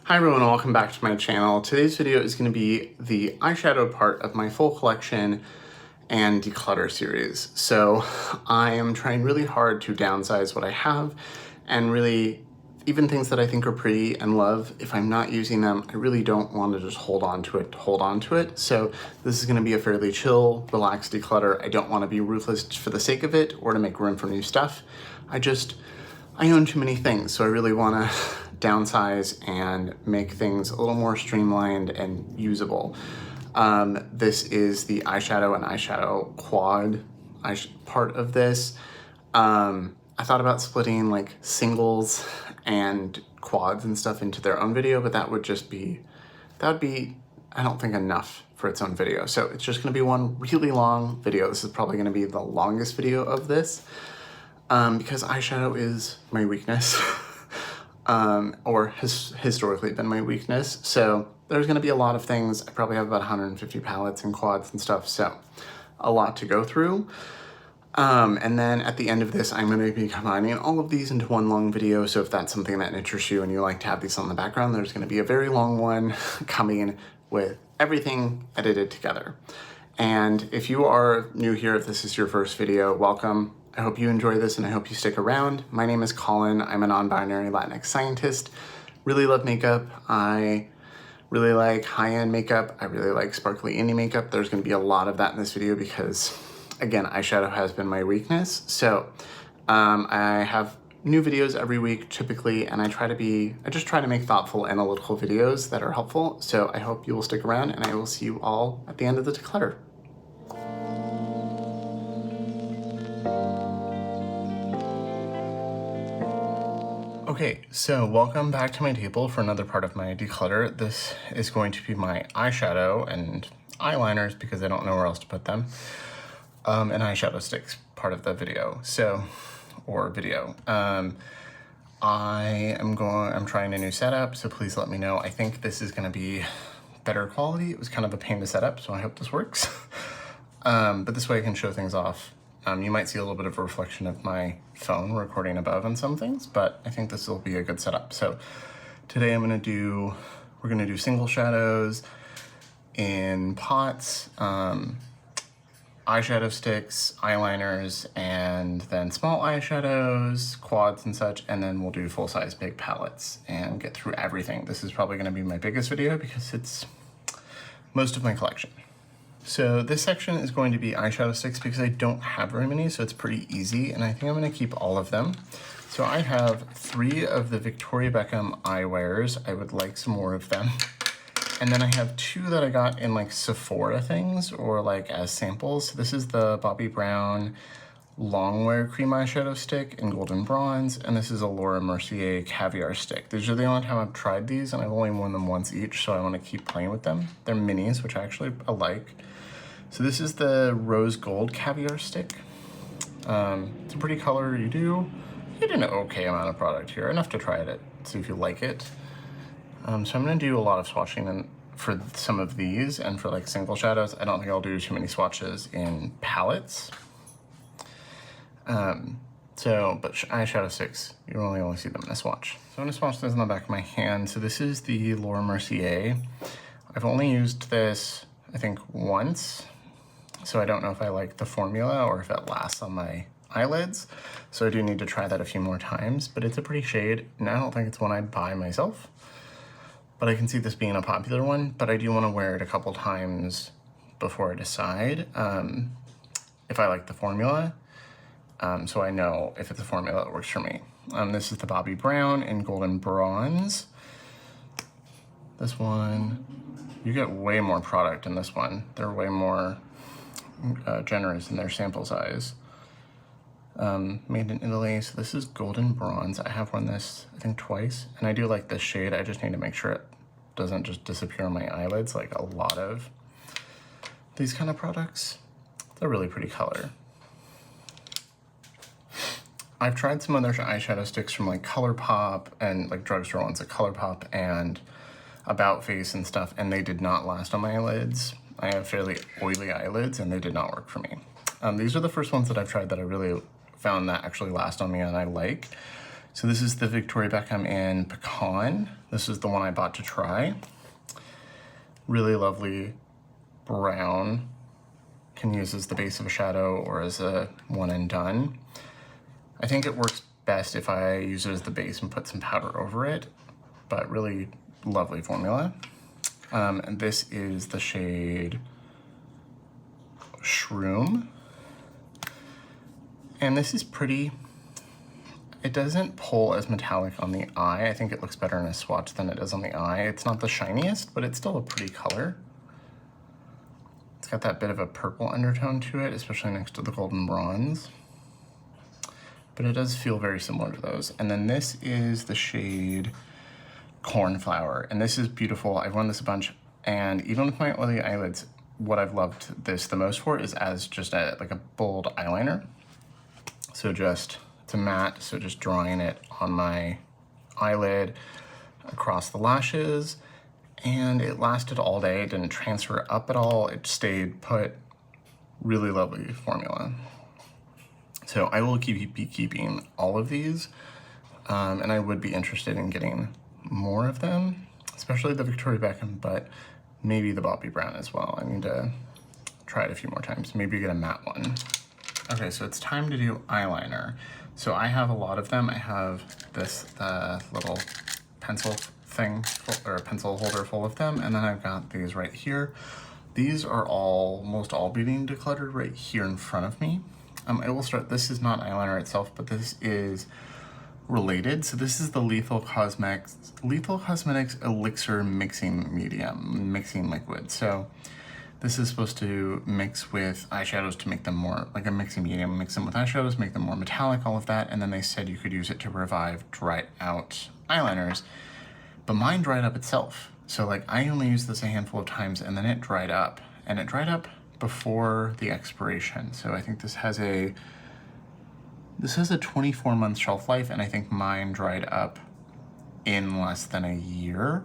Hi everyone, welcome back to my channel. Today's video is going to be the eyeshadow part of my full collection and declutter series. So I am trying really hard to downsize what I have and really, even things that I think are pretty and love, if I'm not using them, I really don't want to just hold on to it. So this is going to be a fairly chill, relaxed declutter. I don't want to be ruthless for the sake of it or to make room for new stuff. I own too many things, so I really want to downsize and make things a little more streamlined and usable. This is the eyeshadow and eyeshadow quad part of this. I thought about splitting like singles and quads and stuff into their own video, but that would be, I don't think, enough for its own video. So it's just gonna be one really long video. This is probably gonna be the longest video of this because eyeshadow is my weakness. Or has historically been my weakness. So there's gonna be a lot of things. I probably have about 150 palettes and quads and stuff, so a lot to go through. And then at the end of this, I'm gonna be combining all of these into one long video, so if that's something that interests you and you like to have these on the background, there's gonna be a very long one coming with everything edited together. And if you are new here, if this is your first video, welcome. I hope you enjoy this and I hope you stick around. My name is Colin. I'm a non-binary Latinx scientist. Really love makeup. I really like high-end makeup. I really like sparkly indie makeup. There's gonna be a lot of that in this video because, again, eyeshadow has been my weakness. So I have new videos every week typically, and I just try to make thoughtful, analytical videos that are helpful. So I hope you will stick around and I will see you all at the end of the declutter. Okay, so welcome back to my table for another part of my declutter. This is going to be my eyeshadow and eyeliners because I don't know where else to put them, and eyeshadow sticks part of the video. I'm trying a new setup, so please let me know. I think this is gonna be better quality. It was kind of a pain to set up, so I hope this works. But this way I can show things off. You might see a little bit of a reflection of my phone recording above on some things, but I think this will be a good setup. So today we're gonna do single shadows in pots, eyeshadow sticks, eyeliners, and then small eyeshadows, quads and such, and then we'll do full-size big palettes and get through everything. This is probably gonna be my biggest video because it's most of my collection. So this section is going to be eyeshadow sticks because I don't have very many, so it's pretty easy, and I think I'm gonna keep all of them. So I have 3 of the Victoria Beckham eyewears. I would like some more of them. And then I have 2 that I got in like Sephora things or like as samples. So this is the Bobbi Brown Longwear Cream Eyeshadow Stick in Golden Bronze, and this is a Laura Mercier Caviar Stick. These are the only time I've tried these, and I've only worn them once each, so I want to keep playing with them. They're minis, which I like. So this is the Rose Gold Caviar Stick. It's a pretty color. You get an okay amount of product here, enough to try it, see if you like it. So I'm gonna do a lot of swatching for some of these, and for like single shadows, I don't think I'll do too many swatches in palettes. But eyeshadow sticks, you only see them in a swatch. So I'm gonna swatch this on the back of my hand. So this is the Laura Mercier. I've only used this, I think, once. So I don't know if I like the formula or if it lasts on my eyelids. So I do need to try that a few more times, but it's a pretty shade, and I don't think it's one I'd buy myself. But I can see this being a popular one, but I do want to wear it a couple times before I decide if I like the formula. So I know if it's a formula that works for me. This is the Bobbi Brown in Golden Bronze. This one, you get way more product in this one. They're way more generous in their sample size. Made in Italy, so this is Golden Bronze. I have worn this, I think, twice, and I do like this shade. I just need to make sure it doesn't just disappear on my eyelids like a lot of these kind of products. It's a really pretty color. I've tried some other eyeshadow sticks from like ColourPop and like drugstore ones at ColourPop and About Face and stuff, and they did not last on my eyelids. I have fairly oily eyelids and they did not work for me. These are the first ones that I've tried that I really found that actually last on me and I like. So this is the Victoria Beckham in Pecan. This is the one I bought to try. Really lovely brown. Can use as the base of a shadow or as a one and done. I think it works best if I use it as the base and put some powder over it, but really lovely formula. And this is the shade Shroom. And this is pretty. It doesn't pull as metallic on the eye. I think it looks better in a swatch than it does on the eye. It's not the shiniest, but it's still a pretty color. It's got that bit of a purple undertone to it, especially next to the golden bronze. But it does feel very similar to those. And then this is the shade Cornflower. And this is beautiful. I've worn this a bunch. And even with my oily eyelids, what I've loved this the most for is as just like a bold eyeliner. So just, it's a matte, so just drawing it on my eyelid, across the lashes, and it lasted all day. It didn't transfer up at all. It stayed put. Really lovely formula. So I will be keeping all of these, and I would be interested in getting more of them, especially the Victoria Beckham, but maybe the Bobbi Brown as well. I need to try it a few more times. Maybe get a matte one. Okay, so it's time to do eyeliner. So I have a lot of them. I have this little pencil thing, or a pencil holder full of them, and then I've got these right here. These are almost all being decluttered right here in front of me. I will start, this is not eyeliner itself, but this is related. So this is the Lethal Cosmetics Elixir mixing liquid. So this is supposed to mix with eyeshadows to make them more, like a mixing medium, mix them with eyeshadows, make them more metallic, all of that. And then they said you could use it to revive dried out eyeliners, but mine dried up itself. So like I only used this a handful of times and then it dried up, and it dried up before the expiration. So I think this has a 24-month shelf life, and I think mine dried up in less than a year.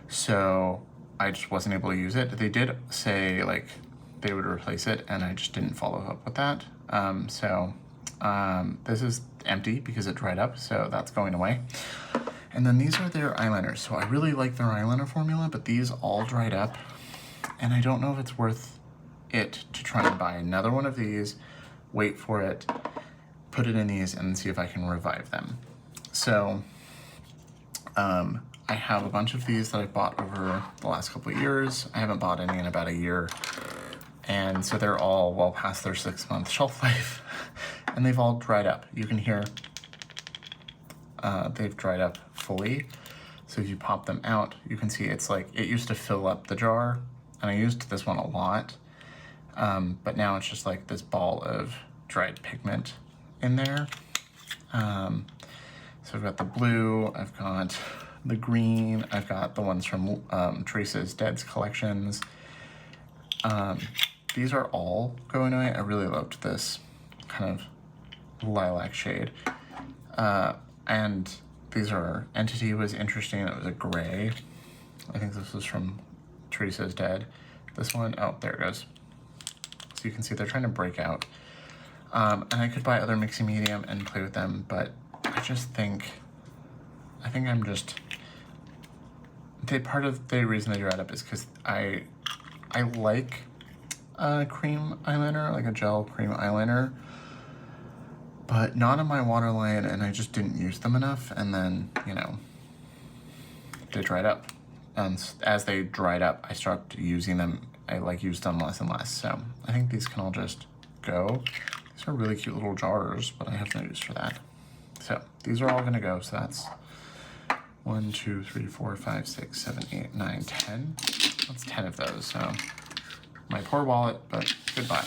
So I just wasn't able to use it. They did say like they would replace it, and I just didn't follow up with that. This is empty because it dried up, so that's going away. And then these are their eyeliners. So I really like their eyeliner formula, but these all dried up, and I don't know if it's worth it to try and buy another one of these, wait for it, put it in these, and see if I can revive them. So I have a bunch of these that I've bought over the last couple of years. I haven't bought any in about a year. And so they're all well past their 6-month shelf life, and they've all dried up. You can hear they've dried up fully. So if you pop them out, you can see it's like, it used to fill up the jar, and I used this one a lot. But now it's just like this ball of dried pigment in there. So I've got the blue, I've got the green, I've got the ones from Teresa's Dead's collections. These are all going away. I really loved this kind of lilac shade. And these are, Entity was interesting, it was a gray. I think this was from Teresa's Dead. This one, oh, there it goes. So you can see they're trying to break out. And I could buy other mixing medium and play with them, but I think part of the reason they dried up is because I like a cream eyeliner, like a gel cream eyeliner, but not in my waterline, and I just didn't use them enough, and then, you know, they dried up. And as they dried up, I stopped using them. I used them less and less, so I think these can all just go. These are really cute little jars, but I have no use for that. So these are all gonna go, so that's 1, 2, 3, 4, 5, 6, 7, 8, 9, 10. That's 10 of those, so my poor wallet, but goodbye.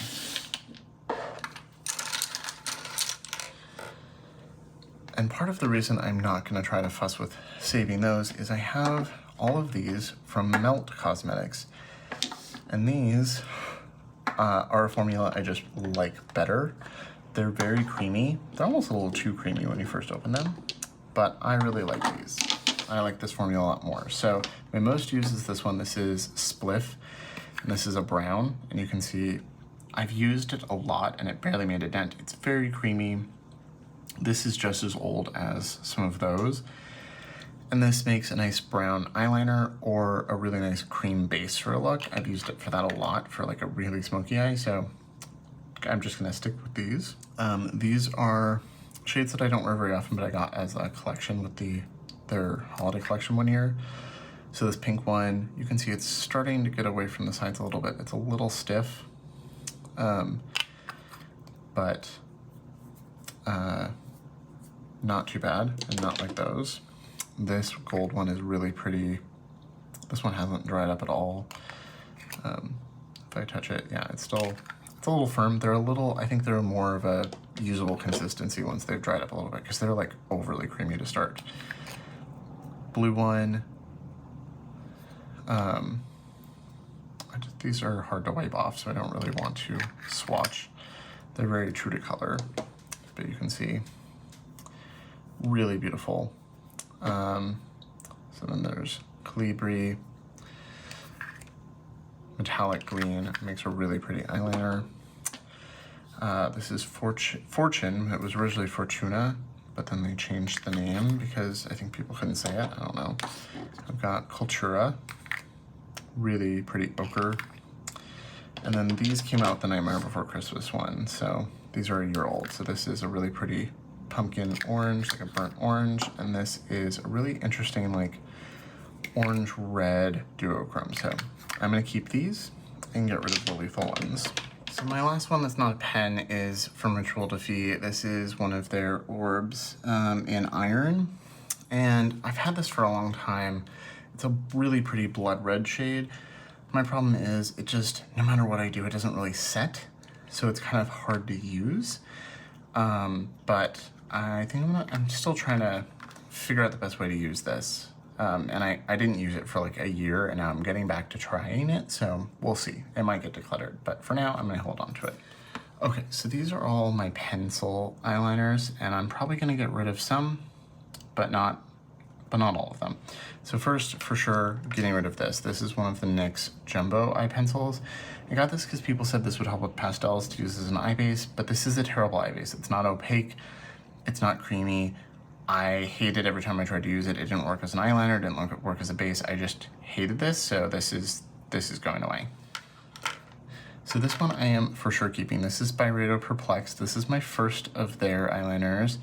And part of the reason I'm not gonna try to fuss with saving those is I have all of these from Melt Cosmetics. And these are a formula I just like better. They're very creamy. They're almost a little too creamy when you first open them, but I really like these. I like this formula a lot more. So my most used is this one. This is Spliff, and this is a brown, and you can see I've used it a lot and it barely made a dent. It's very creamy. This is just as old as some of those. And this makes a nice brown eyeliner or a really nice cream base for a look. I've used it for that a lot for like a really smoky eye, so I'm just gonna stick with these. These are shades that I don't wear very often, but I got as a collection with their holiday collection one year. So this pink one, you can see it's starting to get away from the sides a little bit. It's a little stiff, but not too bad, and not like those. This gold one is really pretty. This one hasn't dried up at all. If I touch it, yeah, it's a little firm. They're a little, I think they're more of a usable consistency once they've dried up a little bit, because they're like overly creamy to start. Blue one. These are hard to wipe off, so I don't really want to swatch. They're very true to color, but you can see really beautiful. So then there's Calibri, metallic green, makes a really pretty eyeliner. This is Fortune. It was originally Fortuna, but then they changed the name because I think people couldn't say it. I don't know. I've got Cultura, really pretty ochre. And then these came out the Nightmare Before Christmas one, so these are a year old. So this is a really pretty pumpkin orange, like a burnt orange, and this is a really interesting like orange red duochrome. So I'm gonna keep these and get rid of the lethal ones. So my last one that's not a pen is from Ritual Defeat. This is one of their orbs in iron, and I've had this for a long time. It's a really pretty blood red shade. My problem is it just, no matter what I do, it doesn't really set, so it's kind of hard to use. But I think I'm still trying to figure out the best way to use this. And I didn't use it for like a year, and now I'm getting back to trying it, so we'll see. It might get decluttered, but for now, I'm gonna hold on to it. Okay, so these are all my pencil eyeliners, and I'm probably gonna get rid of some, but not all of them. So first, for sure, getting rid of this. This is one of the NYX Jumbo eye pencils. I got this because people said this would help with pastels to use as an eye base, but this is a terrible eye base. It's not opaque, it's not creamy. I hated every time I tried to use it. It didn't work as an eyeliner, it didn't work as a base. I just hated this, so this is going away. So this one I am for sure keeping. This is by Rado Perplex. This is my first of their eyeliners,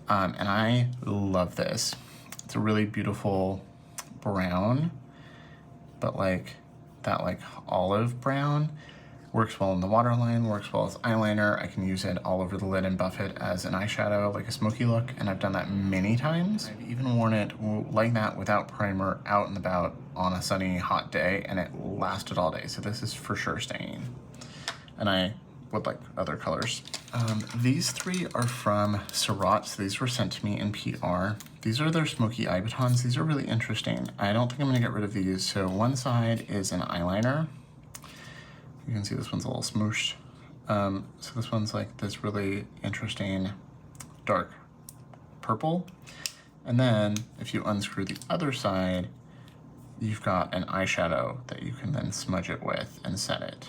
and I love this. It's a really beautiful brown, but like that like olive brown. Works well in the waterline, works well as eyeliner. I can use it all over the lid and buff it as an eyeshadow, like a smoky look, and I've done that many times. I've even worn it like that without primer out and about on a sunny, hot day, and it lasted all day. So this is for sure staying. And I would like other colors. These three are from Surratt, so these were sent to me in PR. These are their smoky eye batons. These are really interesting. I don't think I'm gonna get rid of these. So one side is an eyeliner. You can see this one's a little smooshed. So this one's like this really interesting dark purple. And then if you unscrew the other side, you've got an eyeshadow that you can then smudge it with and set it.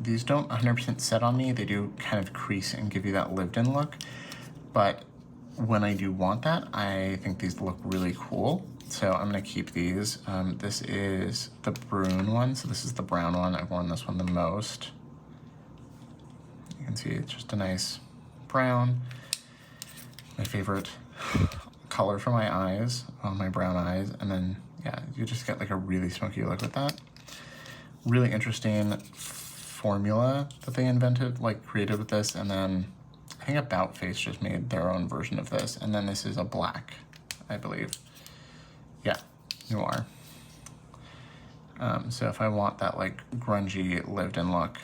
These don't 100% set on me. They do kind of crease and give you that lived-in look. But when I do want that, I think these look really cool. So I'm gonna keep these. This is the Brune one, so this is the brown one. I've worn this one the most. You can see it's just a nice brown. My favorite color for my eyes, my brown eyes. And then, yeah, you just get like a really smoky look with that. Really interesting formula that they invented, like created with this. And then I think About Face just made their own version of this. And then this is a black, I believe. Yeah, Noir. So if I want that like grungy lived-in look,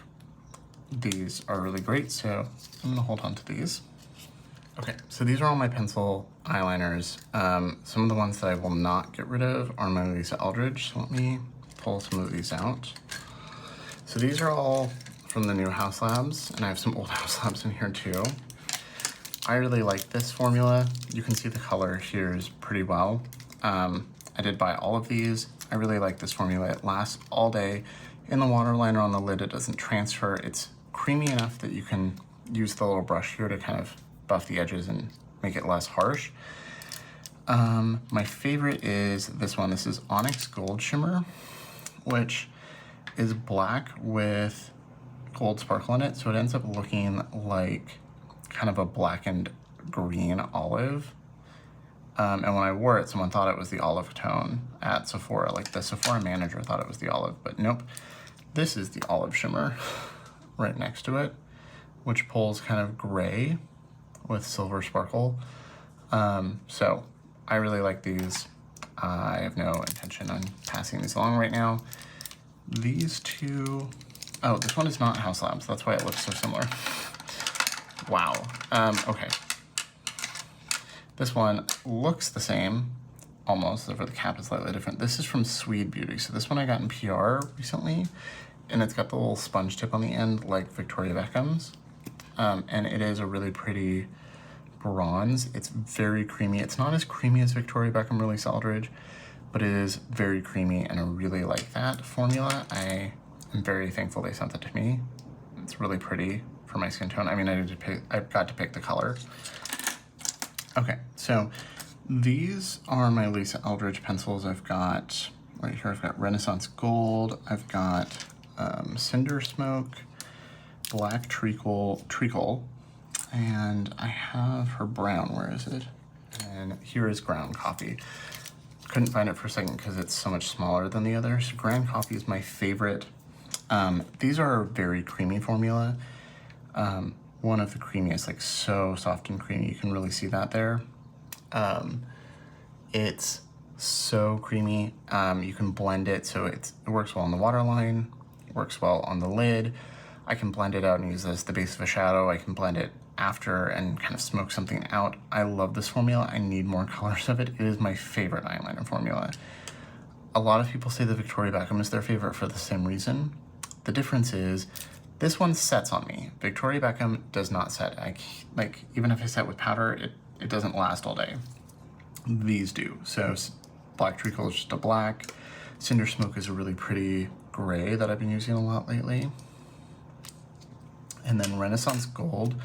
these are really great. So I'm gonna hold on to these. Okay, so these are all my pencil eyeliners. Some of the ones that I will not get rid of are Mona Lisa Eldridge. So let me pull some of these out. So these are all from the new House Labs, and I have some old House Labs in here too. I really like this formula. You can see the color here is pretty well. I did buy all of these. I really like this formula. It lasts all day. In the waterliner on the lid, it doesn't transfer. It's creamy enough that you can use the little brush here to kind of buff the edges and make it less harsh. My favorite is this one. This is Onyx Gold Shimmer, which is black with gold sparkle in it. So it ends up looking like kind of a blackened green olive. And when I wore it, someone thought it was the olive tone at Sephora. Like the Sephora manager thought it was the olive, but nope. This is the olive shimmer right next to it, which pulls kind of gray with silver sparkle. So I really like these. I have no intention on passing these along right now. These two, oh, this one is not House Labs. That's why it looks so similar. Wow. Okay. This one looks the same, almost, over the cap is slightly different. This is from Swede Beauty. So this one I got in PR recently, and it's got the little sponge tip on the end like Victoria Beckham's. And it is a really pretty bronze. It's very creamy. It's not as creamy as Victoria Beckham Release Aldridge, but it is very creamy, and I really like that formula. I am very thankful they sent it to me. It's really pretty for my skin tone. I mean, I got to pick the color. Okay, so these are my Lisa Eldridge pencils. I've got, right here, I've got Renaissance Gold, I've got Cinder Smoke, Black Treacle, and I have her brown, where is it? And here is Ground Coffee. Couldn't find it for a second because it's so much smaller than the others. Ground Coffee is my favorite. These are a very creamy formula. One of the creamiest, like so soft and creamy. You can really see that there. It's so creamy. You can blend it so it works well on the waterline, works well on the lid. I can blend it out and use this as the base of a shadow. I can blend it after and kind of smoke something out. I love this formula. I need more colors of it. It is my favorite eyeliner formula. A lot of people say that Victoria Beckham is their favorite for the same reason. The difference is this one sets on me. Victoria Beckham does not set. Like even if I set with powder, it doesn't last all day. These do. So Black Treacle is just a black. Cinder Smoke is a really pretty gray that I've been using a lot lately. And then Renaissance Gold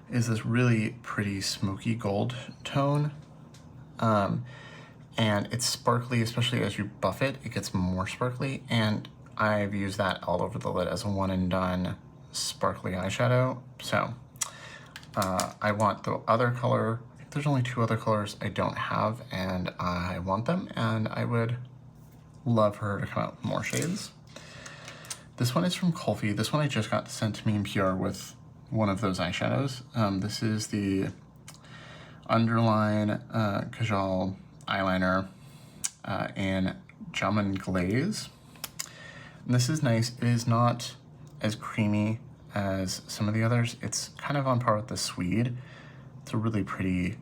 is this really pretty smoky gold tone. And it's sparkly, especially as you buff it, it gets more sparkly. And I've used that all over the lid as a one and done sparkly eyeshadow. So I want the other color. I think there's only two other colors I don't have, and I want them, and I would love for her to come out with more shades. This one is from Kulfi. This one I just got sent to me in PR with one of those eyeshadows. This is the Underline Kajal eyeliner in Jamun Glaze. And this is nice. It is not as creamy as some of the others. It's kind of on par with the Swede. It's a really pretty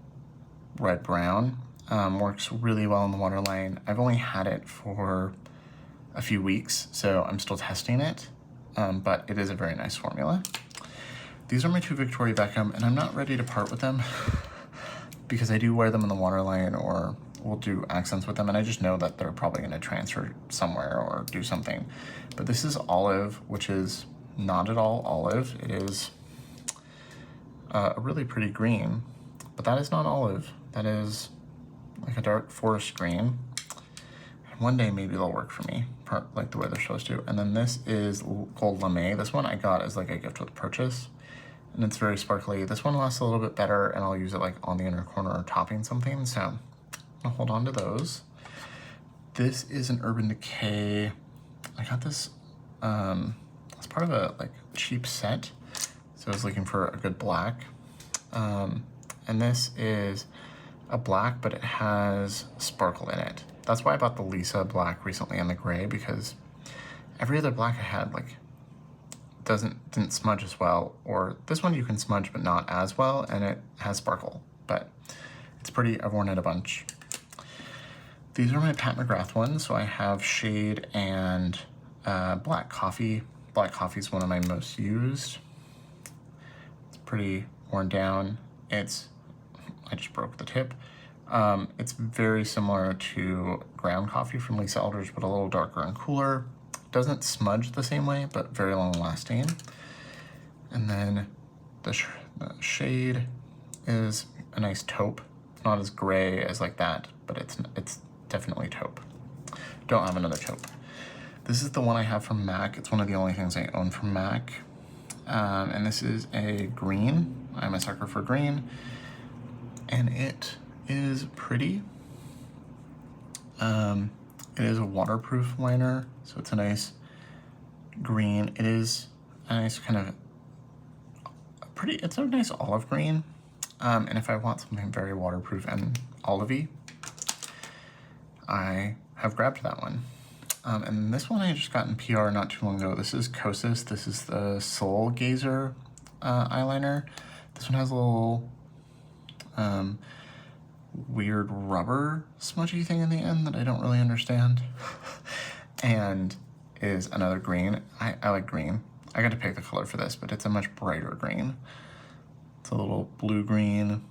red-brown. Works really well in the waterline. I've only had it for a few weeks, so I'm still testing it, but it is a very nice formula. These are my two Victoria Beckham, and I'm not ready to part with them because I do wear them in the waterline, or we'll do accents with them, and I just know that they're probably going to transfer somewhere or do something. But this is Olive, which is not at all olive. It is a really pretty green, but that is not olive. That is like a dark forest green. And one day maybe they'll work for me, like the way they're supposed to. And then this is Gold Lame. This one I got as like a gift with purchase, and it's very sparkly. This one lasts a little bit better, and I'll use it like on the inner corner or topping something, so I'll hold on to those. This is an Urban Decay. I got this as part of a like cheap set, so I was looking for a good black. And this is a black, but it has sparkle in it. That's why I bought the Lisa black recently and the gray, because every other black I had like didn't smudge as well, or this one you can smudge but not as well, and it has sparkle, but it's pretty. I've worn it a bunch. These are my Pat McGrath ones. So I have Shade and Black Coffee. Black Coffee is one of my most used. It's pretty worn down. I just broke the tip. It's very similar to Ground Coffee from Lisa Eldridge, but a little darker and cooler. Doesn't smudge the same way, but very long lasting. And then the Shade is a nice taupe. It's not as gray as like that, but it's definitely taupe. Don't have another taupe. This is the one I have from MAC. It's one of the only things I own from MAC. And this is a green. I'm a sucker for green. And it is pretty. It is a waterproof liner, so it's a nice green. It is a nice kind of it's a nice olive green. And if I want something very waterproof and olivey, I have grabbed that one. And this one I just got in PR not too long ago. This is Kosas. This is the Soul Gazer eyeliner. This one has a little weird rubber smudgy thing in the end that I don't really understand. And is another green. I like green. I got to pick the color for this, but it's a much brighter green. It's a little blue-green.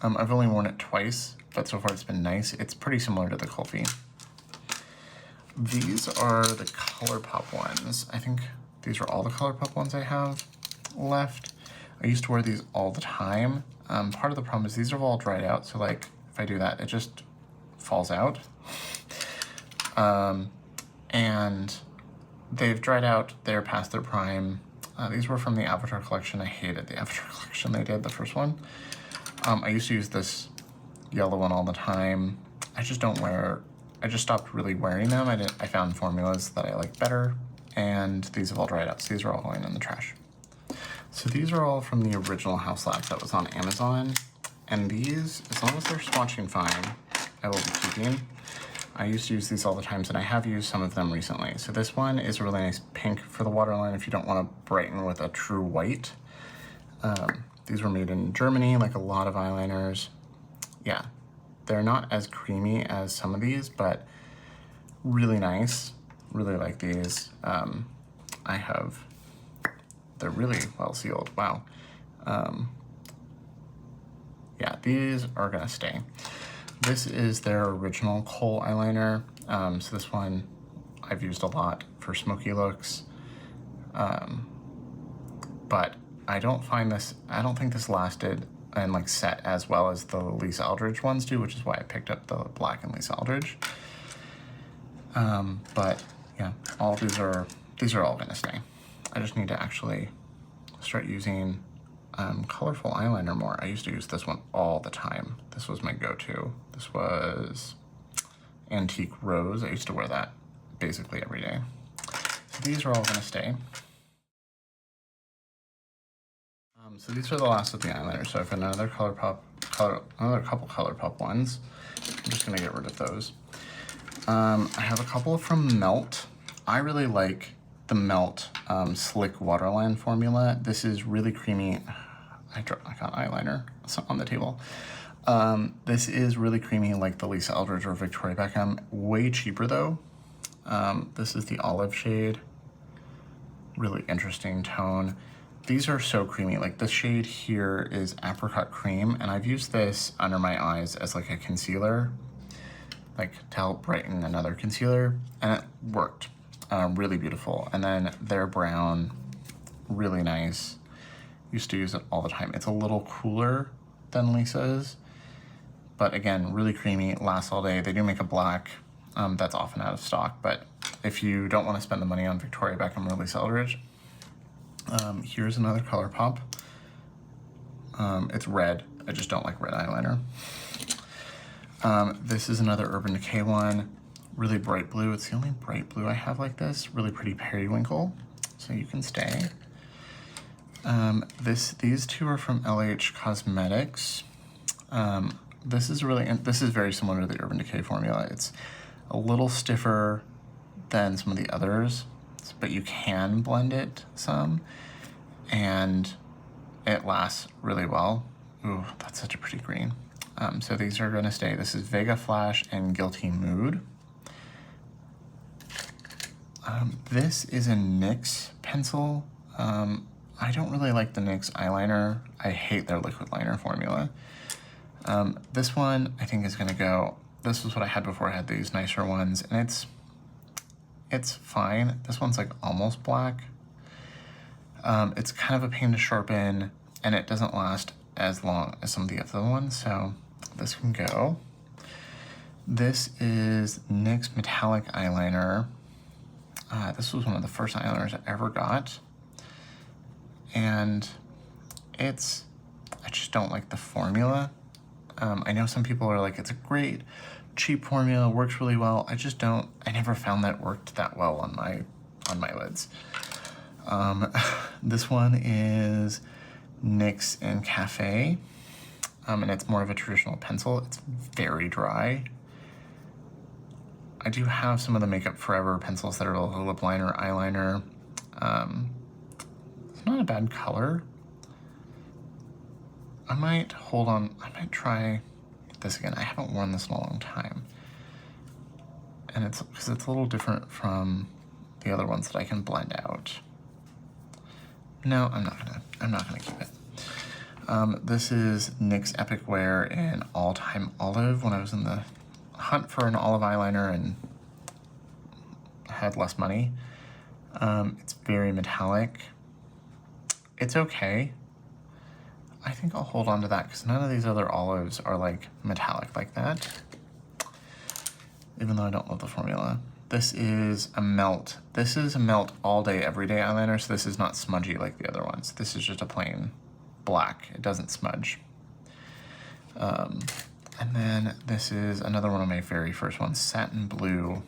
I've only worn it twice, but so far it's been nice. It's pretty similar to the Kulfi. These are the ColourPop ones. I think these are all the ColourPop ones I have left. I used to wear these all the time. Part of the problem is these are all dried out, so like if I do that, it just falls out. And they've dried out, they're past their prime. These were from the Avatar collection. I hated the Avatar collection they did, the first one. I used to use this yellow one all the time. I just stopped really wearing them. I found formulas that I like better, and these have all dried out, so these are all going in the trash. So these are all from the original House Labs that was on Amazon, and these, as long as they're swatching fine, I will be keeping. I used to use these all the time, and I have used some of them recently. So this one is a really nice pink for the waterline if you don't want to brighten with a true white. These were made in Germany, like a lot of eyeliners. Yeah, they're not as creamy as some of these, but really nice. Really like these. They're really well sealed. Wow. Yeah, these are gonna stay. This is their original kohl eyeliner. So this one I've used a lot for smoky looks. But I don't think this lasted and like set as well as the Lisa Eldridge ones do, which is why I picked up the black and Lisa Eldridge. But yeah, these are all gonna stay. I just need to actually start using colorful eyeliner more. I used to use this one all the time. This was my go-to. This was Antique Rose. I used to wear that basically every day. So these are all gonna stay. So these are the last of the eyeliners. So I've got another couple ColourPop ones. I'm just gonna get rid of those. I have a couple from Melt. I really like the Melt Slick Waterline formula. This is really creamy. I got eyeliner on the table. This is really creamy like the Lisa Eldridge or Victoria Beckham. Way cheaper though. This is the olive shade. Really interesting tone. These are so creamy. Like this shade here is Apricot Cream, and I've used this under my eyes as like a concealer, like to help brighten another concealer, and it worked. Really beautiful. And then their brown, really nice. Used to use it all the time. It's a little cooler than Lisa's, but again, really creamy, lasts all day. They do make a black that's often out of stock, but if you don't want to spend the money on Victoria Beckham or Lisa Eldridge, here's another ColourPop. It's red. I just don't like red eyeliner. This is another Urban Decay one. Really bright blue. It's the only bright blue I have like this. Really pretty periwinkle. So you can stay. These two are from LH Cosmetics. This is very similar to the Urban Decay formula. It's a little stiffer than some of the others, but you can blend it some, and it lasts really well. Ooh, that's such a pretty green. So these are gonna stay. This is Vega Flash and Guilty Mood. This is a NYX pencil. I don't really like the NYX eyeliner. I hate their liquid liner formula. This one I think is gonna go. This was what I had before I had these nicer ones, and it's fine. This one's like almost black. It's kind of a pain to sharpen, and it doesn't last as long as some of the other ones, so this can go. This is NYX Metallic Eyeliner. This was one of the first eyeliners I ever got. And I just don't like the formula. I know some people are like, it's a great, cheap formula, works really well. I never found that it worked that well on my lids. This one is NYX and Cafe, and it's more of a traditional pencil. It's very dry. I do have some of the Makeup Forever pencils that are a lip liner, eyeliner. It's not a bad color. I might try this again. I haven't worn this in a long time. And it's because it's a little different from the other ones that I can blend out. No, I'm not gonna keep it. This is NYX Epic Wear in All Time Olive when I was in the hunt for an olive eyeliner and had less money. It's very metallic. It's okay. I think I'll hold on to that because none of these other olives are like metallic like that, even though I don't love the formula. This is a melt. This is a melt all day, every day eyeliner, so this is not smudgy like the other ones. This is just a plain black. It doesn't smudge. And then this is another one of my very first ones, Satin Blue.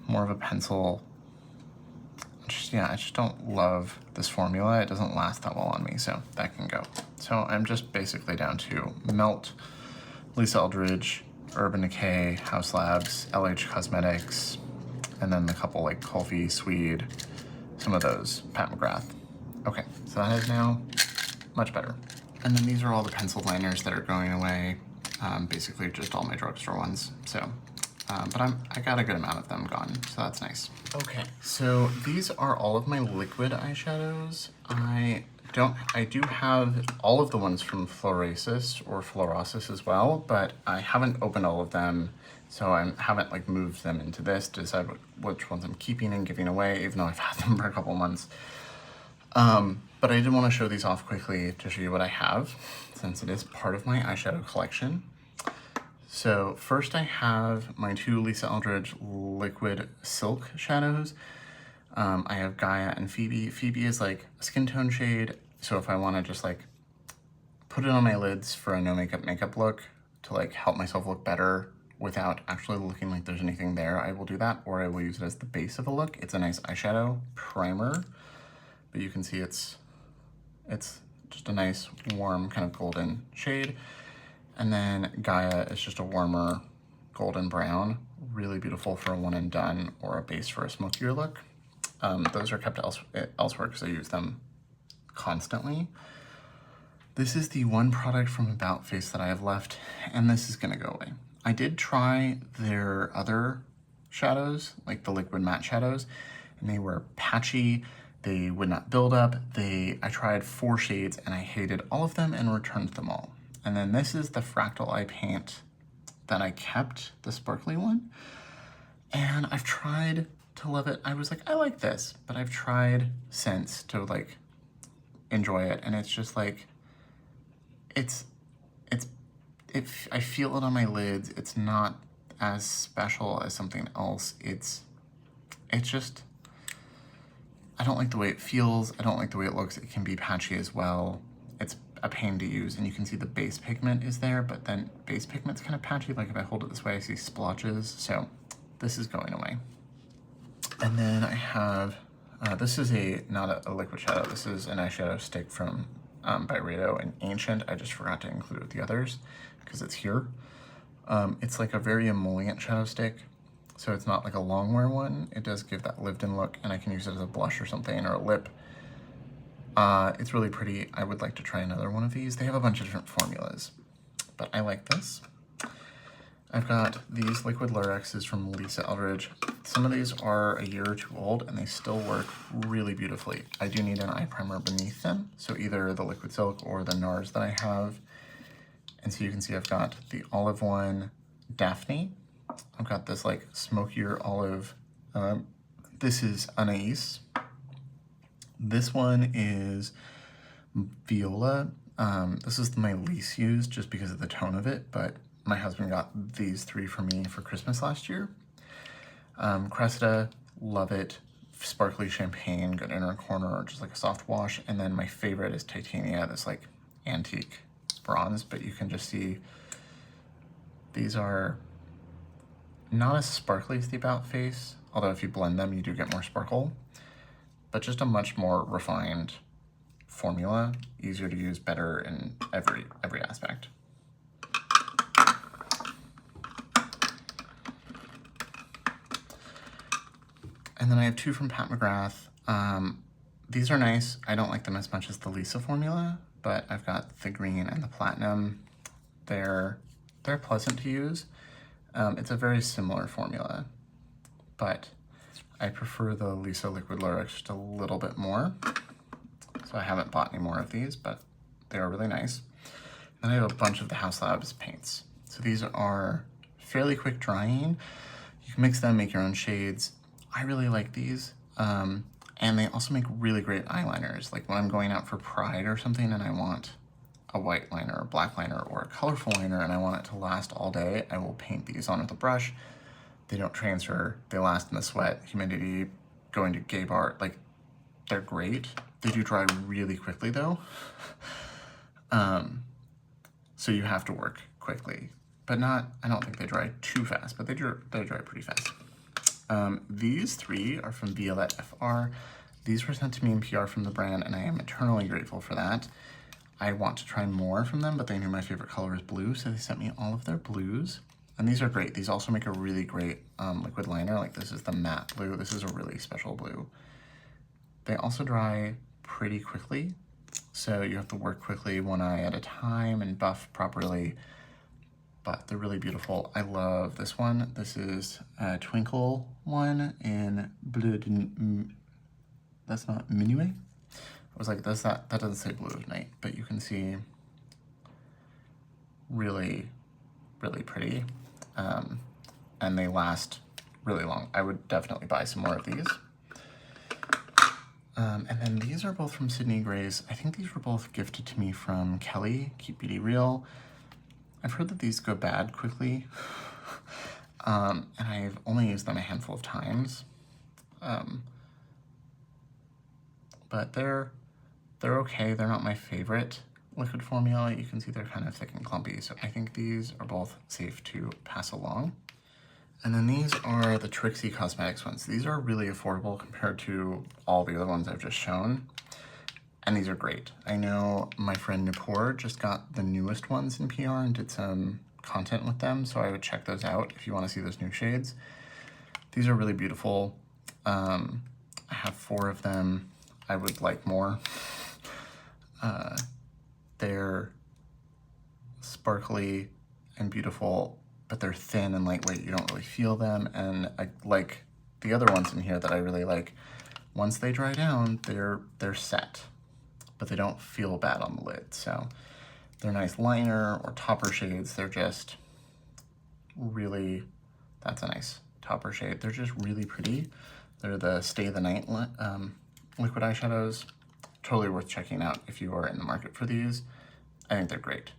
More of a pencil. I just don't love this formula. It doesn't last that well on me, so that can go. So I'm just basically down to Melt, Lisa Eldridge, Urban Decay, House Labs, LH Cosmetics, and then the couple like Kulfi, Swede, some of those, Pat McGrath. Okay, so that is now much better. And then these are all the pencil liners that are going away, basically just all my drugstore ones. So, but I got a good amount of them gone, so that's nice. Okay, so these are all of my liquid eyeshadows. I do have all of the ones from Florasis or Florasis as well, but I haven't opened all of them, so I haven't like moved them into this to decide which ones I'm keeping and giving away, even though I've had them for a couple months. But I did want to show these off quickly to show you what I have, since it is part of my eyeshadow collection. So first I have my two Lisa Eldridge liquid silk shadows. I have Gaia and Phoebe. Phoebe is like a skin tone shade, so if I want to just like put it on my lids for a no makeup look to like help myself look better without actually looking like there's anything there, I will do that, or I will use it as the base of a look. It's a nice eyeshadow primer, but you can see it's just a nice warm kind of golden shade. And then Gaia is just a warmer golden brown, really beautiful for a one and done or a base for a smokier look. Those are kept elsewhere because I use them constantly. This is the one product from About Face that I have left, and this is gonna go away. I did try their other shadows, like the liquid matte shadows, and they were patchy. They would not build up. I tried 4 shades and I hated all of them and returned them all. And then this is the Fractal Eye Paint that I kept, the sparkly one. And I've tried to love it. I was like, I like this, but I've tried since to like enjoy it. And it's just like, I feel it on my lids. It's not as special as something else. It's just, I don't like the way it feels. I don't like the way it looks. It can be patchy as well. It's a pain to use, and you can see the base pigment is there, but then base pigment's kind of patchy. Like if I hold it this way, I see splotches. So this is going away. And then I have, this is not a liquid shadow. This is an eyeshadow stick from Byredo and Ancient. I just forgot to include it with the others because it's here. It's like a very emollient shadow stick. So it's not like a long wear one. It does give that lived-in look, and I can use it as a blush or something, or a lip. It's really pretty. I would like to try another one of these. They have a bunch of different formulas, but I like this. I've got these liquid Lurexes from Lisa Eldridge. Some of these are a year or two old, and they still work really beautifully. I do need an eye primer beneath them, so either the liquid silk or the NARS that I have. And so you can see I've got the olive one, Daphne. I've got this like smokier olive. This is Anais. This one is Viola. This is my least used just because of the tone of it, but my husband got these 3 for me for Christmas last year. Cressida, love it. Sparkly champagne, good inner corner, just like a soft wash. And then my favorite is Titania, this like antique bronze, but you can just see these are not as sparkly as the About Face, although if you blend them, you do get more sparkle, but just a much more refined formula, easier to use, better in every aspect. And then I have 2 from Pat McGrath. These are nice. I don't like them as much as the Lisa formula, but I've got the green and the platinum. They're pleasant to use. It's a very similar formula, but I prefer the Lisa Liquid Lyrics just a little bit more. So I haven't bought any more of these, but they are really nice. Then I have a bunch of the House Labs paints. So these are fairly quick drying. You can mix them, make your own shades. I really like these. And they also make really great eyeliners. Like when I'm going out for Pride or something and I want a white liner, a black liner, or a colorful liner and I want it to last all day, I will paint these on with a brush. They don't transfer, they last in the sweat, humidity, going to gay bar, like they're great. They do dry really quickly though. So you have to work quickly, but not, I don't think they dry too fast, but they dry pretty fast. These 3 are from Violette FR. These were sent to me in PR from the brand, and I am eternally grateful for that. I want to try more from them, but they knew my favorite color is blue, so they sent me all of their blues. And these are great. These also make a really great liquid liner. Like this is the matte blue. This is a really special blue. They also dry pretty quickly, so you have to work quickly, one eye at a time, and buff properly. But they're really beautiful. I love this one. This is a Twinkle one in Bleu de... That's not Minuit? I was like, that doesn't say Blue of Night, but you can see really, really pretty. And they last really long. I would definitely buy some more of these. And then these are both from Sydney Grace. I think these were both gifted to me from Kelly, Keep Beauty Real. I've heard that these go bad quickly, and I've only used them a handful of times. But they're okay. They're not my favorite liquid formula. You can see they're kind of thick and clumpy, so I think these are both safe to pass along. And then these are the Trixie Cosmetics ones. These are really affordable compared to all the other ones I've just shown. And these are great. I know my friend Nipur just got the newest ones in PR and did some content with them, so I would check those out if you want to see those new shades. These are really beautiful. I have 4 of them. I would like more. They're sparkly and beautiful, but they're thin and lightweight. You don't really feel them. And I like the other ones in here that I really like. Once they dry down, they're set, but they don't feel bad on the lid. So they're nice liner or topper shades. They're just really, that's a nice topper shade. They're just really pretty. They're the Stay the Night liquid eyeshadows. Totally worth checking out if you are in the market for these. I think they're great.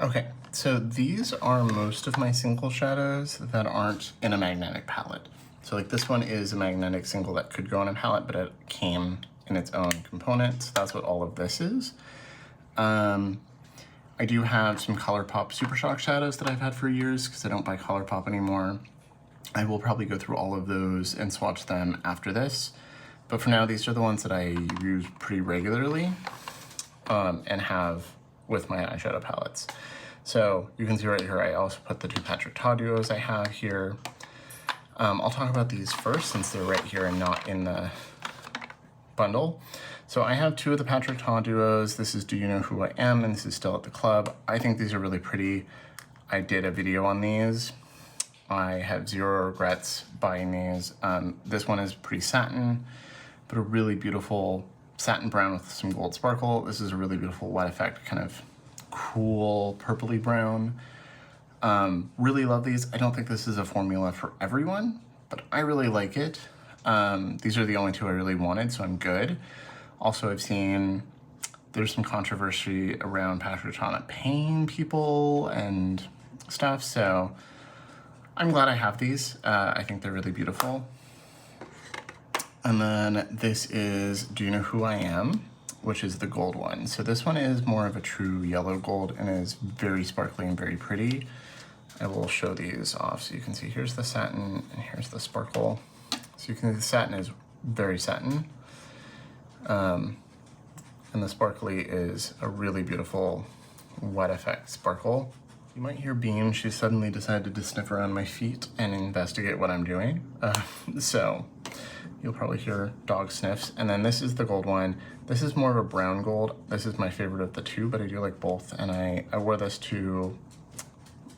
Okay, so these are most of my single shadows that aren't in a magnetic palette. So like this one is a magnetic single that could go on a palette, but it came in its own component. So that's what all of this is. I do have some ColourPop Super Shock shadows that I've had for years because I don't buy ColourPop anymore. I will probably go through all of those and swatch them after this. But for now, these are the ones that I use pretty regularly and have with my eyeshadow palettes. So you can see right here, I also put the 2 Patrick Ta duos I have here. I'll talk about these first since they're right here and not in the bundle. So I have 2 of the Patrick Ta duos. This is Do You Know Who I Am? And this is Still at the Club. I think these are really pretty. I did a video on these. I have 0 regrets buying these. This one is pretty satin, but a really beautiful satin brown with some gold sparkle. This is a really beautiful wet effect, kind of cool purpley brown. Really love these. I don't think this is a formula for everyone, but I really like it. These are the only 2 I really wanted, so I'm good. Also, I've seen there's some controversy around Patrick not paying people and stuff, so I'm glad I have these. I think they're really beautiful. And then this is Do You Know Who I Am, which is the gold one. So this one is more of a true yellow gold and is very sparkly and very pretty. I will show these off so you can see. Here's the satin and here's the sparkle. So you can see the satin is very satin. And the sparkly is a really beautiful wet effect sparkle. You might hear Bean. She suddenly decided to sniff around my feet and investigate what I'm doing. So you'll probably hear dog sniffs. And then this is the gold one. This is more of a brown gold. This is my favorite of the two, but I do like both. And I wore this to,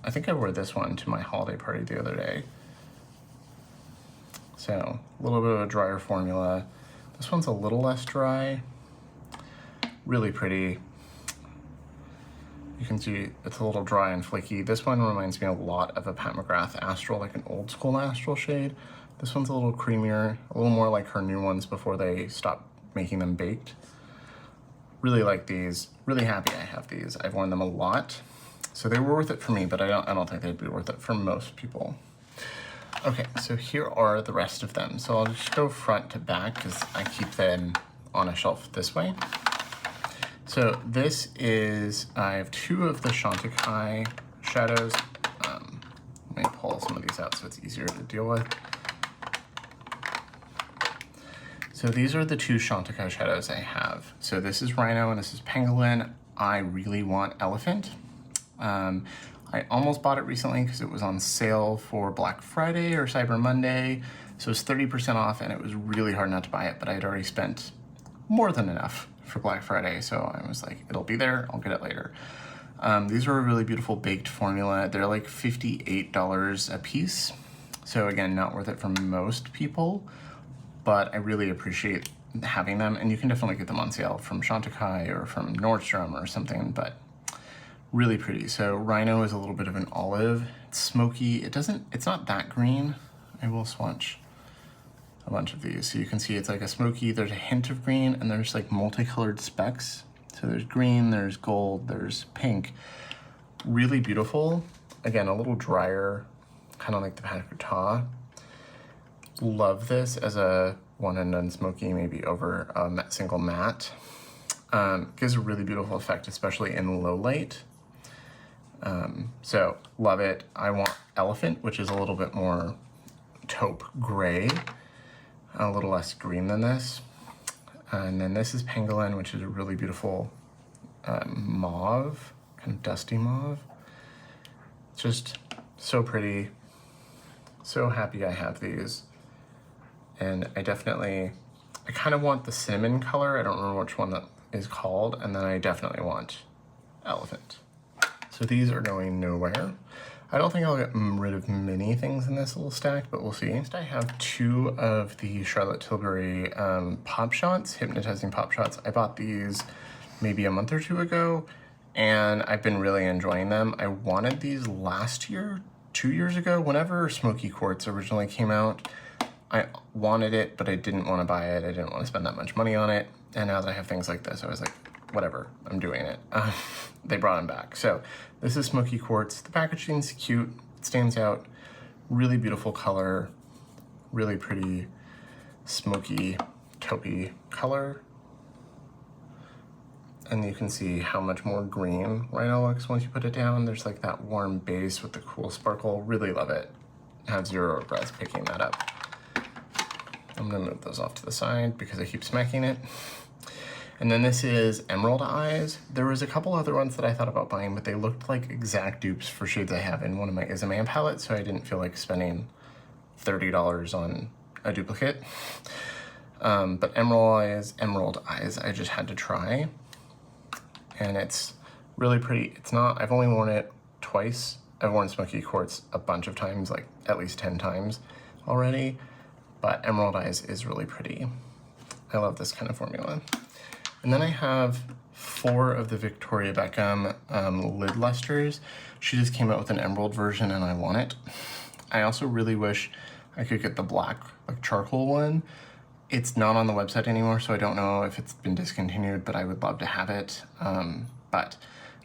I think I wore this one to my holiday party the other day. So a little bit of a drier formula. This one's a little less dry. Really pretty. You can see it's a little dry and flaky. This one reminds me a lot of a Pat McGrath Astral, like an old school Astral shade. This one's a little creamier, a little more like her new ones before they stopped making them baked. Really like these, really happy I have these. I've worn them a lot. So they were worth it for me, but I don't think they'd be worth it for most people. Okay, so here are the rest of them. So I'll just go front to back because I keep them on a shelf this way. So this is, I have two of the Chantecaille shadows. Let me pull some of these out so it's easier to deal with. So these are the two Chantecaille shadows I have. So this is Rhino and this is Pangolin. I really want Elephant. I almost bought it recently because it was on sale for Black Friday or Cyber Monday. So it's 30% off and it was really hard not to buy it, but I had already spent more than enough for Black Friday. So I was like, it'll be there, I'll get it later. These are a really beautiful baked formula. They're like $58 a piece. So again, not worth it for most people, but I really appreciate having them. And you can definitely get them on sale from Chantecaille or from Nordstrom or something, but really pretty. So Rhino is a little bit of an olive. It's smoky. It's not that green. I will swatch a bunch of these. So you can see it's like a smoky, there's a hint of green and there's like multicolored specks. So there's green, there's gold, there's pink. Really beautiful. Again, a little drier, kind of like the Pat Couture. Love this as a one and done smoky, maybe over a single matte. Gives a really beautiful effect, especially in low light. So love it. I want Elephant, which is a little bit more taupe gray, a little less green than this. And then this is Pangolin, which is a really beautiful mauve, kind of dusty mauve. Just so pretty. So happy I have these. And I kind of want the cinnamon color. I don't remember which one that is called. And then I definitely want Elephant. So these are going nowhere. I don't think I'll get rid of many things in this little stack, but we'll see. Next I have two of the Charlotte Tilbury Pop Shots, Hypnotizing Pop Shots. I bought these maybe a month or two ago, and I've been really enjoying them. I wanted these last year, 2 years ago, whenever Smoky Quartz originally came out. I wanted it, but I didn't want to buy it. I didn't want to spend that much money on it. And now that I have things like this, I was like, whatever, I'm doing it. They brought them back. So this is Smoky Quartz. The packaging's cute, it stands out, really beautiful color, really pretty smoky, taupey color. And you can see how much more green Rhino looks once you put it down. There's like that warm base with the cool sparkle. Really love it. Have zero regrets picking that up. I'm gonna move those off to the side because I keep smacking it. And then this is Emerald Eyes. There was a couple other ones that I thought about buying, but they looked like exact dupes for shades I have in one of my Isam palettes, so I didn't feel like spending $30 on a duplicate. But Emerald Eyes, I just had to try. And it's really pretty. It's not, I've only worn it twice. I've worn Smoky Quartz a bunch of times, like at least 10 times already, but Emerald Eyes is really pretty. I love this kind of formula. And then I have 4 of the Victoria Beckham lid lusters. She just came out with an emerald version and I want it. I also really wish I could get the black, like charcoal one, It's not on the website anymore, so I don't know if it's been discontinued, but I would love to have it. But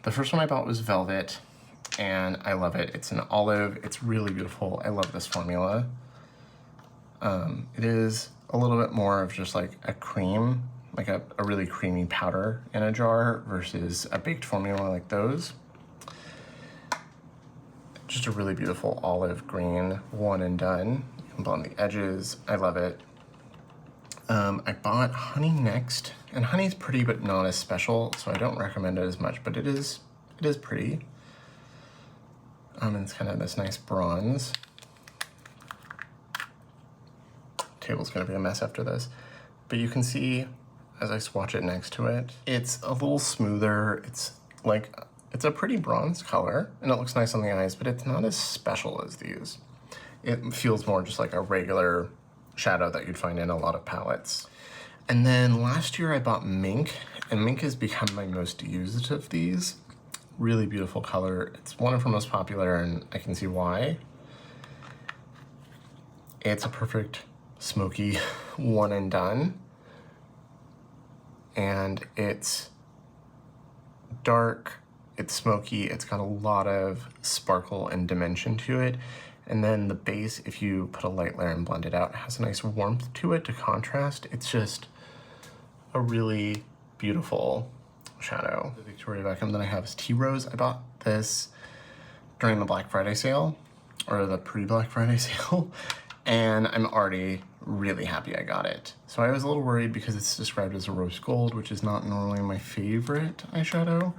the first one I bought was Velvet, and I love it. It's an olive. It's really beautiful. I love this formula. It is a little bit more of just like a cream, like a really creamy powder in a jar versus a baked formula like those. Just a really beautiful olive green, one and done. You can blend the edges. I love it. I bought Honey next, and Honey's pretty but not as special, so I don't recommend it as much, but it is pretty. And it's kind of this nice bronze. Table's gonna be a mess after this, but you can see as I swatch it next to it, it's a little smoother. It's a pretty bronze color, and it looks nice on the eyes, but it's not as special as these. It feels more just like a regular shadow that you'd find in a lot of palettes. And then last year I bought Mink, and Mink has become my most used of these. Really beautiful color. It's one of her most popular, and I can see why. It's a perfect smoky one and done. And it's dark, it's smoky, it's got a lot of sparkle and dimension to it. And then the base, if you put a light layer and blend it out, has a nice warmth to it to contrast. It's just a really beautiful shadow. The Victoria Beckham that I have is Tea Rose. I bought this during the Black Friday sale, or the pre-Black Friday sale, and I'm already really happy I got it. So I was a little worried because it's described as a rose gold, which is not normally my favorite eyeshadow,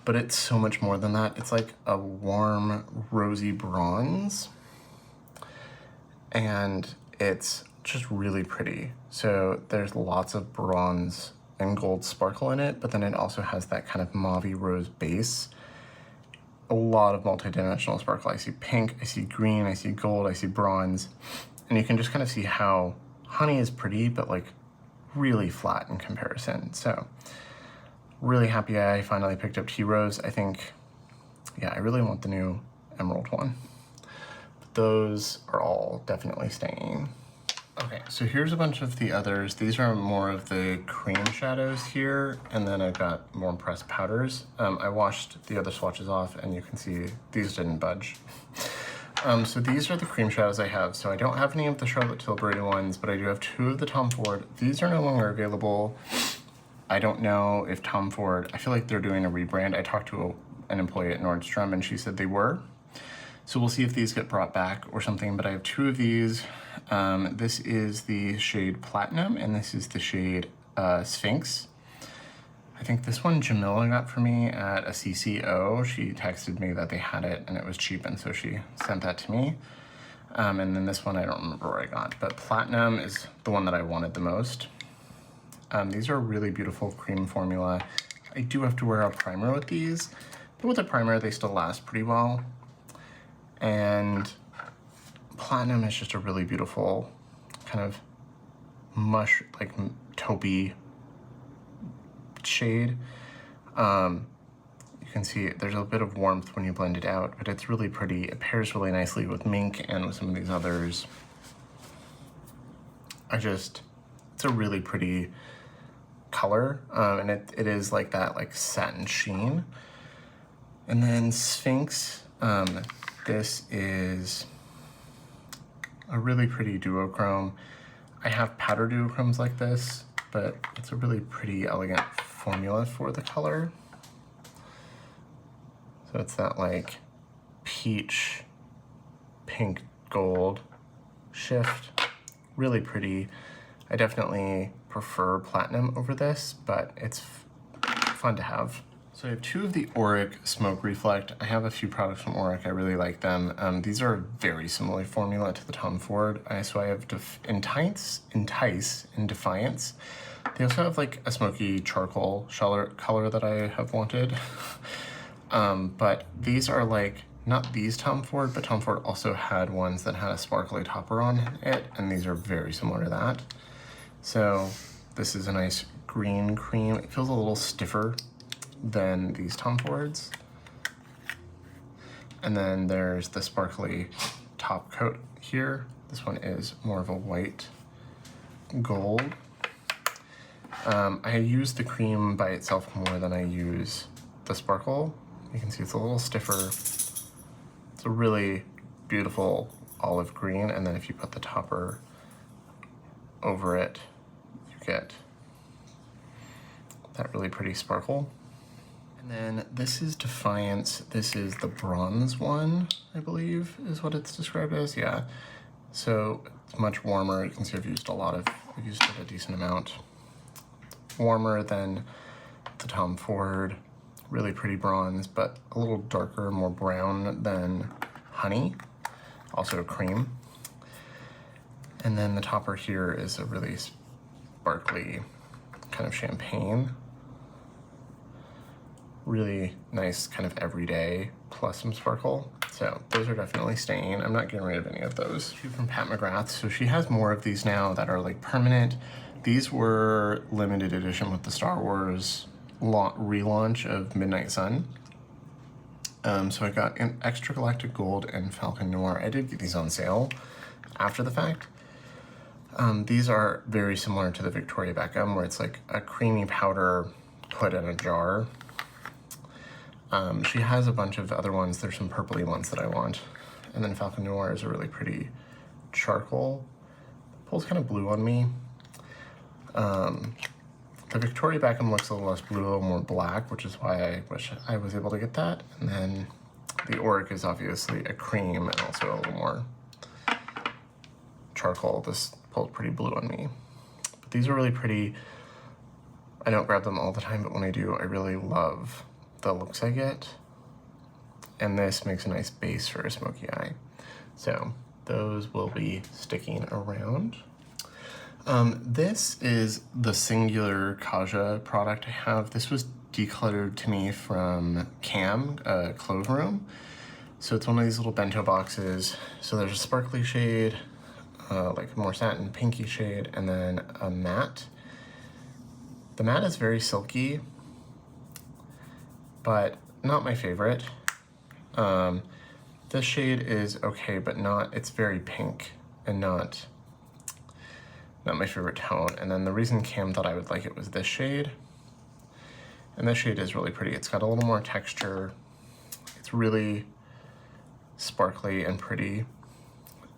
but it's so much more than that. It's like a warm, rosy bronze, and it's just really pretty. So there's lots of bronze and gold sparkle in it, but then it also has that kind of mauvey rose base. A lot of multi-dimensional sparkle. I see pink, I see green, I see gold, I see bronze, and you can just kind of see how Honey is pretty, but like really flat in comparison. So really happy I finally picked up Tea Rose. I think, yeah, I really want the new emerald one. But those are all definitely staying. Okay, so here's a bunch of the others. These are more of the cream shadows here, and then I've got more pressed powders. I washed the other swatches off, and you can see these didn't budge. So these are the cream shadows I have. So I don't have any of the Charlotte Tilbury ones, but I do have 2 of the Tom Ford. These are no longer available. I don't know if Tom Ford, I feel like they're doing a rebrand. I talked to an employee at Nordstrom, and she said they were. So we'll see if these get brought back or something, but I have 2 of these. This is the shade Platinum, and this is the shade Sphinx. I think this one Jamila got for me at a CCO. She texted me that they had it and it was cheap, and so she sent that to me. And then this one I don't remember where I got, but Platinum is the one that I wanted the most. These are a really beautiful cream formula. I do have to wear a primer with these, but with a primer they still last pretty well. And Platinum is just a really beautiful kind of mush, like taupey shade. You can see there's a bit of warmth when you blend it out, but it's really pretty. It pairs really nicely with Mink and with some of these others. It's a really pretty color, and it is like that like satin sheen. And then Sphinx, this is a really pretty duochrome. I have powder duochromes like this, but it's a really pretty elegant formula for the color. So it's that like peach, pink, gold shift. Really pretty. I definitely prefer Platinum over this, but it's fun to have. So I have 2 of the Auric Smoke Reflect. I have a few products from Auric. I really like them. These are a very similar formula to the Tom Ford. So I have Entice and Defiance. They also have like a smoky charcoal color that I have wanted. But these are like, not these Tom Ford, but Tom Ford also had ones that had a sparkly topper on it, and these are very similar to that. So this is a nice green cream. It feels a little stiffer than these Tom Fords. And then there's the sparkly top coat here. This one is more of a white gold. I use the cream by itself more than I use the sparkle. You can see it's a little stiffer. It's a really beautiful olive green, and then if you put the topper over it, you get that really pretty sparkle. And then this is Defiance. This is the bronze one, I believe is what it's described as. Yeah. So it's much warmer. You can see I've used it a decent amount. Warmer than the Tom Ford. Really pretty bronze, but a little darker, more brown than Honey. Also cream. And then the topper here is a really sparkly kind of champagne. Really nice kind of everyday plus some sparkle. So those are definitely staying. I'm not getting rid of any of those. Two from Pat McGrath. So she has more of these now that are like permanent. These were limited edition with the Star Wars relaunch of Midnight Sun. So I got an Extra Galactic Gold and Falcon Noir. I did get these on sale after the fact. These are very similar to the Victoria Beckham, where it's like a creamy powder put in a jar. She has a bunch of other ones. There's some purpley ones that I want. And then Falcon Noir is a really pretty charcoal. The pool's kind of blue on me. The Victoria Beckham looks a little less blue, a little more black, which is why I wish I was able to get that. And then the Auric is obviously a cream and also a little more charcoal. This pulled pretty blue on me. But these are really pretty. I don't grab them all the time, but when I do, I really love the looks I get. And this makes a nice base for a smoky eye. So those will be sticking around. This is the singular Kaja product I have. This was decluttered to me from Cam, Clove Room. So it's one of these little bento boxes. So there's a sparkly shade, like a more satin pinky shade, and then a matte. The matte is very silky, but not my favorite. This shade is okay, but it's very pink and not my favorite tone. And then the reason Cam thought I would like it was this shade. And this shade is really pretty. It's got a little more texture. It's really sparkly and pretty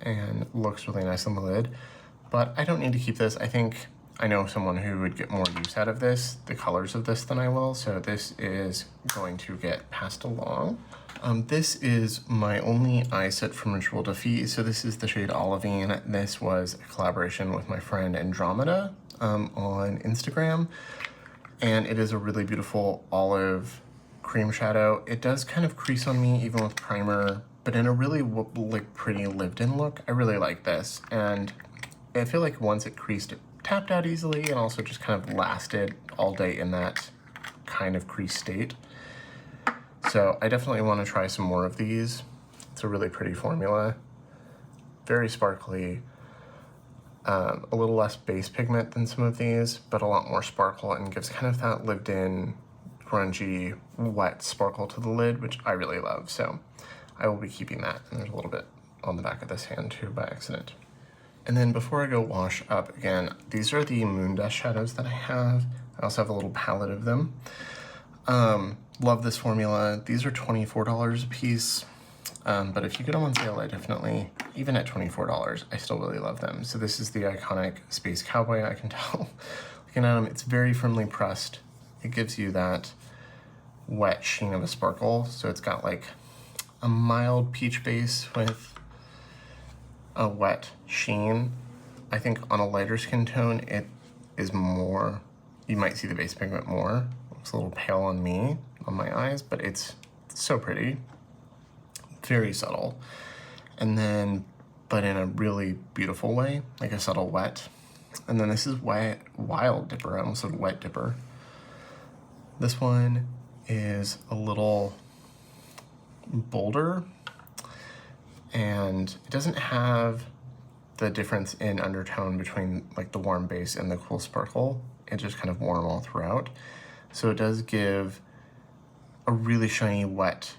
and looks really nice on the lid. But I don't need to keep this. I think I know someone who would get more use out of this, the colors of this, than I will. So this is going to get passed along. This is my only eye set from Ritual Defeat. So this is the shade Olivine. This was a collaboration with my friend Andromeda on Instagram. And it is a really beautiful olive cream shadow. It does kind of crease on me even with primer, but in a really like pretty lived-in look. I really like this. And I feel like once it creased, it tapped out easily and also just kind of lasted all day in that kind of crease state. So I definitely want to try some more of these. It's a really pretty formula. Very sparkly. A little less base pigment than some of these, but a lot more sparkle and gives kind of that lived-in, grungy, wet sparkle to the lid, which I really love. So I will be keeping that. And there's a little bit on the back of this hand too by accident. And then before I go wash up, again, these are the Moon Dust shadows that I have. I also have a little palette of them. Love this formula. These are $24 a piece, but if you get them on sale, I definitely, even at $24, I still really love them. So this is the iconic Space Cowboy. I can tell, looking at them, it's very firmly pressed. It gives you that wet sheen of a sparkle. So it's got like a mild peach base with a wet sheen. I think on a lighter skin tone, it is more, you might see the base pigment more. It's a little pale on me, on my eyes, but it's so pretty. Very subtle. And then, but in a really beautiful way, like a subtle wet. And then this is Wild Dipper. I almost said Wet Dipper. This one is a little bolder, and it doesn't have the difference in undertone between like the warm base and the cool sparkle. It's just kind of warm all throughout. So it does give a really shiny, wet,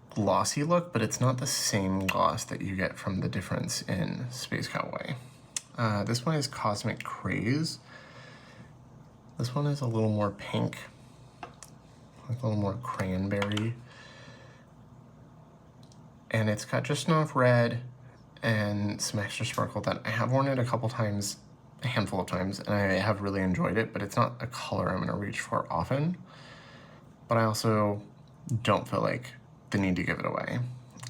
glossy look, but it's not the same gloss that you get from the difference in Space Cowboy. This one is Cosmic Craze. This one is a little more pink, like a little more cranberry. And it's got just enough red and some extra sparkle that I have worn it a couple times, a handful of times, and I have really enjoyed it, but it's not a color I'm gonna reach for often. But I also don't feel like the need to give it away.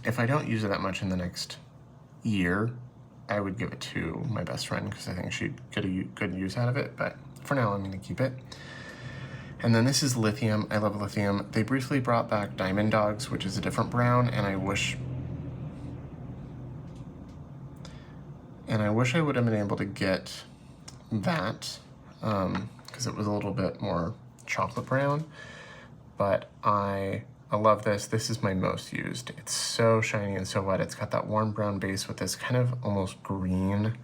If I don't use it that much in the next year, I would give it to my best friend because I think she'd get a good use out of it, but for now I'm gonna keep it. And then this is Lithium. I love Lithium. They briefly brought back Diamond Dogs, which is a different brown, and I wish I would have been able to get that because it was a little bit more chocolate brown, but I love this. This is my most used. It's so shiny and so wet. It's got that warm brown base with this kind of almost green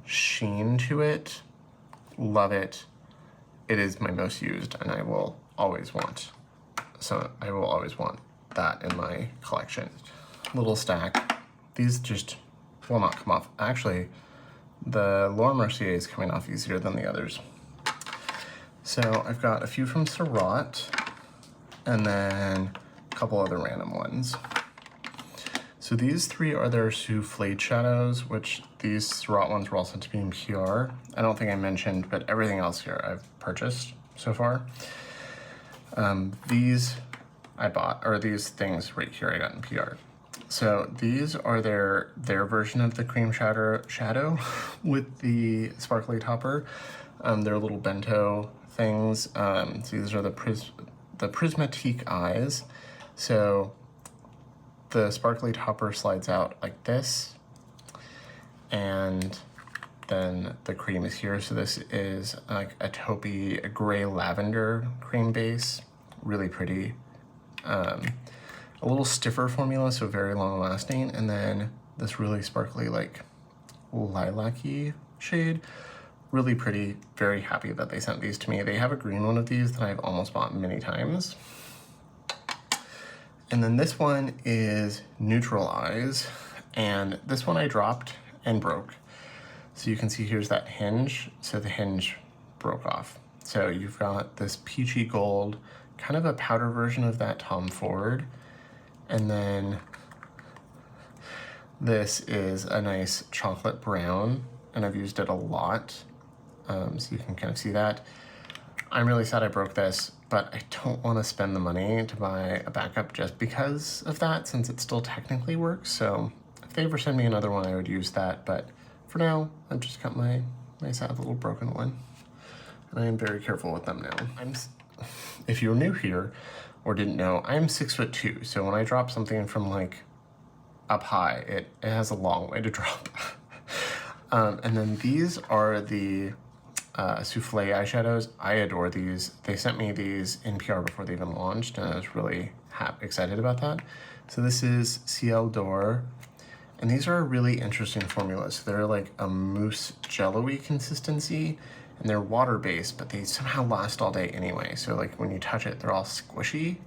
sheen to it. Love it. It is my most used, and I will always want. So I will always want that in my collection. Little stack. These just will not come off. Actually, the Laura Mercier is coming off easier than the others. So I've got a few from Surratt, and then a couple other random ones. So these three are their souffled shadows, which these Surratt ones were all sent to me in PR. I don't think I mentioned, but everything else here I've purchased so far. These I bought, or these things right here I got in PR. So these are their version of the cream shadow with the sparkly topper. They're little bento things. So these are the prismatique eyes. So the sparkly topper slides out like this, and then the cream is here. So this is like a taupey, a gray lavender cream base, really pretty. A little stiffer formula, so very long lasting, and then this really sparkly, like lilac-y shade. Really pretty, very happy that they sent these to me. They have a green one of these that I've almost bought many times. And then this one is Neutral Eyes, and this one I dropped and broke. So you can see here's that hinge, so the hinge broke off. So you've got this peachy gold, kind of a powder version of that Tom Ford, and then this is a nice chocolate brown, and I've used it a lot, so you can kind of see that. I'm really sad I broke this, but I don't want to spend the money to buy a backup just because of that, since it still technically works. So if they ever send me another one, I would use that, but for now, I've just got my sad little broken one, and I am very careful with them now. If you're new here or didn't know, I'm 6'2", so when I drop something from like up high, it has a long way to drop. And then these are the souffle eyeshadows. I adore these. They sent me these in PR before they even launched, and I was really excited about that. So this is Ciel d'Or, and these are a really interesting formula. So they're like a mousse jello-y consistency, and they're water-based, but they somehow last all day anyway. So like when you touch it, they're all squishy,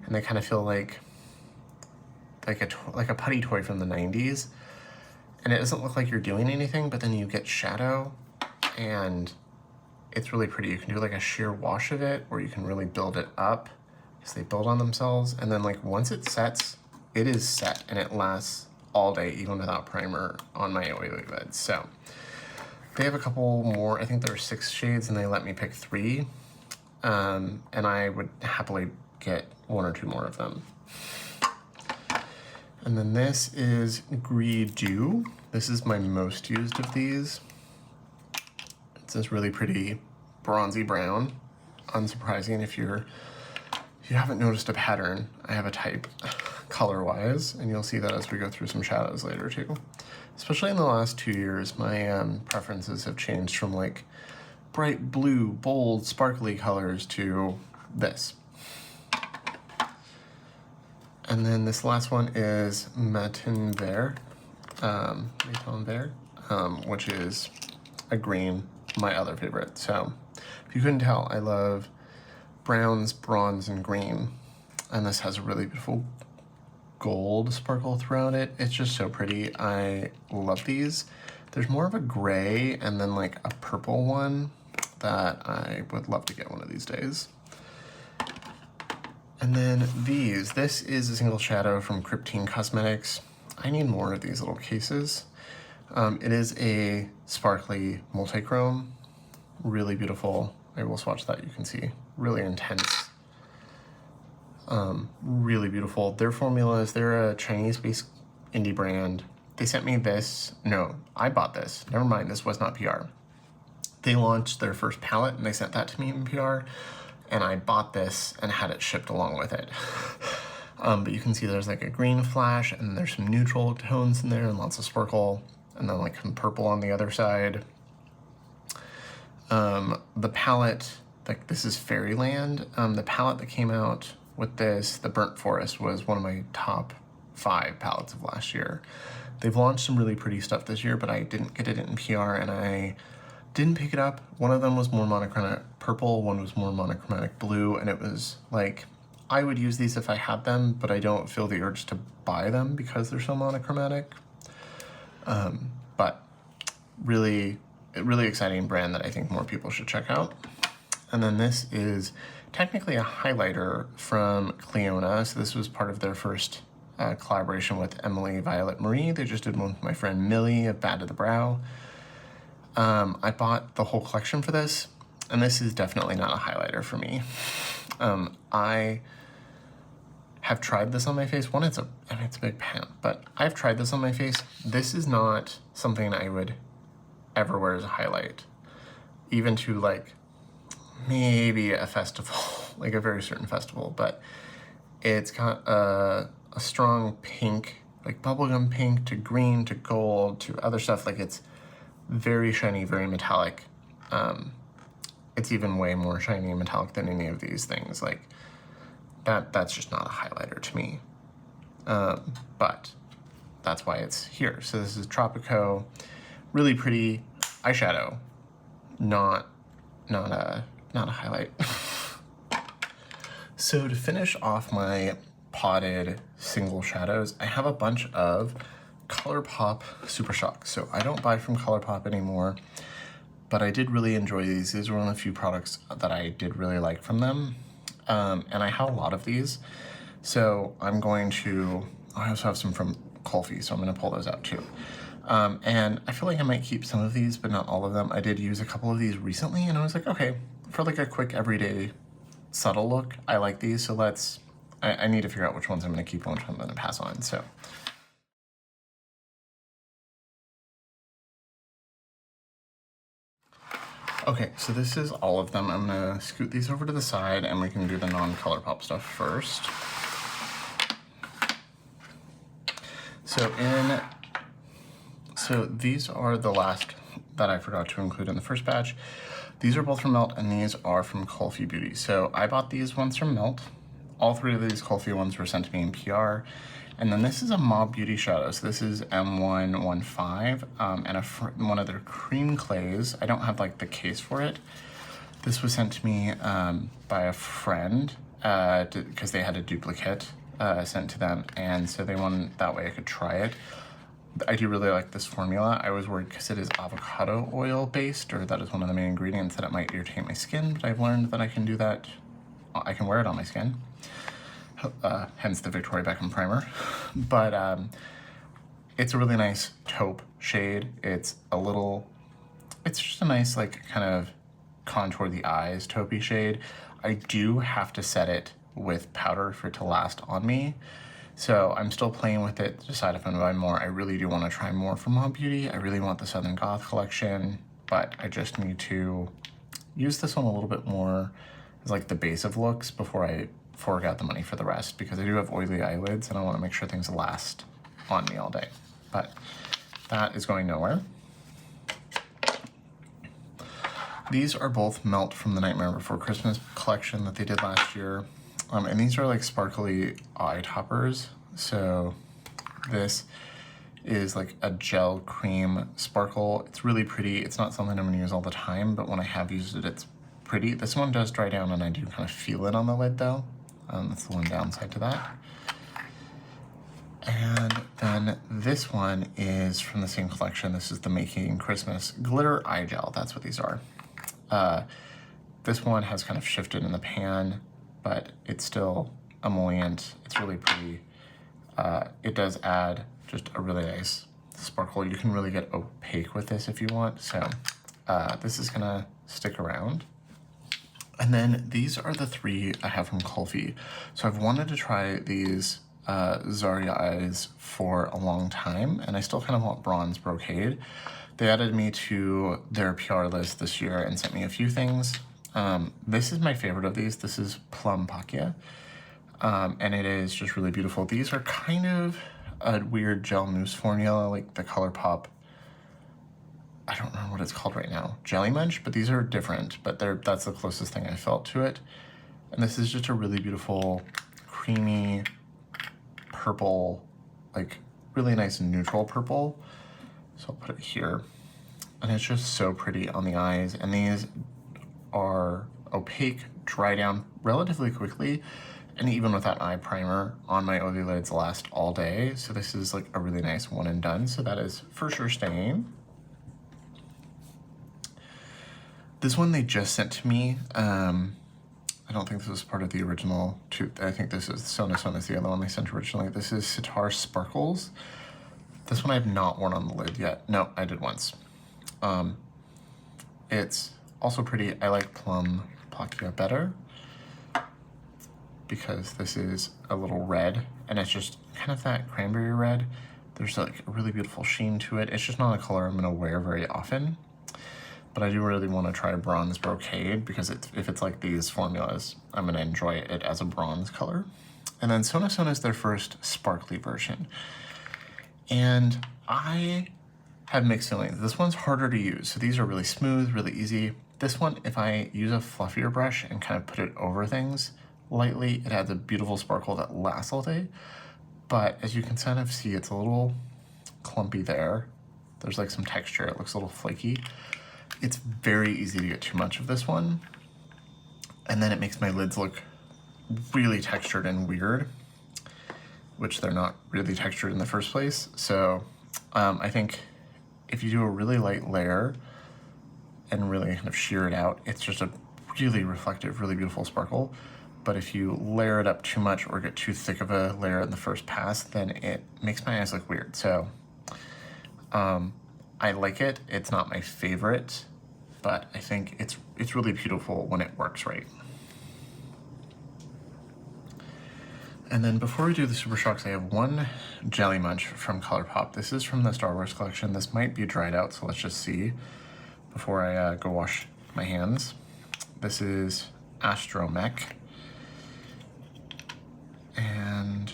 and they kind of feel like a putty toy from the 90s. And it doesn't look like you're doing anything, but then you get shadow, and it's really pretty. You can do like a sheer wash of it, or you can really build it up, because they build on themselves. And then like once it sets, it is set, and it lasts all day, even without primer on my oily lids. So they have a couple more. I think there are 6 shades, and they let me pick 3. And I would happily get 1 or 2 more of them. And then this is Gris Dew. This is my most used of these. It's this really pretty bronzy brown. Unsurprising if you haven't noticed a pattern. I have a type color-wise, and you'll see that as we go through some shadows later too. Especially in the last 2 years, my preferences have changed from like bright blue, bold, sparkly colors to this. And then this last one is Matin Vert, which is a green, my other favorite. So if you couldn't tell, I love browns, bronze, and green. And this has a really beautiful gold sparkle throughout it. It's just so pretty. I love these. There's more of a gray and then like a purple one that I would love to get one of these days. And then these. This is a single shadow from Cosmetics. I need more of these little cases. It is a sparkly multi-chrome. Really beautiful. I will swatch that, you can see. Really intense. Really beautiful. Their formulas, they're a Chinese-based indie brand. They sent me this. No, I bought this. Never mind, this was not PR. They launched their first palette and they sent that to me in PR. And I bought this and had it shipped along with it. But you can see there's like a green flash and there's some neutral tones in there and lots of sparkle. And then like some purple on the other side. The palette, like this is Fairyland. The palette that came out with this, the Burnt Forest, was one of my top 5 palettes of last year. They've launched some really pretty stuff this year, but I didn't get it in PR and I didn't pick it up. One of them was more monochromatic purple, one was more monochromatic blue, and it was like, I would use these if I had them, but I don't feel the urge to buy them because they're so monochromatic. But really exciting brand that I think more people should check out. And then this is technically a highlighter from Clionadh. So this was part of their first collaboration with Emily Violet Marie. They just did one with my friend Millie of Bad to the Brow. I bought the whole collection for this, and this is definitely not a highlighter for me. I have tried this on my face. One, it's a big pan, but I've tried this on my face. This is not something I would ever wear as a highlight, even to like maybe a festival, like a very certain festival, but it's got a strong pink, like bubblegum pink to green to gold to other stuff. Like it's very shiny, very metallic. It's even way more shiny and metallic than any of these things. Like that's just not a highlighter to me. But that's why it's here. So this is Tropico, really pretty eyeshadow, not a highlight. So to finish off my potted single shadows, I have a bunch of ColourPop Super Shock. So I don't buy from ColourPop anymore, but I did really enjoy these. These were one of the few products that I did really like from them. And I have a lot of these. So I also have some from Colfi, so I'm gonna pull those out too. And I feel like I might keep some of these, but not all of them. I did use a couple of these recently and I was like, okay, for like a quick everyday subtle look, I like these. So I need to figure out which ones I'm gonna keep and which ones I'm gonna pass on, so. Okay, so this is all of them. I'm gonna scoot these over to the side and we can do the non-ColourPop stuff first. So these are the last that I forgot to include in the first batch. These are both from Melt and these are from Colfi Beauty. So I bought these ones from Melt. All 3 of these Colfi ones were sent to me in PR. And then this is a Mob Beauty shadow. So this is M115 and one of their cream clays. I don't have like the case for it. This was sent to me by a friend because they had a duplicate sent to them. And so they wanted, that way I could try it. I do really like this formula. I was worried because it is avocado oil based, or that is one of the main ingredients, that it might irritate my skin, but I've learned that I can do that. I can wear it on my skin. Hence the Victoria Beckham primer. But it's a really nice taupe shade. It's just a nice like kind of contour the eyes taupey shade. I do have to set it with powder for it to last on me. So I'm still playing with it to decide if I'm gonna buy more. I really do want to try more from Mob Beauty. I really want the Southern Goth collection, but I just need to use this one a little bit more as like the base of looks before I fork out the money for the rest, because I do have oily eyelids and I want to make sure things last on me all day. But that is going nowhere. These are both Melt from the Nightmare Before Christmas collection that they did last year. And these are like sparkly eye toppers. So this is like a gel cream sparkle. It's really pretty. It's not something I'm gonna use all the time, but when I have used it, it's pretty. This one does dry down and I do kind of feel it on the lid though. That's the one downside to that. And then this one is from the same collection. This is the Making Christmas Glitter Eye Gel. That's what these are. This one has kind of shifted in the pan, but it's still emollient. It's really pretty. It does add just a really nice sparkle. You can really get opaque with this if you want. So this is gonna stick around. And then these are the three I have from Kulfi. So I've wanted to try these Zarya eyes for a long time, and I still kind of want bronze brocade. They added me to their PR list this year and sent me a few things. This is my favorite of these. This is Plum Pakia, and it is just really beautiful. These are kind of a weird gel mousse formula, like the ColourPop, I don't remember what it's called right now, Jelly Munch, but these are different, but that's the closest thing I felt to it. And this is just a really beautiful, creamy, purple, like really nice neutral purple. So I'll put it here. And it's just so pretty on the eyes. And these are opaque, dry down relatively quickly. And even with that eye primer on my oily lids last all day. So this is like a really nice one and done. So that is for sure staying. This one they just sent to me. I don't think this was part of the original two. I think this is Sona is the other one they sent originally. This is Sitar Sparkles. This one I have not worn on the lid yet. No, I did once. It's also pretty. I like Plum Pakia better because this is a little red and it's just kind of that cranberry red. There's like a really beautiful sheen to it. It's just not a color I'm gonna wear very often. But I do really want to try bronze brocade because if it's like these formulas, I'm going to enjoy it as a bronze color. And then Sona is their first sparkly version. And I have mixed feelings. This one's harder to use. So these are really smooth, really easy. This one, if I use a fluffier brush and kind of put it over things lightly, it adds a beautiful sparkle that lasts all day. But as you can kind of see, it's a little clumpy there. There's like some texture. It looks a little flaky. It's very easy to get too much of this one. And then it makes my lids look really textured and weird, which they're not really textured in the first place. So I think if you do a really light layer and really kind of shear it out, it's just a really reflective, really beautiful sparkle. But if you layer it up too much or get too thick of a layer in the first pass, then it makes my eyes look weird. So I like it. It's not my favorite, but I think it's really beautiful when it works right. And then before we do the Super Shocks, I have one Jelly Munch from ColourPop. This is from the Star Wars collection. This might be dried out, so let's just see before I go wash my hands. This is Astromech. And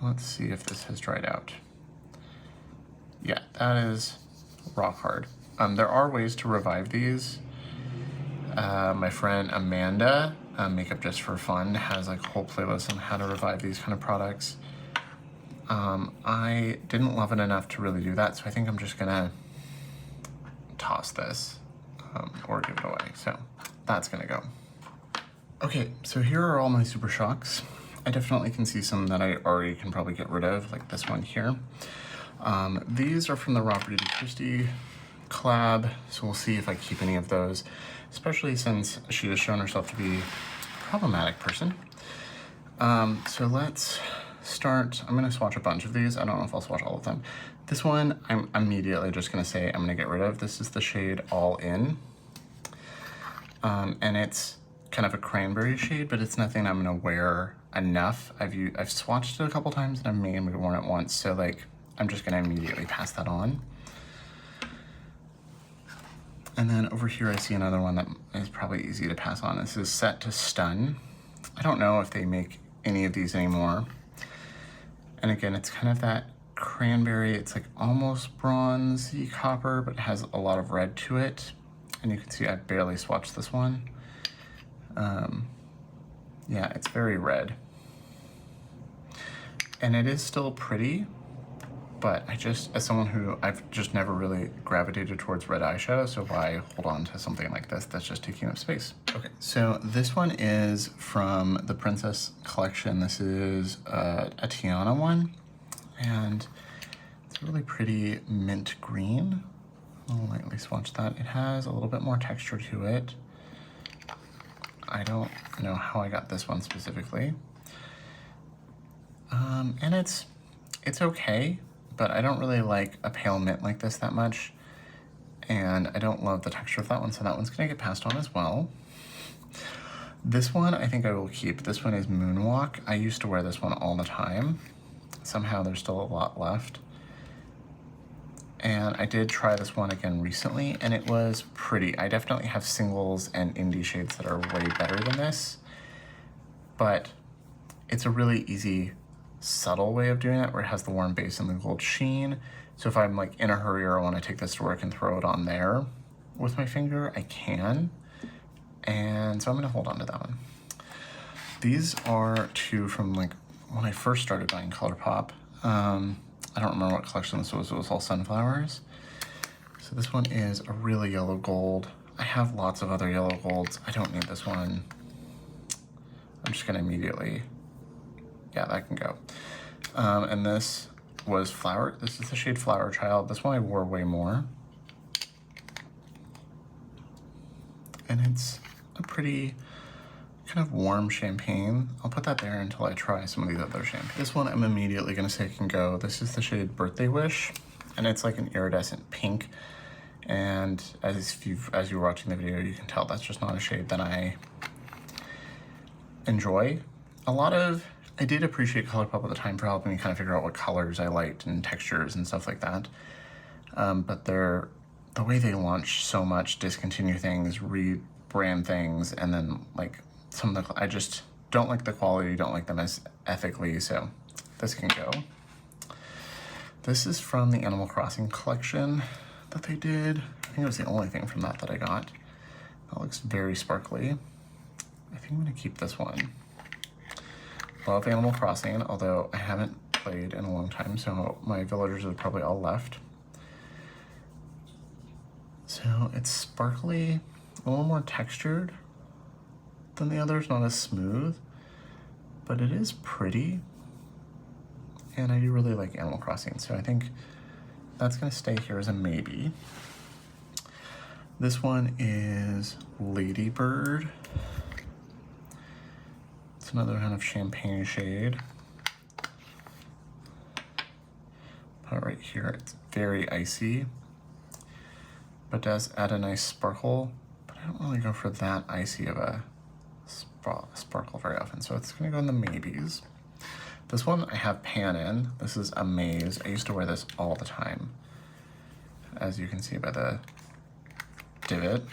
let's see if this has dried out. Yeah, that is rock hard. There are ways to revive these. My friend Amanda, Makeup Just for Fun, has like a whole playlist on how to revive these kind of products. I didn't love it enough to really do that, so I think I'm just gonna toss this or give it away. So that's gonna go. Okay, so here are all my Super Shocks. I definitely can see some that I already can probably get rid of, like this one here. These are from the Robert E. Christie collab, so we'll see if I keep any of those, especially since she has shown herself to be a problematic person. So let's start. I'm going to swatch a bunch of these. I don't know if I'll swatch all of them. This one, I'm immediately just going to say I'm going to get rid of. This is the shade All In. And it's kind of a cranberry shade, but it's nothing I'm going to wear enough. I've swatched it a couple times and I've mainly worn it once, so like I'm just going to immediately pass that on. And then over here I see another one that is probably easy to pass on. This is Set to Stun. I don't know if they make any of these anymore. And again, it's kind of that cranberry. It's like almost bronzy copper, but it has a lot of red to it. And you can see I barely swatched this one. Yeah, it's very red. And it is still pretty, but I just, as someone who, I've just never really gravitated towards red eyeshadow, so why hold on to something like this that's just taking up space? Okay, so this one is from the Princess collection. This is a Tiana one. and it's a really pretty mint green. I'll lightly swatch that. It has a little bit more texture to it. I don't know how I got this one specifically. And it's okay, but I don't really like a pale mint like this that much. And I don't love the texture of that one, so that one's gonna get passed on as well. This one I think I will keep. This one is Moonwalk. I used to wear this one all the time. Somehow there's still a lot left. And I did try this one again recently, and it was pretty. I definitely have singles and indie shades that are way better than this, but it's a really easy, subtle way of doing it where it has the warm base and the gold sheen. So if I'm like in a hurry or I want to take this to work and throw it on there with my finger, I can. And so I'm going to hold on to that one. These are two from like when I first started buying ColourPop. I don't remember what collection this was. It was all sunflowers. So this one is a really yellow gold. I have lots of other yellow golds. I don't need this one. I'm just gonna immediately, yeah, that can go. And this was Flower. This is the shade Flower Child. This one I wore way more. And it's a pretty kind of warm champagne. I'll put that there until I try some of these other champagne. This one I'm immediately gonna say can go. This is the shade Birthday Wish, and it's like an iridescent pink. And as you were watching the video, you can tell that's just not a shade that I enjoy. I did appreciate ColourPop at the time for helping me kind of figure out what colors I liked and textures and stuff like that. But the way they launch so much, discontinue things, rebrand things, and then like some of the, I just don't like the quality, don't like them as ethically, so this can go. This is from the Animal Crossing collection that they did. I think it was the only thing from that I got. That looks very sparkly. I think I'm gonna keep this one. Love Animal Crossing, although I haven't played in a long time, so my villagers are probably all left. So it's sparkly, a little more textured than the others, not as smooth, but it is pretty. And I do really like Animal Crossing, so I think that's gonna stay here as a maybe. This one is Lady Bird. It's another kind of champagne shade. Put it right here. It's very icy, but does add a nice sparkle. But I don't really go for that icy of a sparkle very often, so it's gonna go in the maybes. This one I have pan in. This is Amaze. I used to wear this all the time, as you can see by the divot.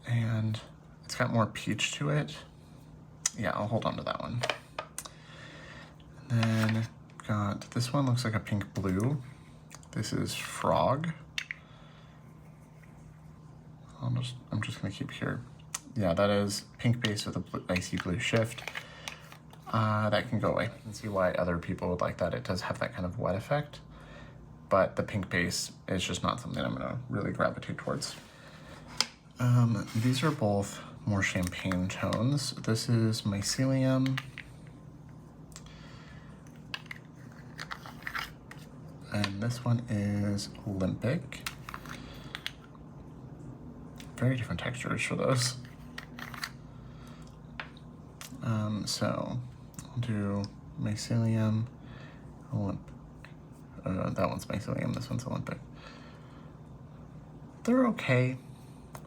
And it's got more peach to it. Yeah, I'll hold on to that one. And then got, this one looks like a pink blue. This is Frog. I'm just gonna keep here. Yeah, that is pink base with a icy blue shift. That can go away. You can see why other people would like that. It does have that kind of wet effect, but the pink base is just not something I'm gonna really gravitate towards. These are both more champagne tones. This is Mycelium. And this one is Olympic. Very different textures for those. So I'll do Mycelium, Olympic. That one's Mycelium, this one's Olympic. They're okay.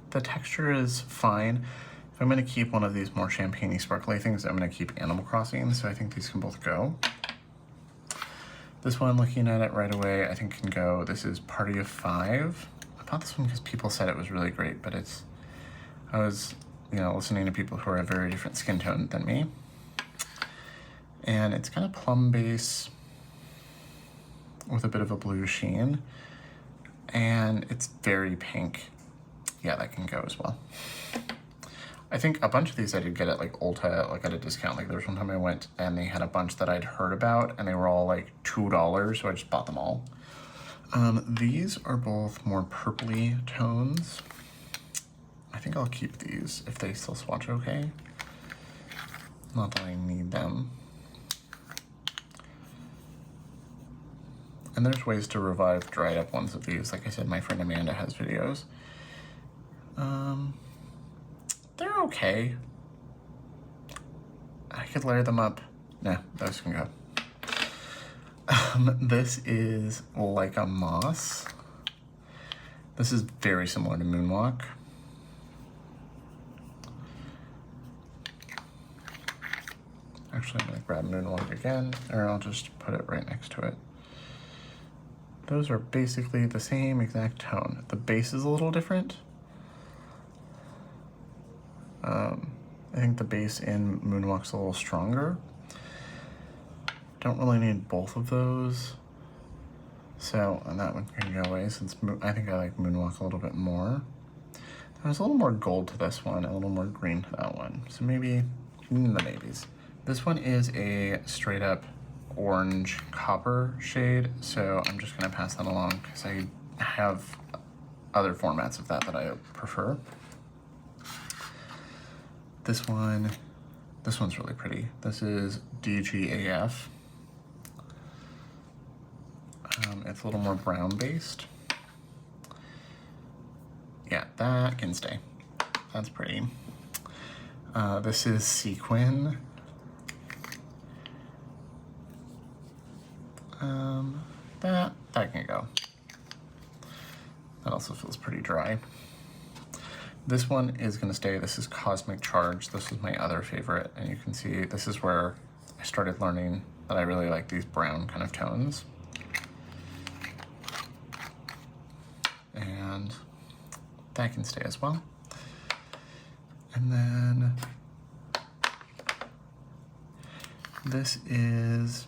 The texture is fine. If I'm gonna keep one of these more champagne-y sparkly things, I'm gonna keep Animal Crossing, so I think these can both go. This one, looking at it right away, I think can go. This is Party of 5. I bought this one because people said it was really great, but I was, listening to people who are a very different skin tone than me. And it's kind of plum base with a bit of a blue sheen. And it's very pink. Yeah, that can go as well. I think a bunch of these I did get at like Ulta, like at a discount. Like there was one time I went and they had a bunch that I'd heard about and they were all like $2, so I just bought them all. These are both more purpley tones. I think I'll keep these if they still swatch okay. Not that I need them. And there's ways to revive dried up ones of these. Like I said, my friend Amanda has videos. They're okay. I could layer them up. Nah, those can go. This is Like a Moss. This is very similar to Moonwalk. Actually, I'm gonna grab Moonwalk again, or I'll just put it right next to it. Those are basically the same exact tone. The base is a little different. I think the base in Moonwalk's a little stronger. Don't really need both of those. So, and that one can go away since I think I like Moonwalk a little bit more. There's a little more gold to this one, a little more green to that one. So maybe the maybes. This one is a straight up orange copper shade. So I'm just gonna pass that along because I have other formats of that I prefer. This one's really pretty. This is DGAF. It's a little more brown based. Yeah, that can stay. That's pretty. This is Sequin. That can go. That also feels pretty dry. This one is gonna stay. This is Cosmic Charge. This is my other favorite, and you can see this is where I started learning that I really like these brown kind of tones. And that can stay as well. And then this is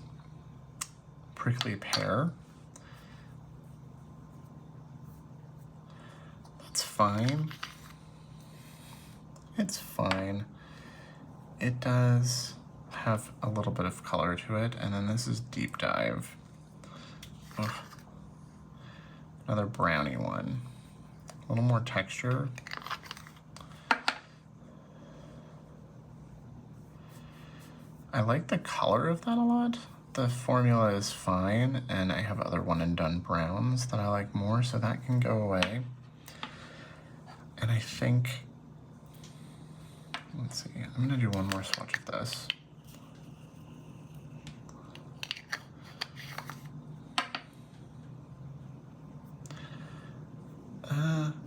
Prickly Pear. That's fine. It's fine. It does have a little bit of color to it. And then this is Deep Dive. Ugh. Another brownie one. A little more texture. I like the color of that a lot. The formula is fine, and I have other one and done browns that I like more, so that can go away. And I think, let's see, I'm gonna do one more swatch of this.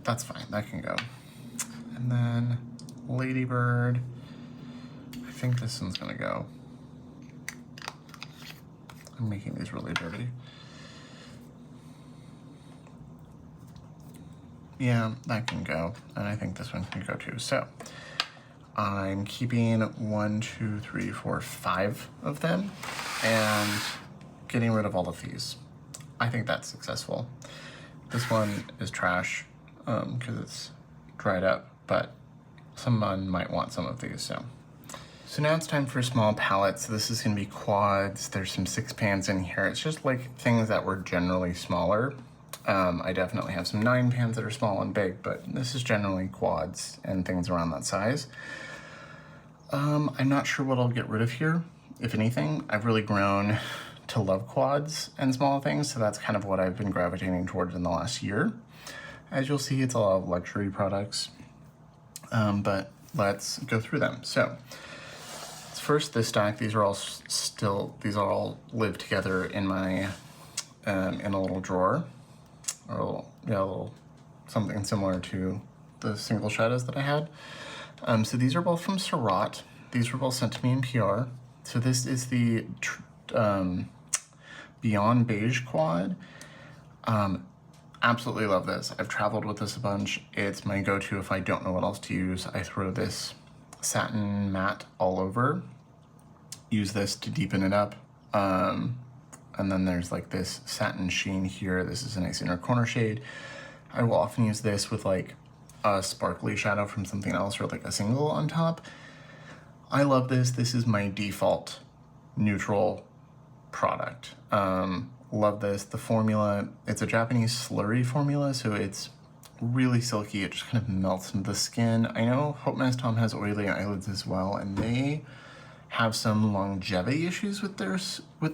That's fine, that can go. And then Ladybird, I think this one's gonna go. I'm making these really dirty. Yeah, that can go, and I think this one can go too. So I'm keeping 1, 2, 3, 4, 5 of them and getting rid of all of these. I think that's successful. This one is trash because it's dried up, but someone might want some of these. So now it's time for small palettes. This is gonna be quads. There's some 6 pans in here. It's just like things that were generally smaller. I definitely have some 9 pans that are small and big, but this is generally quads and things around that size. I'm not sure what I'll get rid of here, if anything. I've really grown to love quads and small things, so that's kind of what I've been gravitating towards in the last year. As you'll see, it's a lot of luxury products, but let's go through them. So first, this stack, these are all live together in my, in a little drawer, or a little something similar to the single shadows that I had. So these are both from Surratt. These were both sent to me in PR. So this is the Beyond Beige Quad. Absolutely love this. I've traveled with this a bunch. It's my go-to if I don't know what else to use. I throw this satin matte all over. Use this to deepen it up. And then there's like this satin sheen here. This is a nice inner corner shade. I will often use this with like a sparkly shadow from something else or like a single on top. I love this. This is my default neutral product. Love this. The formula, it's a Japanese slurry formula, so it's really silky. It just kind of melts into the skin. I know Hope Mess Tom has oily eyelids as well, and they have some longevity issues with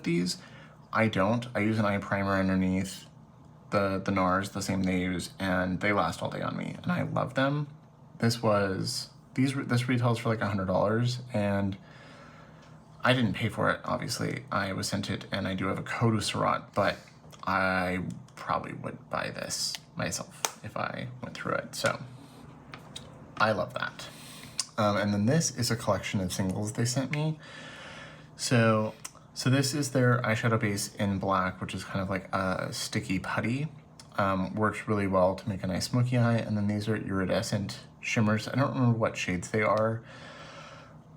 these. I don't. I use an eye primer underneath the NARS, the same they use, and they last all day on me, and I love them. This retails for like $100, and I didn't pay for it, obviously. I was sent it, and I do have a code with Surratt, but I probably would buy this myself if I went through it, so I love that. And then this is a collection of singles they sent me. So this is their eyeshadow base in black, which is kind of like a sticky putty. Works really well to make a nice smoky eye. And then these are iridescent shimmers. I don't remember what shades they are,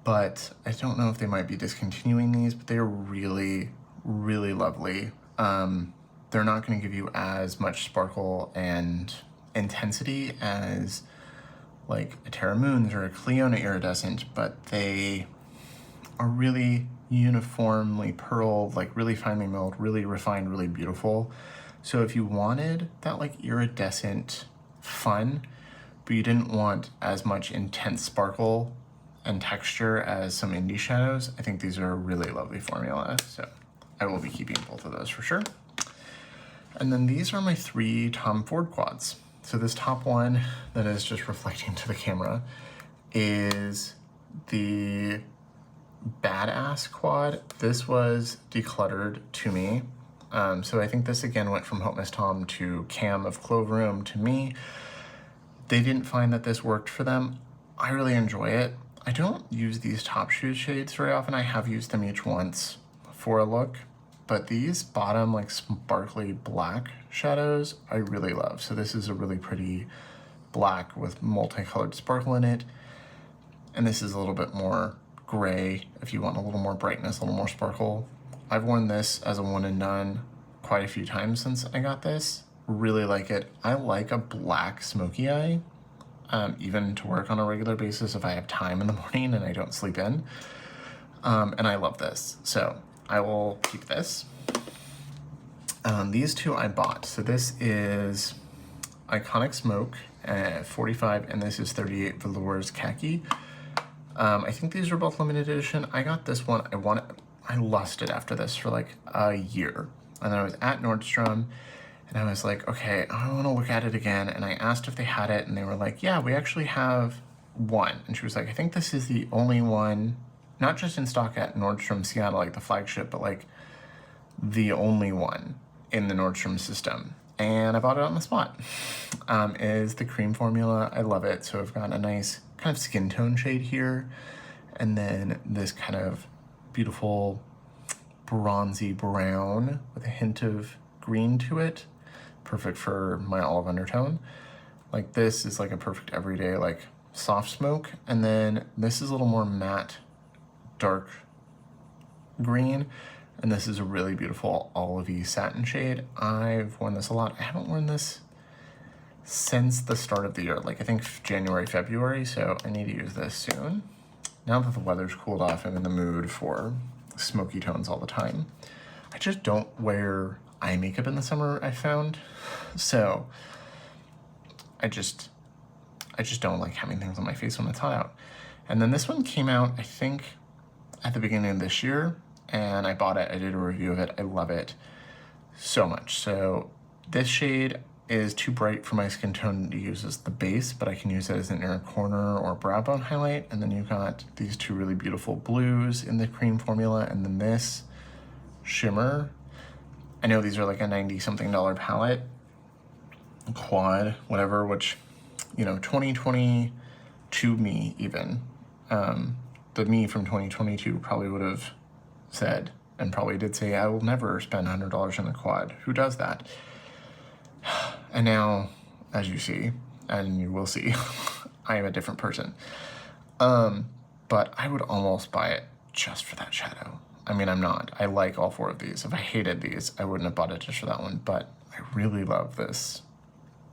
but I don't know if they might be discontinuing these, but they're really, really lovely. They're not going to give you as much sparkle and intensity as like a Terra Moons or a Cleona iridescent, but they are really uniformly pearled, like really finely milled, really refined, really beautiful. So if you wanted that like iridescent fun, but you didn't want as much intense sparkle and texture as some indie shadows, I think these are a really lovely formula. So I will be keeping both of those for sure. And then these are my 3 Tom Ford quads. So this top one that is just reflecting to the camera is the Badass quad. This was decluttered to me. So I think this again went from Hope Miss Tom to Cam of Clove Room to me. They didn't find that this worked for them. I really enjoy it. I don't use these top shoe shades very often. I have used them each once for a look, but these bottom like sparkly black shadows I really love. So this is a really pretty black with multicolored sparkle in it. And this is a little bit more gray if you want a little more brightness, a little more sparkle. I've worn this as a one and done quite a few times since I got this. Really like it. I like a black smoky eye, even to work on a regular basis if I have time in the morning and I don't sleep in. And I love this. So I will keep this. These two I bought. So this is Iconic Smoke at 45, and this is 38 Velours Khaki. I think these are both limited edition. I got this one. I lusted after this for like a year. And then I was at Nordstrom, and I was like, okay, I want to look at it again. And I asked if they had it, and they were like, yeah, we actually have one. And she was like, I think this is the only one, not just in stock at Nordstrom Seattle, like the flagship, but like the only one in the Nordstrom system. And I bought it on the spot. Is the cream formula. I love it. So I've got a nice kind of skin tone shade here, and then this kind of beautiful bronzy brown with a hint of green to it. Perfect for my olive undertone. Like this is like a perfect everyday like soft smoke, and then this is a little more matte dark green, and this is a really beautiful olivey satin shade. I've worn this a lot. I haven't worn this since the start of the year, like I think January, February, so I need to use this soon. Now that the weather's cooled off, I'm in the mood for smoky tones all the time. I just don't wear eye makeup in the summer, I found, so I just don't like having things on my face when it's hot out. And then this one came out, I think, at the beginning of this year, and I bought it. I did a review of it. I love it so much. So this shade is too bright for my skin tone to use as the base, but I can use it as an inner corner or brow bone highlight. And then you've got these two really beautiful blues in the cream formula, and then this shimmer. I know these are like a $90-something palette, quad, whatever, which, you know, 2022 me even, the me from 2022 probably would have said, and probably did say, I will never spend $100 on a quad. Who does that? And now, as you see, and you will see, I am a different person. But I would almost buy it just for that shadow. I mean, I'm not. I like all 4 of these. If I hated these, I wouldn't have bought it just for that one. But I really love this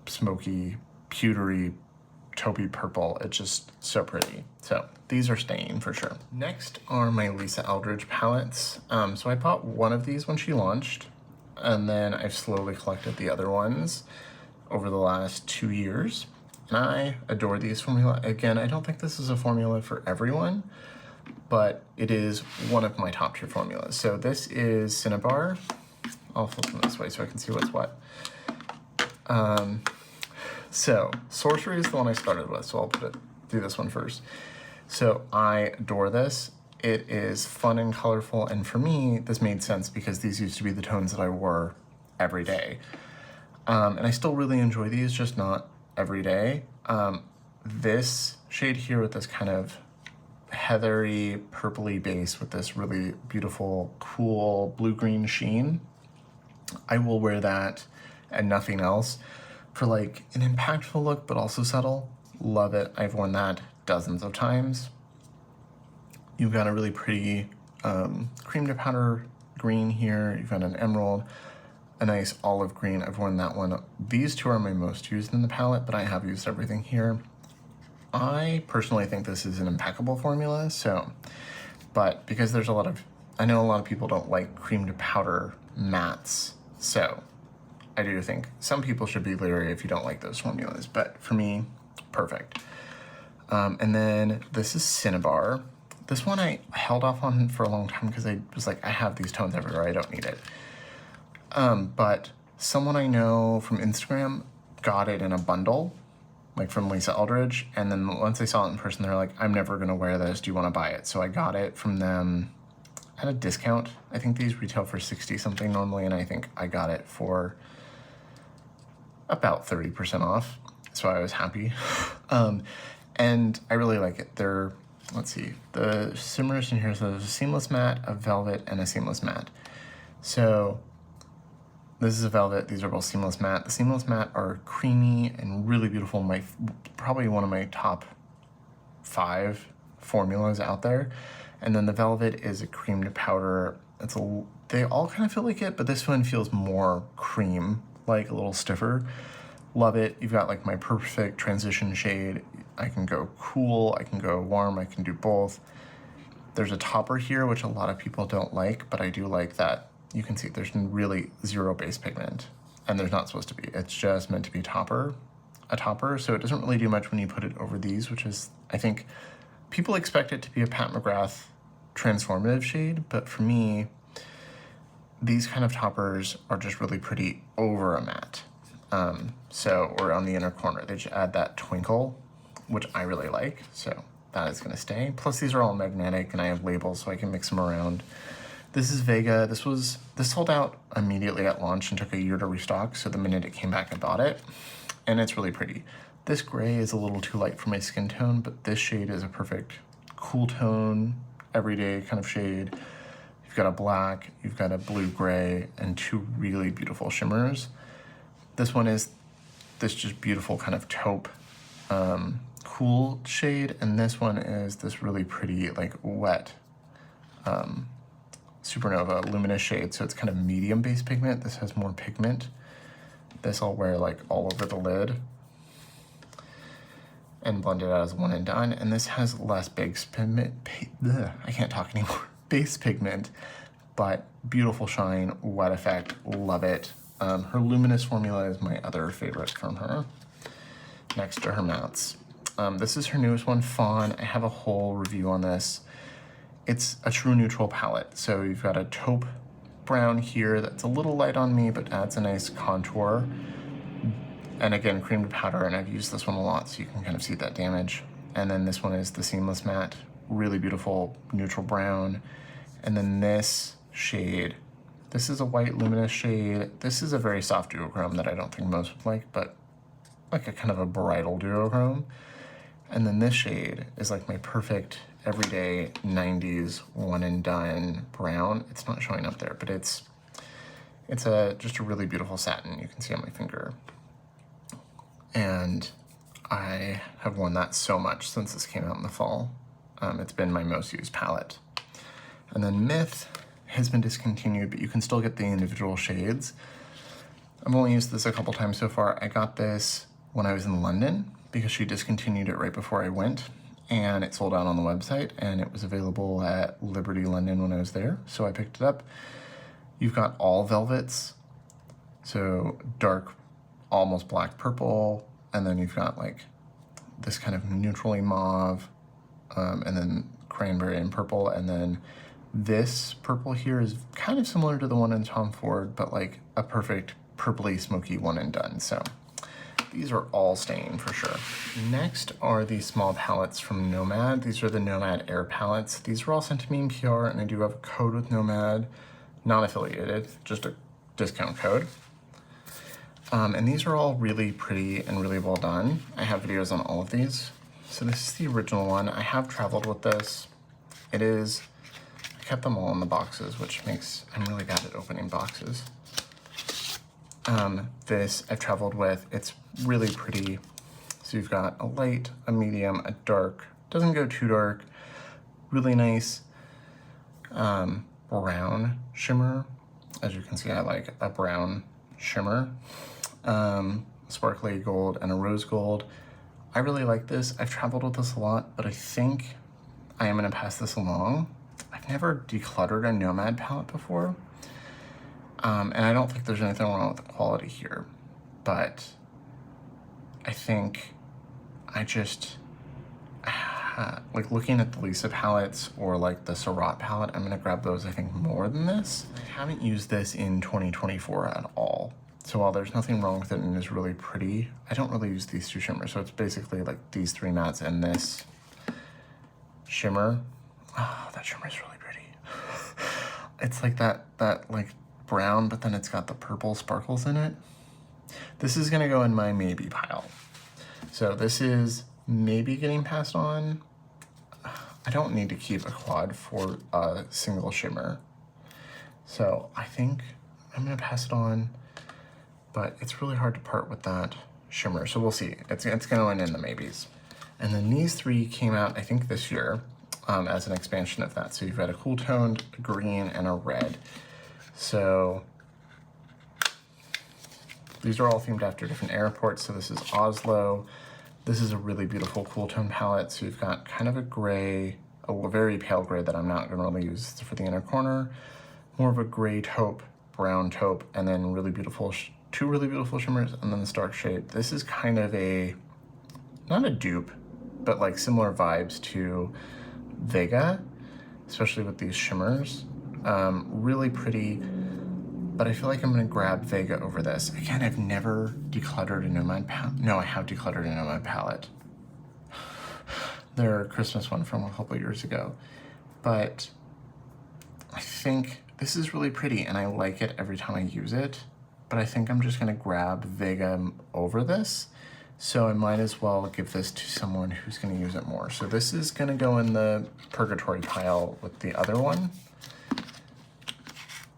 smoky, pewtery, taupey purple. It's just so pretty. So these are staying for sure. Next are my Lisa Eldridge palettes. So I bought one of these when she launched, and then I've slowly collected the other ones over the last 2 years. And I adore these formula. Again, I don't think this is a formula for everyone, but it is one of my top tier formulas. So this is Cinnabar, I'll flip them this way so I can see what's what. So Sorcery is the one I started with, so I'll do this one first. So I adore this. It is fun and colorful, and for me, this made sense because these used to be the tones that I wore every day. And I still really enjoy these, just not every day. This shade here with this kind of heathery, purpley base with this really beautiful, cool blue-green sheen, I will wear that and nothing else for like an impactful look, but also subtle. Love it. I've worn that dozens of times. You've got a really pretty cream to powder green here. You've got an emerald, a nice olive green. I've worn that one. These two are my most used in the palette, but I have used everything here. I personally think this is an impeccable formula, but because there's I know a lot of people don't like cream to powder mattes, so I do think some people should be leery if you don't like those formulas, but for me, perfect. And then this is Cinnabar. This one I held off on for a long time because I was like, I have these tones everywhere, I don't need it. But someone I know from Instagram got it in a bundle, like from Lisa Eldridge, and then once they saw it in person, they're like, I'm never gonna wear this, do you wanna buy it? So I got it from them at a discount. I think these retail for 60 something normally, and I think I got it for about 30% off, so I was happy. And I really like it. They're, let's see, the shimmers in here, so there's a seamless matte, a velvet, and a seamless matte. So this is a velvet, these are both seamless matte. The seamless matte are creamy and really beautiful. Probably one of my top 5 formulas out there. And then the velvet is a cream to powder. They all kind of feel like it, but this one feels more cream, like a little stiffer. Love it. You've got like my perfect transition shade. I can go cool, I can go warm, I can do both. There's a topper here, which a lot of people don't like, but I do like that. You can see there's really 0 base pigment, and there's not supposed to be. It's just meant to be a topper, so it doesn't really do much when you put it over these, which is, I think, people expect it to be a Pat McGrath transformative shade, but for me, these kind of toppers are just really pretty over a matte. Or on the inner corner, they just add that twinkle, which I really like, so that is gonna stay. Plus these are all magnetic and I have labels so I can mix them around. This is Vega. This sold out immediately at launch and took a year to restock, so the minute it came back I bought it, and it's really pretty. This gray is a little too light for my skin tone, but this shade is a perfect cool tone, everyday kind of shade. You've got a black, you've got a blue-gray, and 2 really beautiful shimmers. This one is this just beautiful kind of taupe, cool shade, and this one is this really pretty, like, wet, Supernova luminous shade, so it's kind of medium base pigment. This has more pigment. This I'll wear like all over the lid and blend it out as one and done. And this has less base pigment, I can't talk anymore, base pigment, but beautiful shine, wet effect, love it. Her luminous formula is my other favorite from her, next to her mattes. This is her newest one, Fawn. I have a whole review on this. It's a true neutral palette. So you've got a taupe brown here that's a little light on me, but adds a nice contour. And again, cream to powder, and I've used this one a lot, so you can kind of see that damage. And then this one is the seamless matte, really beautiful neutral brown. And then this shade, this is a white luminous shade. This is a very soft duochrome that I don't think most would like, but like a kind of a bridal duochrome. And then this shade is like my perfect everyday 90s one and done brown. It's not showing up there, but it's just a really beautiful satin you can see on my finger. And I have worn that so much since this came out in the fall. It's been my most used palette. And then Myth has been discontinued, but you can still get the individual shades. I've only used this a couple times so far. I got this when I was in London because she discontinued it right before I went, and it sold out on the website, and it was available at Liberty London when I was there, so I picked it up. You've got all velvets, so dark, almost black purple, and then you've got like this kind of neutrally mauve, and then cranberry and purple, and then This purple here is kind of similar to the one in Tom Ford, but like a perfect purpley smoky one and done. So these are all staying for sure. Next are these small palettes from Nomad. These are the Nomad Air palettes. These were all sent to me in PR, and I do have a code with Nomad, not affiliated, just a discount code. And these are all really pretty and really well done. I have videos on all of these. So this is the original one. I have traveled with this. It is, I kept them all in the boxes, which makes, I'm really bad at opening boxes. This I've traveled with, it's really pretty. So you've got a light, a medium, a dark, doesn't go too dark, really nice brown shimmer. As you can see, I like a brown shimmer, sparkly gold and a rose gold. I really like this. I've traveled with this a lot, but I think I am gonna pass this along. I've never decluttered a Nomad palette before. And I don't think there's anything wrong with the quality here, but I think I just, like looking at the Lisa palettes or like the Surratt palette, I'm gonna grab those I think more than this. I haven't used this in 2024 at all. So while there's nothing wrong with it and it's really pretty, I don't really use these two shimmers. So it's basically like these three mattes and this shimmer. Oh, that shimmer is really pretty. It's like that like brown, but then it's got the purple sparkles in it. This is gonna go in my maybe pile. So this is maybe getting passed on. I don't need to keep a quad for a single shimmer. So I think I'm gonna pass it on, but it's really hard to part with that shimmer. So we'll see, it's going in the maybes. And then these three came out, I think this year, as an expansion of that. So you've got a cool toned, a green, and a red. So these are all themed after different airports. So this is Oslo. This is a really beautiful cool tone palette. So you've got kind of a gray, a very pale gray that I'm not gonna really use for the inner corner, more of a gray taupe, brown taupe, and then really beautiful, two really beautiful shimmers, and then this dark shade. This is kind of a, not a dupe, but like similar vibes to Vega, especially with these shimmers. Really pretty, but I feel like I'm gonna grab Vega over this. Again, I've never decluttered a Nomad palette. No, I have decluttered a Nomad palette. Their Christmas one from a couple years ago. But I think this is really pretty and I like it every time I use it, but I think I'm just gonna grab Vega over this. So I might as well give this to someone who's gonna use it more. So this is gonna go in the purgatory pile with the other one.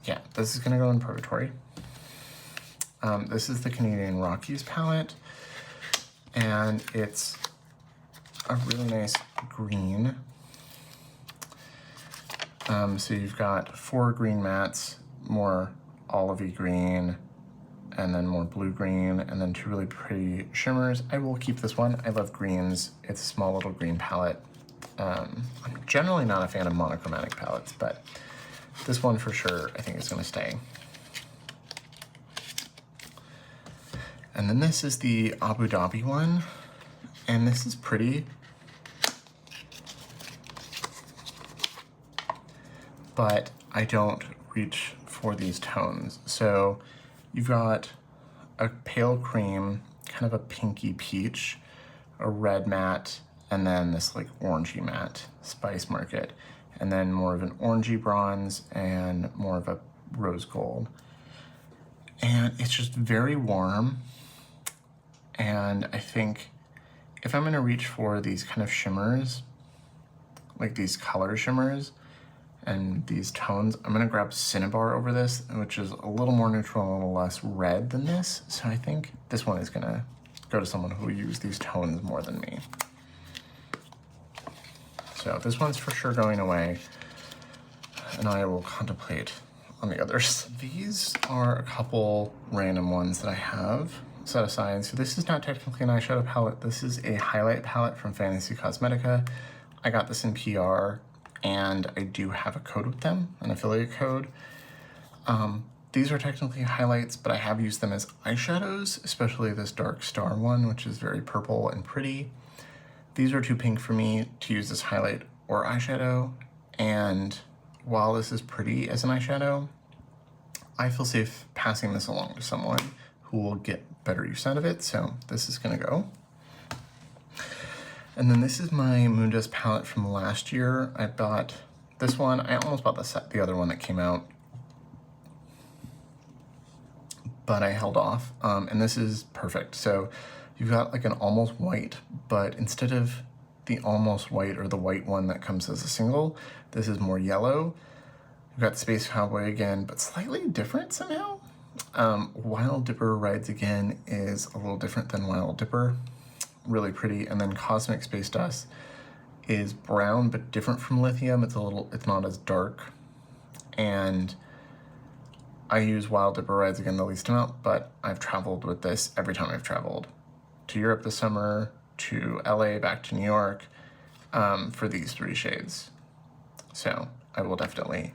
Yeah, this is gonna go in purgatory. This is the Canadian Rockies palette, and it's a really nice green. So you've got 4 green mattes, more olivey green, and then more blue green, and then 2 really pretty shimmers. I will keep this one. I love greens. It's a small little green palette. I'm generally not a fan of monochromatic palettes, but this one for sure I think is gonna stay. And then this is the Abu Dhabi one, and this is pretty, but I don't reach for these tones. So you've got a pale cream, kind of a pinky peach, a red matte, and then this like orangey matte, Spice Market, and then more of an orangey bronze and more of a rose gold. And it's just very warm. And I think if I'm gonna reach for these kind of shimmers, like these color shimmers and these tones, I'm gonna grab Cinnabar over this, which is a little more neutral, a little less red than this. So I think this one is gonna go to someone who will use these tones more than me. So this one's for sure going away, and I will contemplate on the others. These are a couple random ones that I have set aside. So this is not technically an eyeshadow palette. This is a highlight palette from Cosmetica. I got this in PR, and I do have a code with them, an affiliate code. These are technically highlights, but I have used them as eyeshadows, especially this Dark Star one, which is very purple and pretty. These are too pink for me to use as highlight or eyeshadow, and while this is pretty as an eyeshadow, I feel safe passing this along to someone who will get better use out of it, so this is gonna go. And then this is my Moon Dust palette from last year. I bought this one. I almost bought the other one that came out, but I held off, and this is perfect. So you've got like an almost white, but instead of the almost white or the white one that comes as a single, this is more yellow. You've got Space Cowboy again, but slightly different somehow. Wild Dipper Rides Again is a little different than Wild Dipper. Really pretty. And then Cosmic Space Dust is brown, but different from Lithium. It's not as dark. And I use Wild Dipper Rides Again the least amount, but I've traveled with this every time I've traveled. To Europe this summer, to LA, back to New York, for these 3 shades. So I will definitely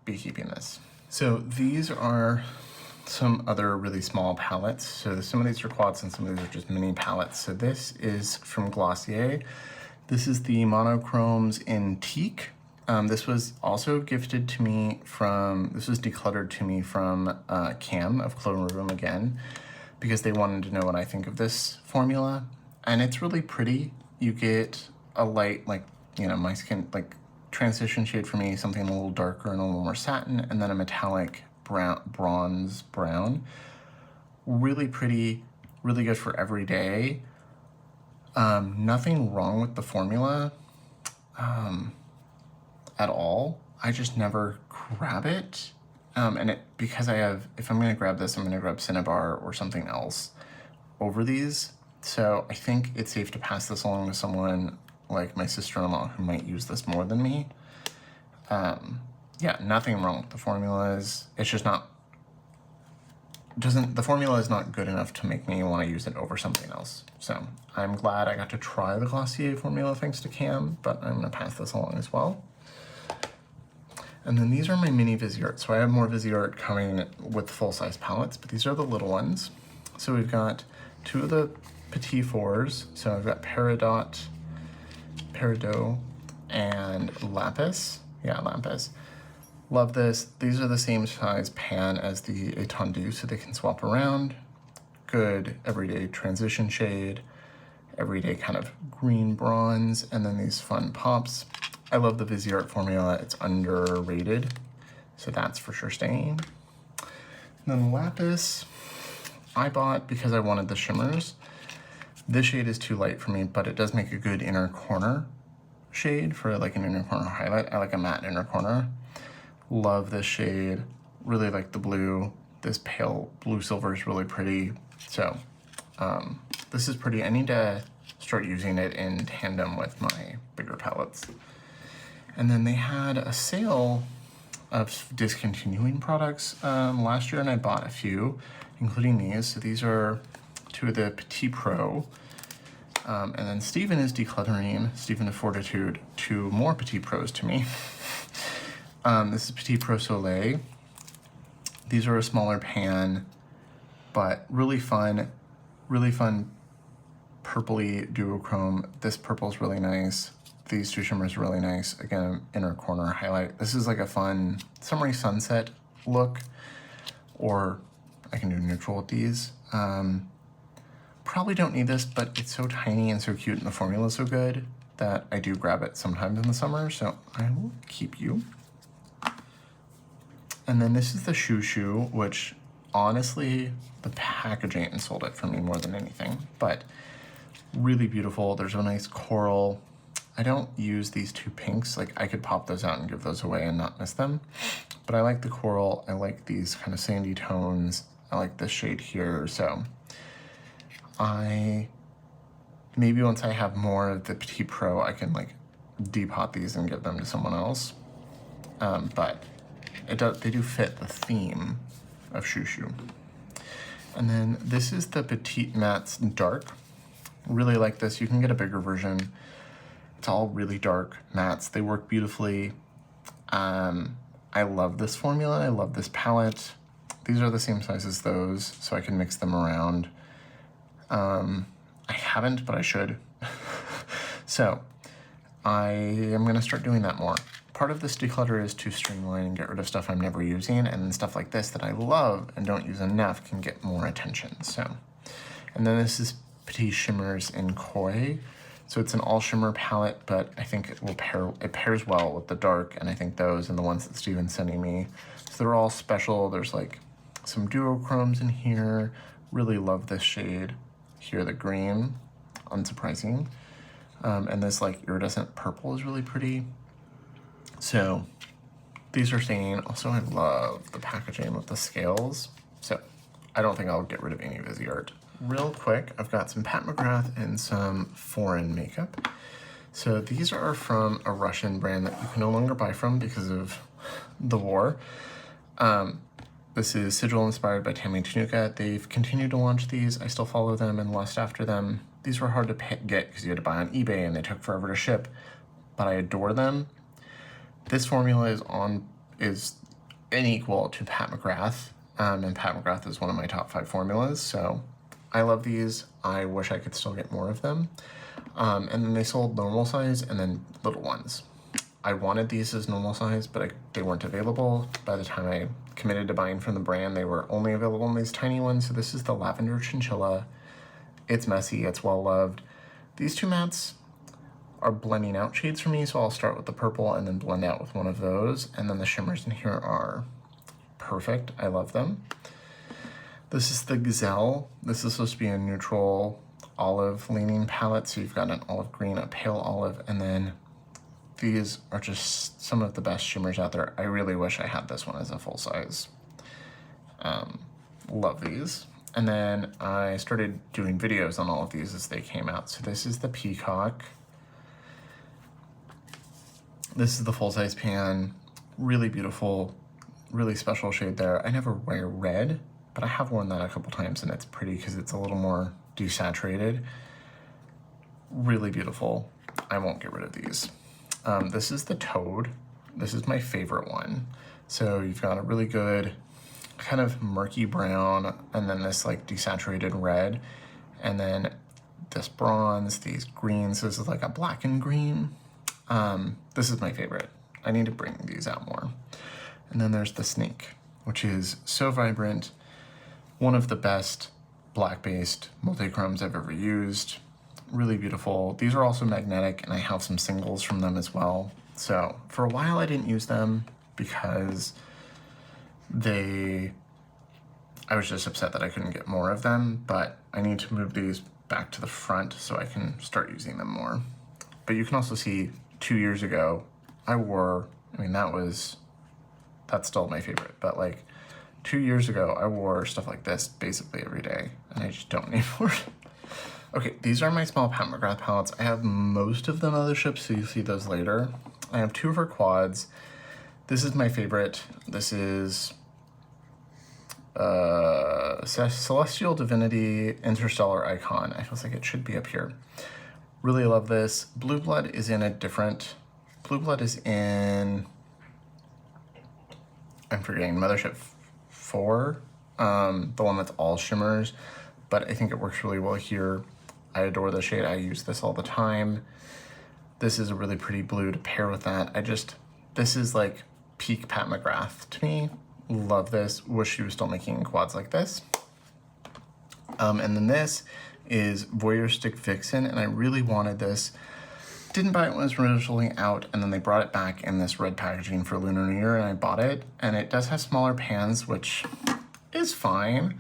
be keeping this. So these are some other really small palettes. So some of these are quads and some of these are just mini palettes. So this is from Glossier. This is the Monochromes in Teak. This was also gifted to me this was decluttered to me from Cam of Clone Room again, because they wanted to know what I think of this formula. And it's really pretty. You get a light, like, you know, my skin, like transition shade for me, something a little darker and a little more satin, and then a metallic bronze brown. Really pretty, really good for every day. Nothing wrong with the formula at all. I just never grab it. And because if I'm gonna grab this, I'm gonna grab Cinnabar or something else over these. So I think it's safe to pass this along to someone like my sister-in-law who might use this more than me. Yeah, nothing wrong with the formulas. It's just not, the formula is not good enough to make me want to use it over something else. So I'm glad I got to try the Glossier formula thanks to Cam, but I'm gonna pass this along as well. And then these are my mini Viseart. So I have more Viseart coming with full-size palettes, but these are the little ones. So we've got 2 of the Petit Fours. So I've got Peridot, and Lapis. Yeah, Lapis. Love this. These are the same size pan as the Étendue, so they can swap around. Good everyday transition shade, everyday kind of green bronze, and then these fun pops. I love the Viseart formula. It's underrated, so that's for sure staying. And then Lapis, I bought because I wanted the shimmers. This shade is too light for me, but it does make a good inner corner shade for like an inner corner highlight. I like a matte inner corner. Love this shade. Really like the blue. This pale blue silver is really pretty. So this is pretty. I need to start using it in tandem with my bigger palettes. And then they had a sale of discontinuing products last year, and I bought a few, including these. So these are 2 of the Petit Pro. And then Stephen is decluttering, Stephen of Fortitude, 2 more Petit Pros to me. This is Petit Pro Soleil. These are a smaller pan, but really fun purpley duochrome. This purple is really nice. These 2 shimmers are really nice. Again, inner corner highlight. This is like a fun summery sunset look, or I can do neutral with these. Probably don't need this, but it's so tiny and so cute and the formula is so good that I do grab it sometimes in the summer, so I will keep you. And then this is the Shoo, which honestly, the packaging insulted it for me more than anything, but really beautiful. There's a nice coral. I don't use these 2 pinks. Like, I could pop those out and give those away and not miss them, but I like the coral. I like these kind of sandy tones. I like this shade here, so maybe once I have more of the Petit Pro, I can like depot these and give them to someone else. But they do fit the theme of Shoo. And then this is the Petite Mattes Dark. Really like this. You can get a bigger version. It's all really dark mattes. They work beautifully. I love this formula. I love this palette. These are the same size as those, so I can mix them around. I haven't, but I should. So I am gonna start doing that more. part of this declutter is to streamline and get rid of stuff I'm never using, and then stuff like this that I love and don't use enough can get more attention. So, and then this is Petite Shimmers in Koi. So it's an all shimmer palette, but I think it pairs well with the dark, and I think those and the ones that Steven's sending me. So they're all special. There's like some duochromes in here. Really love this shade here, the green, unsurprising. And this like iridescent purple is really pretty. So these are staying. Also, I love the packaging with the scales. So I don't think I'll get rid of any of his art. Real quick, I've got some Pat McGrath and some foreign makeup. So these are from a Russian brand that you can no longer buy from because of the war. This is Sigil inspired by Tammy Tanuka. They've continued to launch these. I still follow them and lust after them. These were hard to get because you had to buy on eBay and they took forever to ship, but I adore them. This formula is unequal to Pat McGrath, and Pat McGrath is one of my top 5 formulas, so I love these. I wish I could still get more of them. And then they sold normal size and then little ones. I wanted these as normal size, but they weren't available. By the time I committed to buying from the brand, they were only available in these tiny ones. So this is the Lavender Chinchilla. It's messy, it's well loved. These two mattes are blending out shades for me, so I'll start with the purple and then blend out with one of those. And then the shimmers in here are perfect. I love them. This is the Gazelle. This is supposed to be a neutral olive leaning palette. So you've got an olive green, a pale olive, and then these are just some of the best shimmers out there. I really wish I had this one as a full size. Love these. And then I started doing videos on all of these as they came out. So this is the Peacock. This is the full-size pan. Really beautiful, really special shade there. I never wear red, but I have worn that a couple times and it's pretty because it's a little more desaturated. Really beautiful. I won't get rid of these. This is the Toad. This is my favorite one. So you've got a really good kind of murky brown and then this like desaturated red and then this bronze, these greens. This is like a black and green. This is my favorite. I need to bring these out more. And then there's the Snake, which is so vibrant. One of the best black-based multi-chromes I've ever used. Really beautiful. These are also magnetic and I have some singles from them as well. So for a while I didn't use them because I was just upset that I couldn't get more of them, but I need to move these back to the front so I can start using them more. But you can also see 2 years ago, that's still my favorite, but like 2 years ago, I wore stuff like this basically every day and I just don't anymore. Okay, these are my small Pat McGrath palettes. I have most of them other ships, so you'll see those later. I have 2 of her quads. This is my favorite. This is Celestial Divinity Interstellar Icon. I feel like it should be up here. Really love this. Blue Blood is in I'm forgetting, Mothership 4, the one that's all shimmers, but I think it works really well here. I adore the shade. I use this all the time. This is a really pretty blue to pair with that. This is like peak Pat McGrath to me. Love this. Wish she was still making quads like this. And then this is Voyeuristic Vixen, and I really wanted this. Didn't buy it when it was originally out, and then they brought it back in this red packaging for Lunar New Year, and I bought it. And it does have smaller pans, which is fine,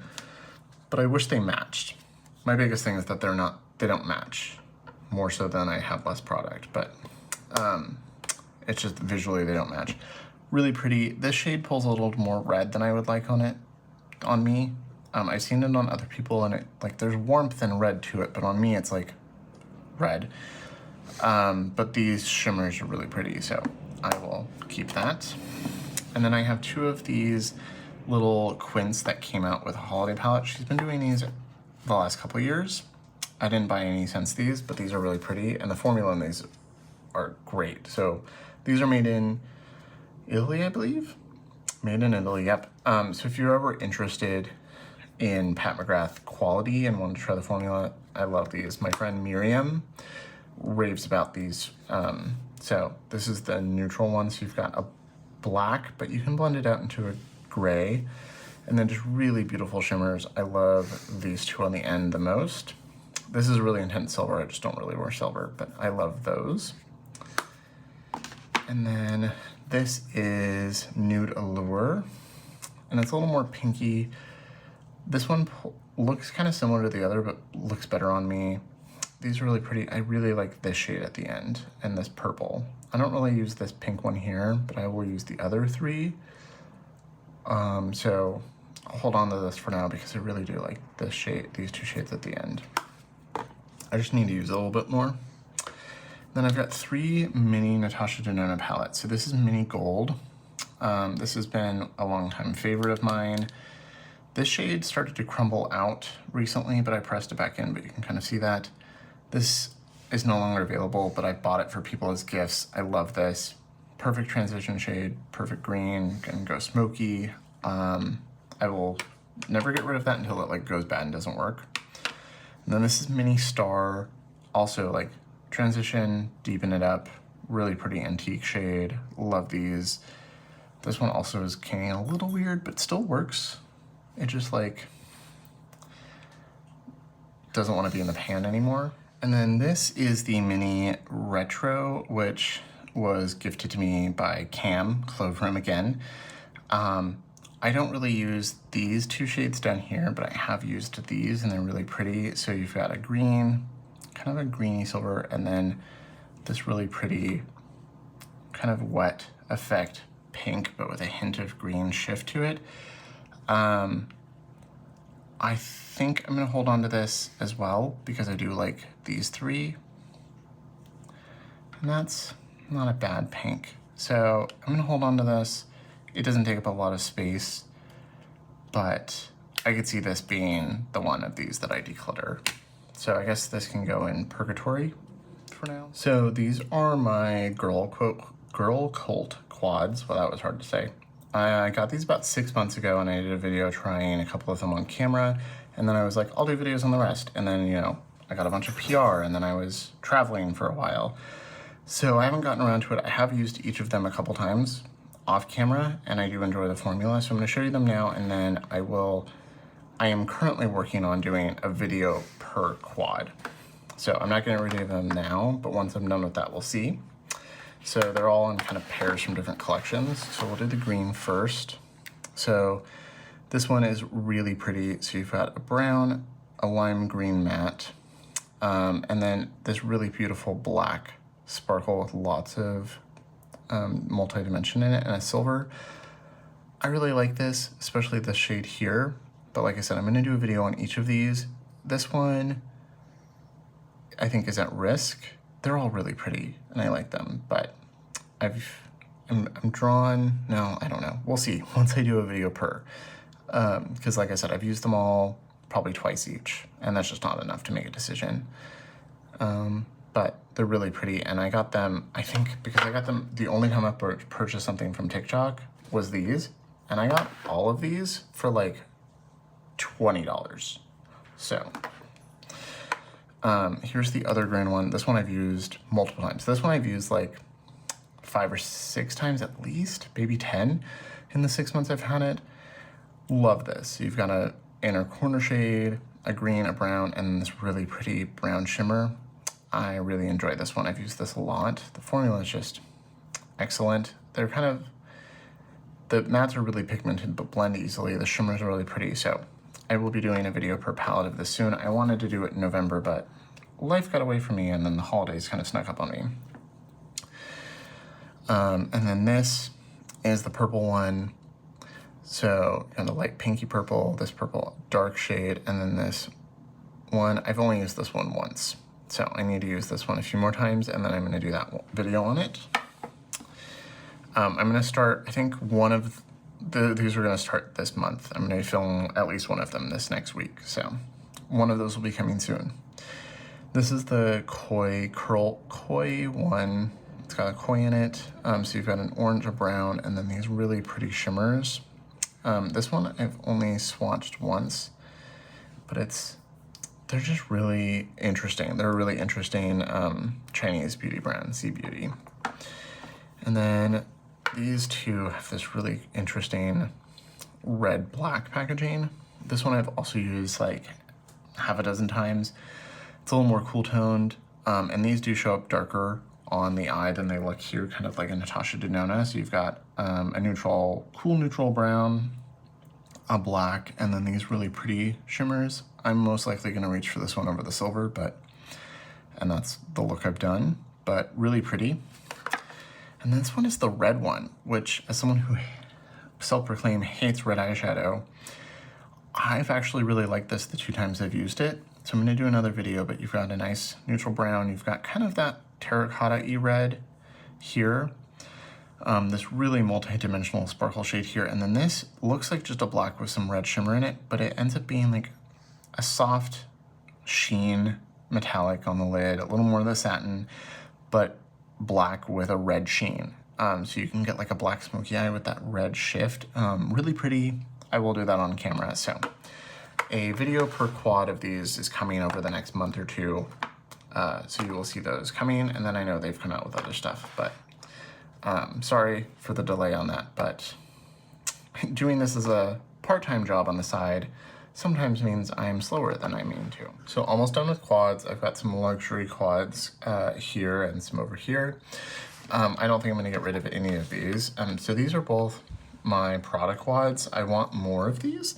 but I wish they matched. My biggest thing is that they don't match, more so than I have less product, but it's just visually they don't match. Really pretty. This shade pulls a little more red than I would like on me. I've seen it on other people and there's warmth and red to it, but on me it's like red. But these shimmers are really pretty, so I will keep that. And then I have 2 of these little quints that came out with a holiday palette. She's been doing these the last couple years. I didn't buy any since these, but these are really pretty, and the formula in these are great. So these are made in Italy, I believe. Made in Italy, yep. So if you're ever interested in Pat McGrath quality and want to try the formula, I love these. My friend Miriam raves about these So this is the neutral one. So you've got a black, but you can blend it out into a gray, and then just really beautiful shimmers. I love these two on the end the most. This is a really intense silver. I just don't really wear silver, but I love those. And then this is Nude Allure, and it's a little more pinky. This one looks kind of similar to the other, but looks better on me. These are really pretty. I really like this shade at the end and this purple. I don't really use this pink one here, but I will use the other three. So I'll hold on to this for now because I really do like this shade, these two shades at the end. I just need to use it a little bit more. Then I've got 3 mini Natasha Denona palettes. So this is Mini Gold. This has been a long time favorite of mine. This shade started to crumble out recently, but I pressed it back in, but you can kind of see that. This is no longer available, but I bought it for people as gifts. I love this. Perfect transition shade, perfect green, can go smoky. I will never get rid of that until it like goes bad and doesn't work. And then this is Mini Star, also like transition, deepen it up, really pretty antique shade. Love these. This one also is getting a little weird, but still works. It just like doesn't want to be in the pan anymore. And then this is the Mini Retro, which was gifted to me by Cam, Clove Room again. I don't really use these 2 shades down here, but I have used these and they're really pretty. So you've got a green, kind of a greeny silver, and then this really pretty kind of wet effect pink, but with a hint of green shift to it. I think I'm gonna hold on to this as well because I do like these 3. And that's not a bad pink. So I'm gonna hold on to this. It doesn't take up a lot of space, but I could see this being the one of these that I declutter. So I guess this can go in Purgatory for now. So these are my Girl Cult quads. Well, that was hard to say. I got these about 6 months ago and I did a video trying a couple of them on camera. And then I was like, I'll do videos on the rest. And then, you know, I got a bunch of PR and then I was traveling for a while. So I haven't gotten around to it. I have used each of them a couple times off camera and I do enjoy the formula. So I'm gonna show you them now and then I am currently working on doing a video per quad. So I'm not gonna review them now, but once I'm done with that, we'll see. So they're all in kind of pairs from different collections. So we'll do the green first. So this one is really pretty. So you've got a brown, a lime green matte, and then this really beautiful black sparkle with lots of multi-dimension in it and a silver. I really like this, especially this shade here. But like I said, I'm gonna do a video on each of these. This one, I think is at risk. They're all really pretty and I like them, but I'm drawn, no, I don't know. We'll see once I do a video per. Because like I said, I've used them all probably twice each and that's just not enough to make a decision. But they're really pretty and I got them, I think because I got them, the only time I purchased something from TikTok was these. And I got all of these for like $20. So here's the other green one. This one I've used multiple times. This one I've used like 5 or 6 times at least, maybe 10 in the 6 months I've had it. Love this. You've got a inner corner shade, a green, a brown, and this really pretty brown shimmer. I really enjoy this one. I've used this a lot. The formula is just excellent. They're kind of, the mattes are really pigmented but blend easily. The shimmers are really pretty. So I will be doing a video per palette of this soon. I wanted to do it in November, but life got away from me and then the holidays kind of snuck up on me. And then this is the purple one. So kind of light pinky purple, this purple dark shade, and then this one. I've only used this one once. So I need to use this one a few more times and then I'm gonna do that video on it. I'm gonna start, I think one of these are gonna start this month. I'm gonna film at least one of them this next week. So one of those will be coming soon. This is the Koi one. It's got a koi in it. So you've got an orange, a brown, and then these really pretty shimmers. This one I've only swatched once, but they're just really interesting. They're a really interesting Chinese beauty brand, C Beauty. And then these two have this really interesting red-black packaging. This one I've also used like half a dozen times. It's a little more cool toned, and these do show up darker on the eye than they look here, kind of like a Natasha Denona. So you've got a neutral, cool neutral brown, a black, and then these really pretty shimmers. I'm most likely gonna reach for this one over the silver, and that's the look I've done, but really pretty. And this one is the red one, which as someone who self-proclaimed hates red eyeshadow, I've actually really liked this the 2 times I've used it. So I'm gonna do another video, but you've got a nice neutral brown, you've got kind of that terracotta-y red here, this really multi-dimensional sparkle shade here, and then this looks like just a black with some red shimmer in it, but it ends up being like a soft sheen metallic on the lid, a little more of the satin, but black with a red sheen. So you can get like a black smoky eye with that red shift. Really pretty. I will do that on camera. So a video per quad of these is coming over the next month or 2. So you will see those coming, and then I know they've come out with other stuff, but sorry for the delay on that, but doing this as a part-time job on the side sometimes means I am slower than I mean to. So almost done with quads. I've got some luxury quads here and some over here. I don't think I'm gonna get rid of any of these. So these are both my product quads. I want more of these.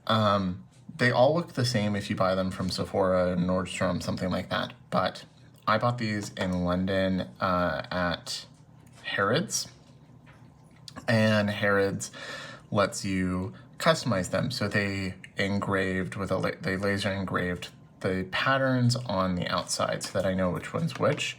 They all look the same if you buy them from Sephora, Nordstrom, something like that. But I bought these in London at Harrods. And Harrods lets you customize them. So they engraved with they laser engraved the patterns on the outside so that I know which one's which.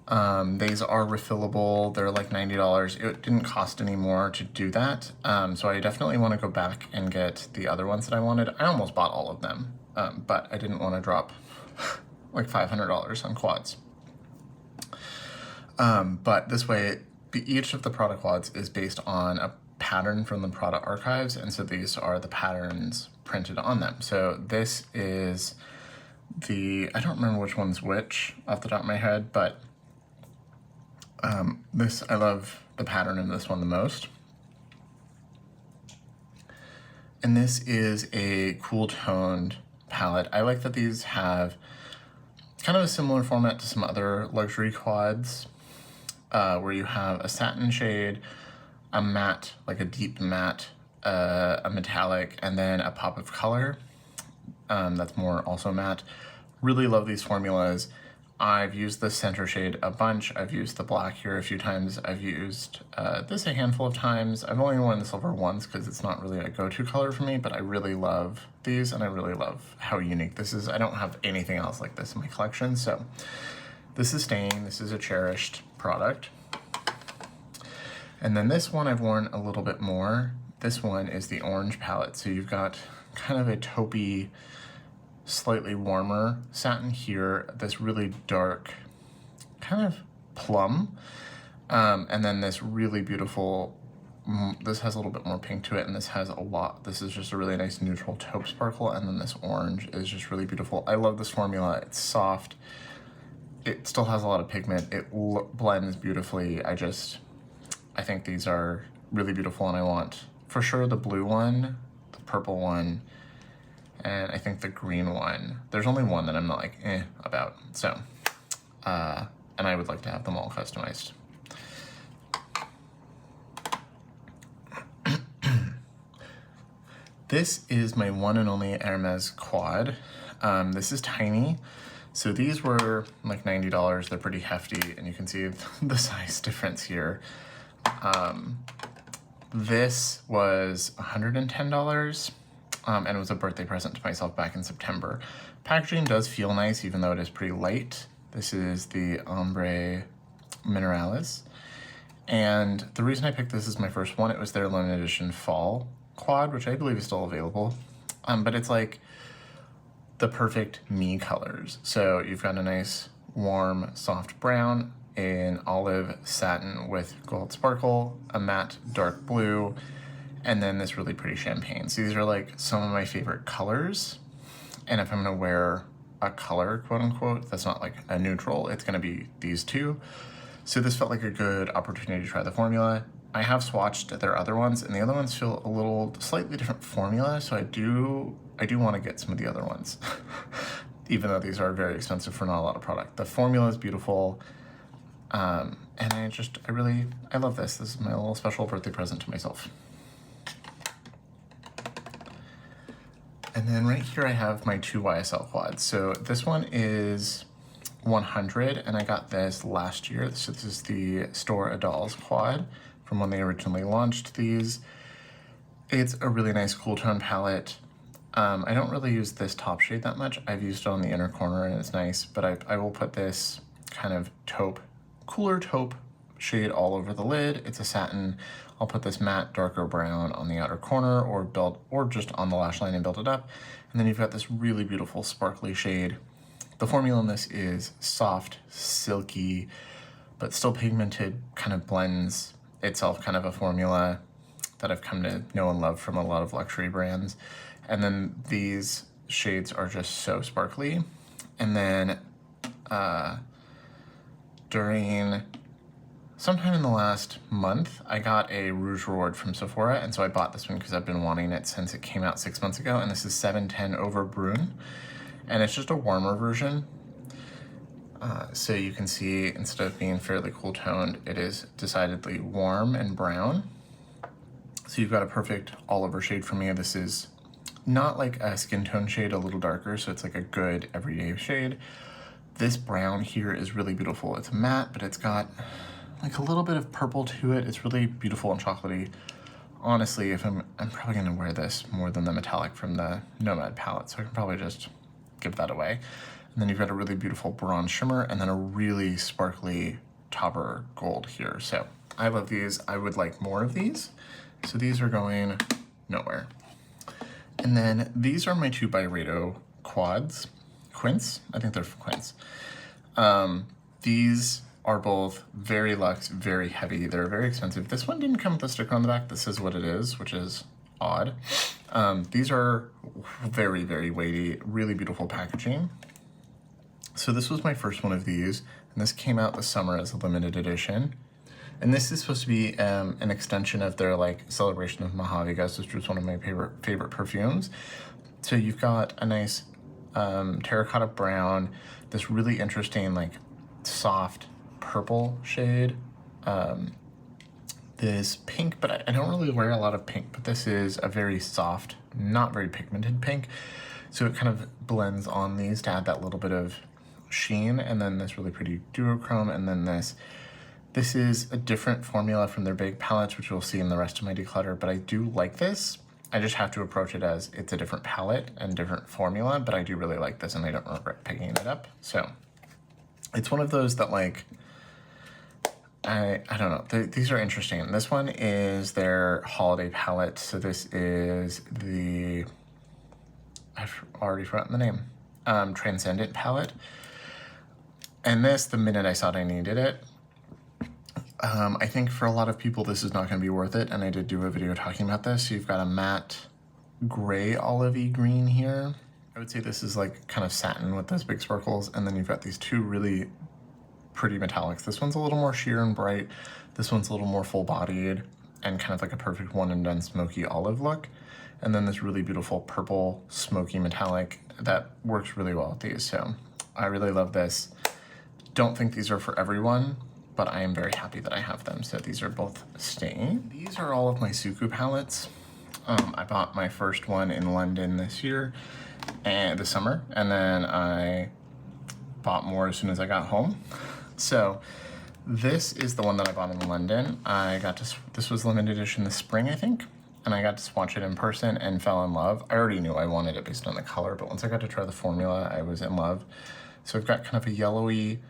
These are refillable. They're like $90. It didn't cost any more to do that. So I definitely want to go back and get the other ones that I wanted. I almost bought all of them, but I didn't want to drop like $500 on quads. But this way, each of the product quads is based on a pattern from the product archives, and so these are the patterns printed on them. So this is I don't remember which one's which off the top of my head, but I love the pattern in this one the most. And this is a cool toned palette. I like that these have kind of a similar format to some other luxury quads, where you have a satin shade, a matte, like a deep matte, a metallic, and then a pop of color that's more also matte. Really love these formulas. I've used the center shade a bunch. I've used the black here a few times. I've used this a handful of times. I've only worn the silver once because it's not really a go-to color for me, but I really love these and I really love how unique this is. I don't have anything else like this in my collection, so this is staying. This is a cherished product. And then this one I've worn a little bit more. This one is the orange palette. So you've got kind of a taupey, slightly warmer satin here, this really dark kind of plum, and then this really beautiful, this has a little bit more pink to it, and this has a lot, this is just a really nice neutral taupe sparkle, and then this orange is just really beautiful. I love this formula. It's soft, it still has a lot of pigment, it blends beautifully. I think these are really beautiful, and I want for sure the blue one, the purple one, and I think the green one. There's only one that I'm not like about. So, and I would like to have them all customized. This is my one and only Hermes quad. This is tiny. So these were like $90. They're pretty hefty, and you can see the size difference here. This was $110. And it was a birthday present to myself back in September. Packaging does feel nice, even though it is pretty light. This is the Ombre Mineralis. And the reason I picked this as my first one, it was their limited edition fall quad, which I believe is still available. But it's like the perfect me colors. So you've got a nice, warm, soft brown, an olive satin with gold sparkle, a matte dark blue, and then this really pretty champagne. So these are like some of my favorite colors. And if I'm gonna wear a color, quote unquote, that's not like a neutral, it's gonna be these two. So this felt like a good opportunity to try the formula. I have swatched their other ones, and the other ones feel a little slightly different formula, so I do want to get some of the other ones, even though these are very expensive for not a lot of product. The formula is beautiful, and I love this. This is my little special birthday present to myself. And then right here I have my 2 YSL quads. So this one is 100, and I got this last year. So this is the Store Adals quad from when they originally launched these. It's a really nice cool tone palette. I don't really use this top shade that much. I've used it on the inner corner and it's nice, but I will put this kind of cooler taupe shade all over the lid. It's a satin. I'll put this matte darker brown on the outer corner or just on the lash line and build it up. And then you've got this really beautiful sparkly shade. The formula in this is soft, silky, but still pigmented, kind of blends itself, kind of a formula that I've come to know and love from a lot of luxury brands. And then these shades are just so sparkly. And then during sometime in the last month, I got a Rouge Reward from Sephora, and so I bought this one because I've been wanting it since it came out 6 months ago, and this is 710 Over Brune, and it's just a warmer version. So you can see, instead of being fairly cool toned, it is decidedly warm and brown. So you've got a perfect all over shade for me. This is not like a skin tone shade, a little darker, so it's like a good everyday shade. This brown here is really beautiful. It's matte, but it's got like a little bit of purple to it. It's really beautiful and chocolatey. Honestly, if I'm probably gonna wear this more than the metallic from the Nomad palette, so I can probably just give that away. And then you've got a really beautiful bronze shimmer and then a really sparkly topper gold here. So I love these. I would like more of these. So these are going nowhere. And then these are my 2 Byredo quads. Quince? I think they're Quince. These are both very luxe, very heavy. They're very expensive. This one didn't come with a sticker on the back. This is what it is, which is odd. These are very, very weighty, really beautiful packaging. So this was my first one of these, and this came out this summer as a limited edition. And this is supposed to be an extension of their like celebration of Mojave, guys, which was one of my favorite perfumes. So you've got a nice terracotta brown, this really interesting like soft purple shade, this pink, but I don't really wear a lot of pink, but this is a very soft, not very pigmented pink. So it kind of blends on these to add that little bit of sheen, and then this really pretty duochrome, and then this. This is a different formula from their big palettes, which you'll see in the rest of my declutter, but I do like this. I just have to approach it as it's a different palette and different formula, but I do really like this and I don't regret picking it up. So it's one of those that like, I don't know, these are interesting. And this one is their holiday palette. So this is the, I've already forgotten the name, Transcendent palette. And this, the minute I saw it, I needed it. I think for a lot of people, this is not going to be worth it, and I did do a video talking about this. So you've got a matte gray olivey green here. I would say this is like kind of satin with those big sparkles, and then you've got these 2 really pretty metallics. This one's a little more sheer and bright. This one's a little more full-bodied and kind of like a perfect one-and-done smoky olive look. And then this really beautiful purple smoky metallic that works really well with these. So I really love this. Don't think these are for everyone, but I am very happy that I have them. So these are both staying. These are all of my Suku palettes. I bought my first one in London this year, and this summer, and then I bought more as soon as I got home. So this is the one that I bought in London. This was limited edition this spring, I think, and I got to swatch it in person and fell in love. I already knew I wanted it based on the color, but once I got to try the formula, I was in love. So I've got kind of a yellowy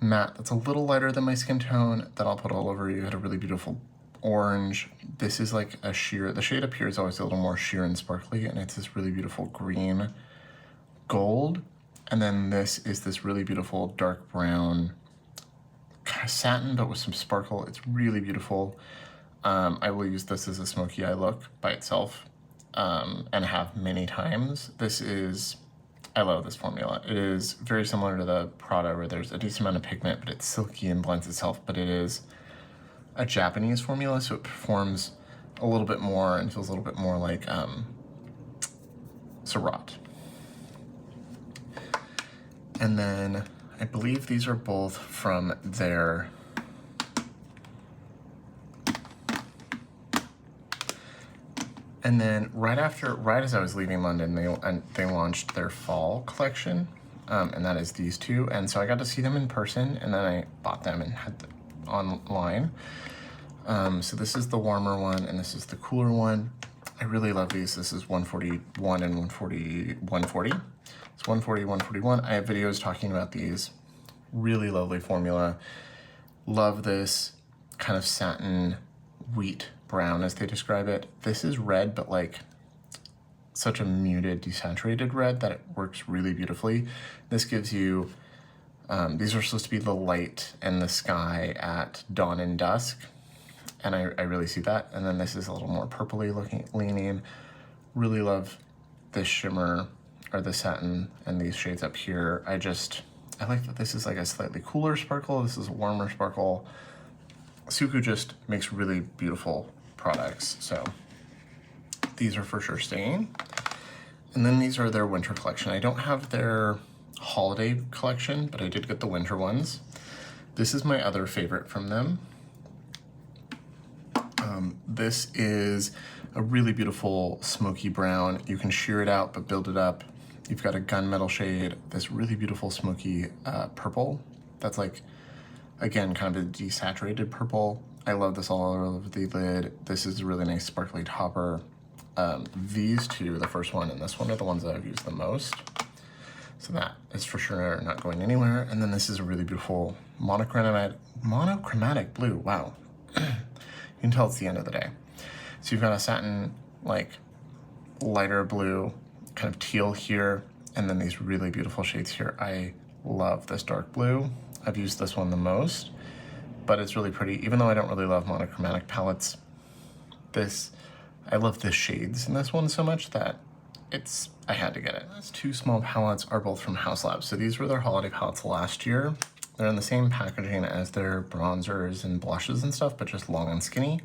matte that's a little lighter than my skin tone that I'll put all over. You had a really beautiful orange. This is like a sheer, the shade up here is always a little more sheer and sparkly, and it's this really beautiful green gold. And then this is this really beautiful dark brown kind of satin, but with some sparkle. It's really beautiful. I will use this as a smoky eye look by itself, and have many times. This is I love this formula. It is very similar to the Prada where there's a decent amount of pigment, but it's silky and blends itself, but it is a Japanese formula, so it performs a little bit more and feels a little bit more like Surratt. And then I believe these are both from their and then right as I was leaving London, they launched their fall collection, and that is these two. And so I got to see them in person, and then I bought them and had them online. So this is the warmer one, and this is the cooler one. I really love these. This is 141 and 140. It's 140, 141. I have videos talking about these. Really lovely formula. Love this kind of satin wheat brown as they describe it. This is red, but like such a muted, desaturated red that it works really beautifully. This gives you, these are supposed to be the light and the sky at dawn and dusk. And I really see that. And then this is a little more purpley leaning. Really love this shimmer or the satin and these shades up here. I like that this is like a slightly cooler sparkle. This is a warmer sparkle. Suku just makes really beautiful products. So these are for sure staying. And then these are their winter collection. I don't have their holiday collection, but I did get the winter ones. This is my other favorite from them. This is a really beautiful smoky brown. You can sheer it out, but build it up. You've got a gunmetal shade, this really beautiful smoky purple. That's like, again, kind of a desaturated purple. I love this all over the lid. This is a really nice sparkly topper. These two, the first one and this one, are the ones that I've used the most. So that is for sure not going anywhere. And then this is a really beautiful monochromatic blue. Wow. You can tell it's the end of the day. So you've got a satin, like lighter blue, kind of teal here, and then these really beautiful shades here. I love this dark blue. I've used this one the most, but it's really pretty. Even though I don't really love monochromatic palettes, I love the shades in this one so much that I had to get it. These two small palettes are both from House Labs. So these were their holiday palettes last year. They're in the same packaging as their bronzers and blushes and stuff, but just long and skinny.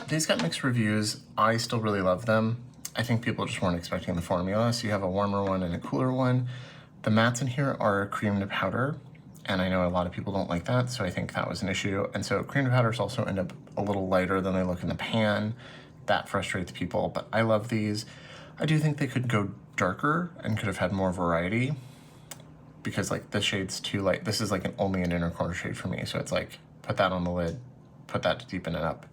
These got mixed reviews. I still really love them. I think people just weren't expecting the formula. So you have a warmer one and a cooler one. The mattes in here are cream to powder, and I know a lot of people don't like that, so I think that was an issue. And so cream to powders also end up a little lighter than they look in the pan. That frustrates people, but I love these. I do think they could go darker and could have had more variety, because like this shade's too light. This is like only an inner corner shade for me, so it's like, put that on the lid, put that to deepen it up.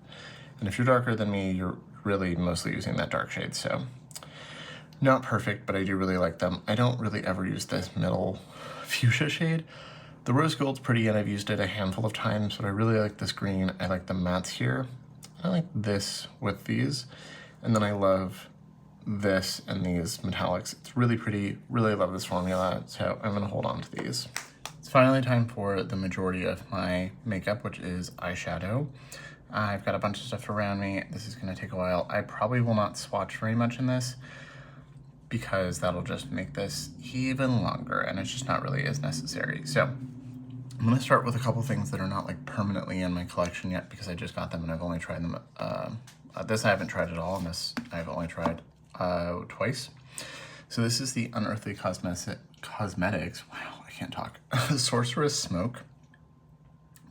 And if you're darker than me, you're really mostly using that dark shade, so not perfect, but I do really like them. I don't really ever use this middle fuchsia shade. The rose gold's pretty, and I've used it a handful of times, but I really like this green. I like the mattes here. I like this with these, and then I love this and these metallics. It's really pretty, really love this formula, so I'm gonna hold on to these. It's finally time for the majority of my makeup, which is eyeshadow. I've got a bunch of stuff around me. This is gonna take a while. I probably will not swatch very much in this because that'll just make this even longer, and it's just not really as necessary. So I'm gonna start with a couple things that are not like permanently in my collection yet because I just got them and I've only tried them. This I haven't tried at all, and this I've only tried twice. So this is the Unearthly Cosmetics, wow, I can't talk, Sorceress Smoke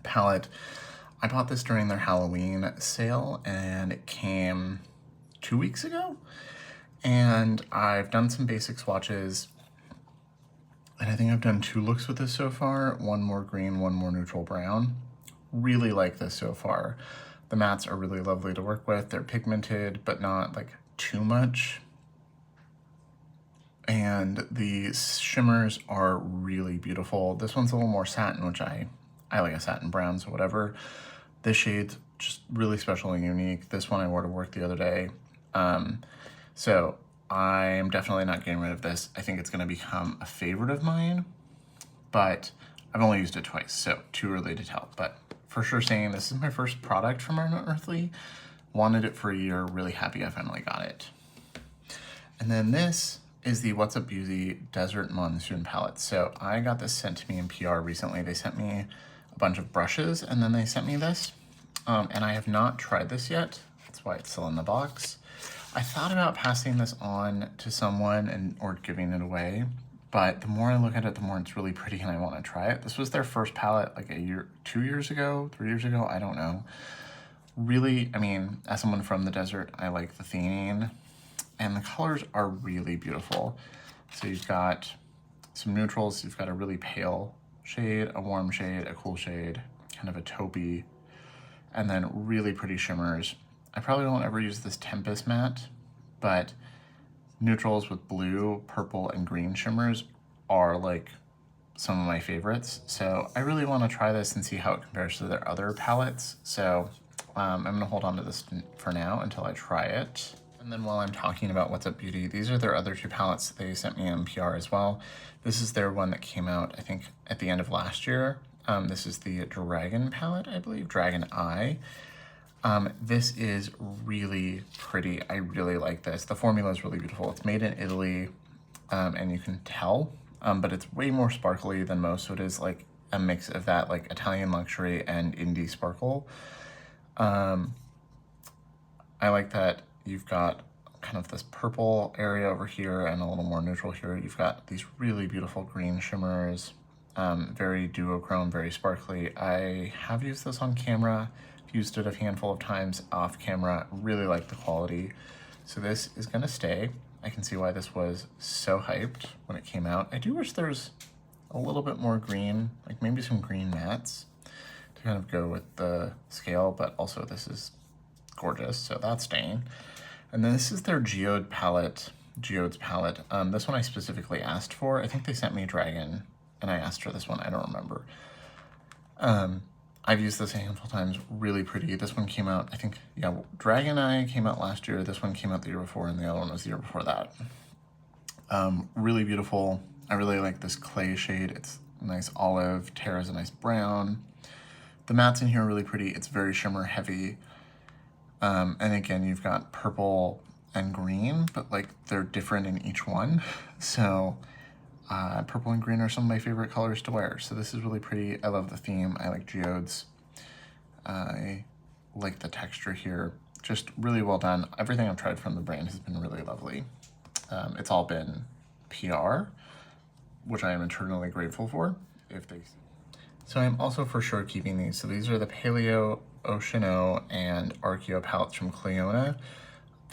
palette. I bought this during their Halloween sale, and it came 2 weeks ago. And I've done some basic swatches, and I think I've done 2 looks with this so far. One more green, one more neutral brown. Really like this so far. The mattes are really lovely to work with. They're pigmented, but not like too much. And the shimmers are really beautiful. This one's a little more satin, which I like a satin brown, so whatever. This shade's just really special and unique. This one I wore to work the other day. So I'm definitely not getting rid of this. I think it's gonna become a favorite of mine, but I've only used it twice, so too early to tell. But for sure saying this is my first product from Unearthly. Wanted it for a year, really happy I finally got it. And then this is the What's Up Beauty Desert Monsoon palette. So I got this sent to me in PR recently. They sent me a bunch of brushes and then they sent me this. And I have not tried this yet. That's why it's still in the box. I thought about passing this on to someone or giving it away, but the more I look at it, the more it's really pretty and I want to try it. This was their first palette like 2 years ago, 3 years ago, I don't know. Really, I mean, as someone from the desert, I like the theming, and the colors are really beautiful. So you've got some neutrals, you've got a really pale shade, a warm shade, a cool shade, kind of a taupey, and then really pretty shimmers. I probably won't ever use this Tempest matte, but neutrals with blue, purple, and green shimmers are like some of my favorites. So I really want to try this and see how it compares to their other palettes. So I'm gonna hold on to this for now until I try it. And then while I'm talking about What's Up Beauty, these are their other two palettes they sent me in PR as well. This is their one that came out, I think, at the end of last year. This is the Dragon palette, I believe, Dragon Eye. This is really pretty. I really like this. The formula is really beautiful. It's made in Italy, and you can tell, but it's way more sparkly than most. So it is like a mix of that like Italian luxury and indie sparkle. I like that you've got kind of this purple area over here and a little more neutral here. You've got these really beautiful green shimmers, very duochrome, very sparkly. I have used this on camera, used it a handful of times off camera, really like the quality. So this is gonna stay. I can see why this was so hyped when it came out. I do wish there's a little bit more green, like maybe some green mattes to kind of go with the scale, but also this is gorgeous, so that's staying. And then this is their Geodes palette. This one I specifically asked for. I think they sent me Dragon, and I asked for this one, I don't remember. I've used this a handful of times, really pretty. This one came out, I think, yeah, Dragon Eye came out last year, this one came out the year before, and the other one was the year before that. Really beautiful. I really like this clay shade. It's a nice olive, Terra's a nice brown. The mattes in here are really pretty. It's very shimmer heavy. And again, you've got purple and green, but like they're different in each one. So purple and green are some of my favorite colors to wear. So this is really pretty. I love the theme. I like geodes. I like the texture here. Just really well done. Everything I've tried from the brand has been really lovely. It's all been PR, which I am eternally grateful for. So I'm also for sure keeping these. So these are the Paleo, Oceano, and Archeo palettes from Cleona.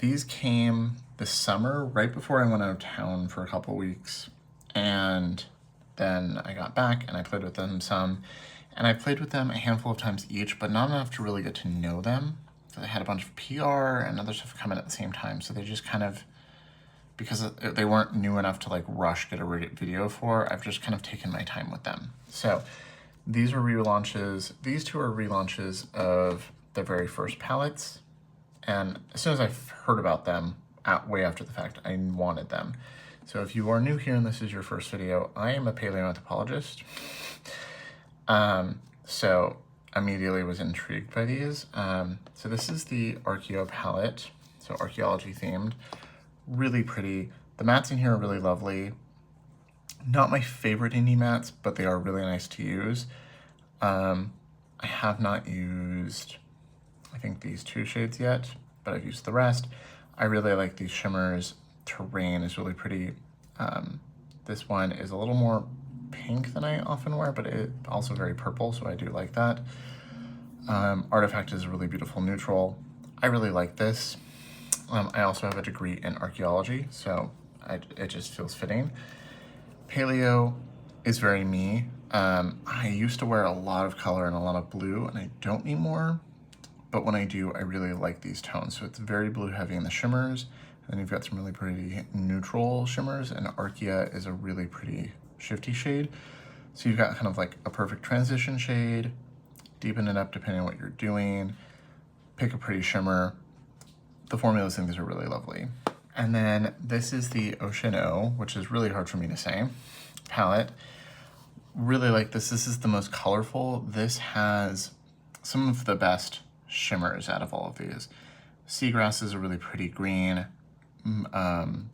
These came this summer, right before I went out of town for a couple weeks. And then I got back and I played with them some. And I played with them a handful of times each, but not enough to really get to know them. So they had a bunch of PR and other stuff come in at the same time. So they just kind of, because they weren't new enough to like rush get a video for, I've just kind of taken my time with them. So these are relaunches. These two are relaunches of the very first palettes. And as soon as I heard about them, way after the fact, I wanted them. So if you are new here and this is your first video, I am a paleoanthropologist. So immediately was intrigued by these. So this is the Archeo palette, so archaeology themed, really pretty. The mattes in here are really lovely. Not my favorite indie mattes, but they are really nice to use. I have not used, I think, these two shades yet, but I've used the rest. I really like these shimmers. Terrain is really pretty. This one is a little more pink than I often wear, but it also very purple, so I do like that. Artifact is a really beautiful neutral. I really like this. I also have a degree in archaeology, so it just feels fitting. Paleo is very me. I used to wear a lot of color and a lot of blue, and I don't anymore. But when I do, I really like these tones. So it's very blue heavy in the shimmers. And then you've got some really pretty neutral shimmers, and Archea is a really pretty shifty shade. So you've got kind of like a perfect transition shade, deepen it up depending on what you're doing, pick a pretty shimmer. The formulas in these are really lovely. And then this is the Oceano, which is really hard for me to say, palette. Really like this. This is the most colorful. This has some of the best shimmers out of all of these. Seagrass is a really pretty green.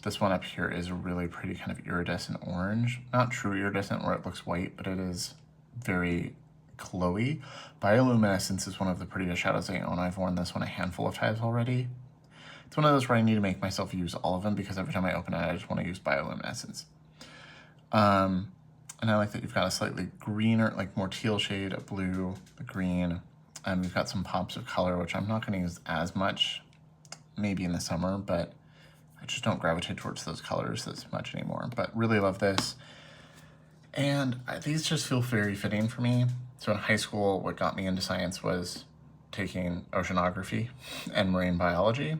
This one up here is a really pretty kind of iridescent orange. Not true iridescent where it looks white, but it is very glowy. Bioluminescence is one of the prettiest shadows I own. I've worn this one a handful of times already. It's one of those where I need to make myself use all of them because every time I open it, I just want to use bioluminescence. And I like that you've got a slightly greener, like more teal shade, a blue, a green, and we've got some pops of color, which I'm not going to use as much, maybe in the summer, but I just don't gravitate towards those colors as much anymore. But really love this. And these just feel very fitting for me. So in high school, what got me into science was taking oceanography and marine biology.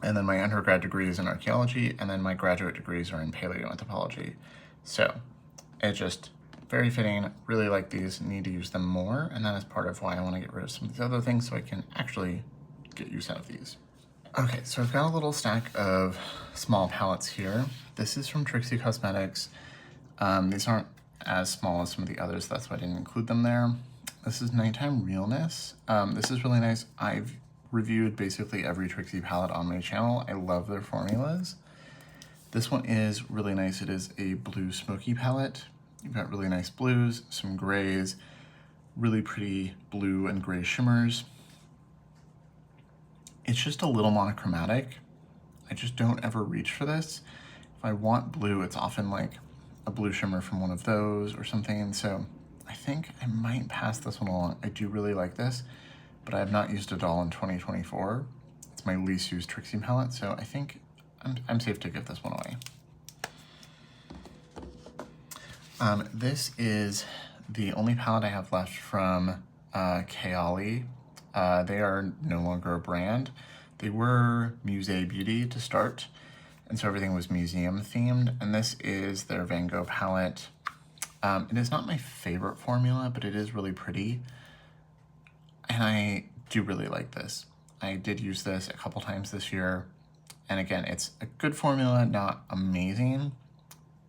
And then my undergrad degree is in archaeology, and then my graduate degrees are in paleoanthropology. So it's just very fitting, really like these, need to use them more, and that is part of why I want to get rid of some of these other things so I can actually get use out of these. Okay, so I've got a little stack of small palettes here. This is from Trixie Cosmetics. These aren't as small as some of the others, that's why I didn't include them there. This is Nighttime Realness. This is really nice. I've reviewed basically every Trixie palette on my channel. I love their formulas. This one is really nice. It is a blue smoky palette. You've got really nice blues, some grays, really pretty blue and gray shimmers. It's just a little monochromatic. I just don't ever reach for this. If I want blue, it's often like a blue shimmer from one of those or something. So I think I might pass this one along. I do really like this, but I have not used it all in 2024. It's my least used Trixie palette, so I think I'm safe to give this one away. This is the only palette I have left from Kayali. They are no longer a brand. They were Musée Beauty to start, and so everything was museum themed, and this is their Van Gogh palette. It is not my favorite formula, but it is really pretty, and I do really like this. I did use this a couple times this year, and again, it's a good formula, not amazing,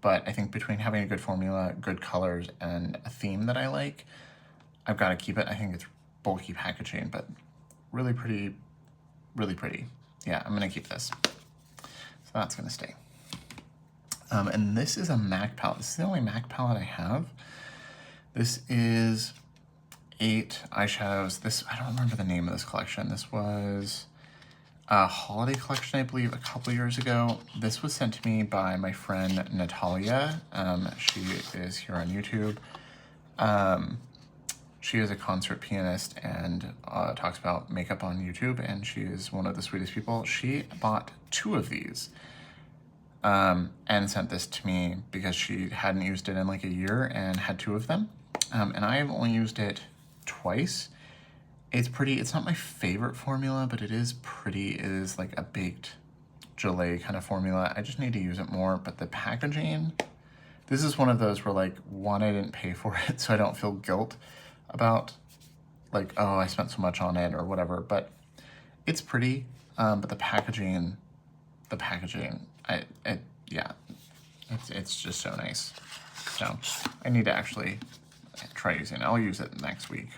but I think between having a good formula, good colors, and a theme that I like, I've got to keep it. I think it's bulky packaging, but really pretty, really pretty. Yeah, I'm gonna keep this. So that's gonna stay. And this is a MAC palette. This is the only MAC palette I have. This is 8 eyeshadows. This, I don't remember the name of this collection. This was a holiday collection, I believe, a couple years ago. This was sent to me by my friend Natalia. She is here on YouTube. She is a concert pianist and talks about makeup on YouTube, and she is one of the sweetest people. She bought 2 of these and sent this to me because she hadn't used it in like a year and had 2 of them. And I have only used it twice. It's pretty. It's not my favorite formula, but it is pretty. It is like a baked gelée kind of formula. I just need to use it more, but the packaging, this is one of those where like, one, I didn't pay for it, so I don't feel guilt about like, oh, I spent so much on it or whatever, but it's pretty. But the packaging, yeah, it's just so nice. So I need to actually try using it. I'll use it next week.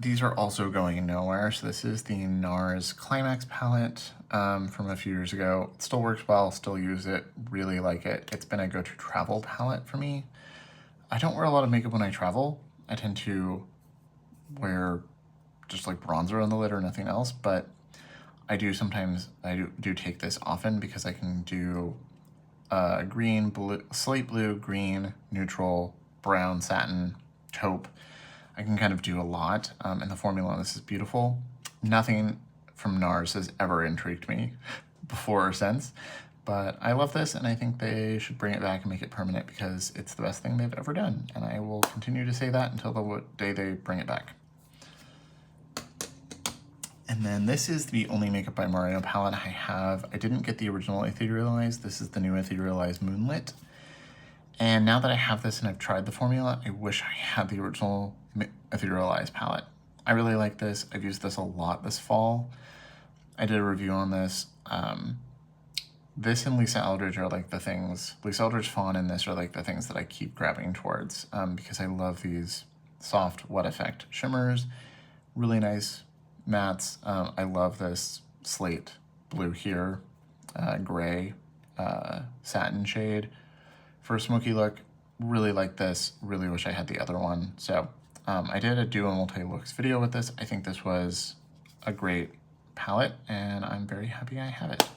These are also going nowhere. So this is the NARS Climax palette from a few years ago. It still works well, still use it, really like it. It's been a go-to travel palette for me. I don't wear a lot of makeup when I travel. I tend to wear just like bronzer on the lid or nothing else, but I do sometimes, I do take this often because I can do green, blue, slate blue, green, neutral, brown, satin, taupe. I can kind of do a lot, and the formula on this is beautiful. Nothing from NARS has ever intrigued me before or since, but I love this, and I think they should bring it back and make it permanent because it's the best thing they've ever done, and I will continue to say that until the day they bring it back. And then this is the only Makeup by Mario palette I have. I didn't get the original Etherealized. This is the new Etherealized Moonlit. And now that I have this and I've tried the formula, I wish I had the original Etherealized palette. I really like this. I've used this a lot this fall. I did a review on this. This and Lisa Eldridge are like the things, Lisa Eldridge Fawn and this are like the things that I keep grabbing towards because I love these soft wet effect shimmers, really nice mattes. I love this slate blue here. gray satin shade for a smoky look. Really like this, really wish I had the other one. So I did a duo multi-looks video with this. I think this was a great palette and I'm very happy I have it.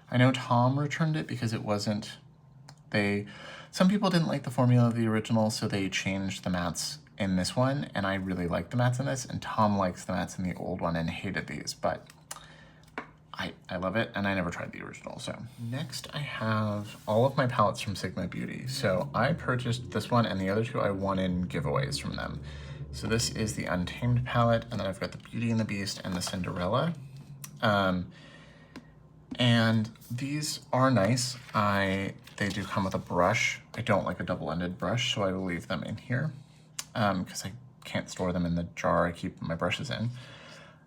I know Tom returned it because it wasn't, some people didn't like the formula of the original, so they changed the mattes in this one, and I really like the mattes in this, and Tom likes the mattes in the old one and hated these, but I love it, and I never tried the original. So next I have all of my palettes from Sigma Beauty. So I purchased this one, and the other two I won in giveaways from them. So this is the Untamed palette, and then I've got the Beauty and the Beast and the Cinderella. And these are nice. They do come with a brush. I don't like a double-ended brush, so I will leave them in here because I can't store them in the jar I keep my brushes in.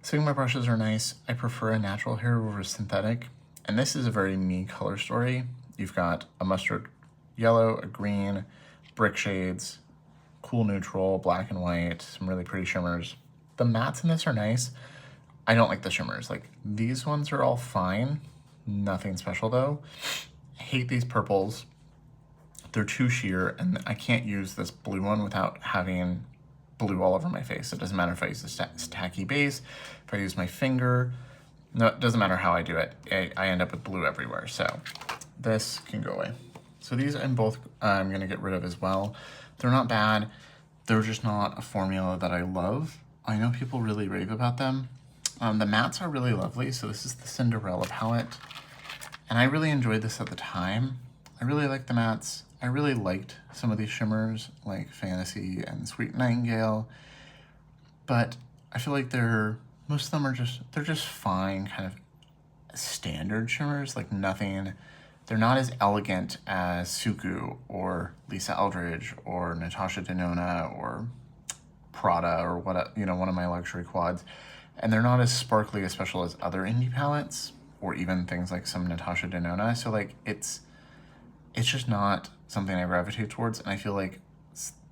Sigma brushes are nice. I prefer a natural hair over synthetic. And this is a very me color story. You've got a mustard yellow, a green, brick shades, cool neutral, black and white, some really pretty shimmers. The mattes in this are nice. I don't like the shimmers. Like, these ones are all fine. Nothing special though. I hate these purples. They're too sheer, and I can't use this blue one without having blue all over my face. It doesn't matter if I use a tacky base, if I use my finger. No, it doesn't matter how I do it. I end up with blue everywhere, so this can go away. So these I'm gonna get rid of as well. They're not bad. They're just not a formula that I love. I know people really rave about them. The mattes are really lovely. So this is the Cinderella palette, and I really enjoyed this at the time. I really like the mattes. I really liked some of these shimmers like Fantasy and Sweet Nightingale, but I feel like most of them are they're just fine, kind of standard shimmers, like nothing. They're not as elegant as Suku or Lisa Eldridge or Natasha Denona or Prada or one of my luxury quads. And they're not as sparkly, as special as other indie palettes or even things like some Natasha Denona. So like it's just not something I gravitate towards. And I feel like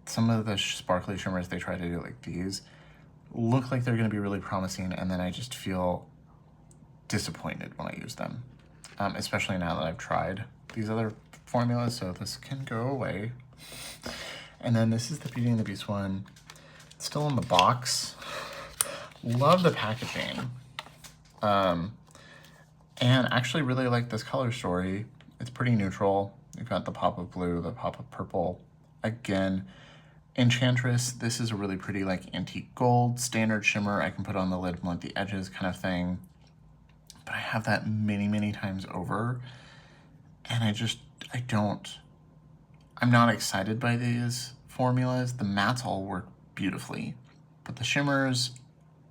some of the sparkly shimmers they try to do, like these, look like they're going to be really promising, and then I just feel disappointed when I use them, especially now that I've tried these other formulas. So this can go away. And then this is the Beauty and the Beast one. It's still in the box. Love the packaging. And actually really like this color story. It's pretty neutral. You've got the pop of blue, the pop of purple. Again, Enchantress, this is a really pretty like antique gold, standard shimmer. I can put on the lid, blunt the edges kind of thing. But I have that many, many times over. And I'm not excited by these formulas. The mattes all work beautifully, but the shimmers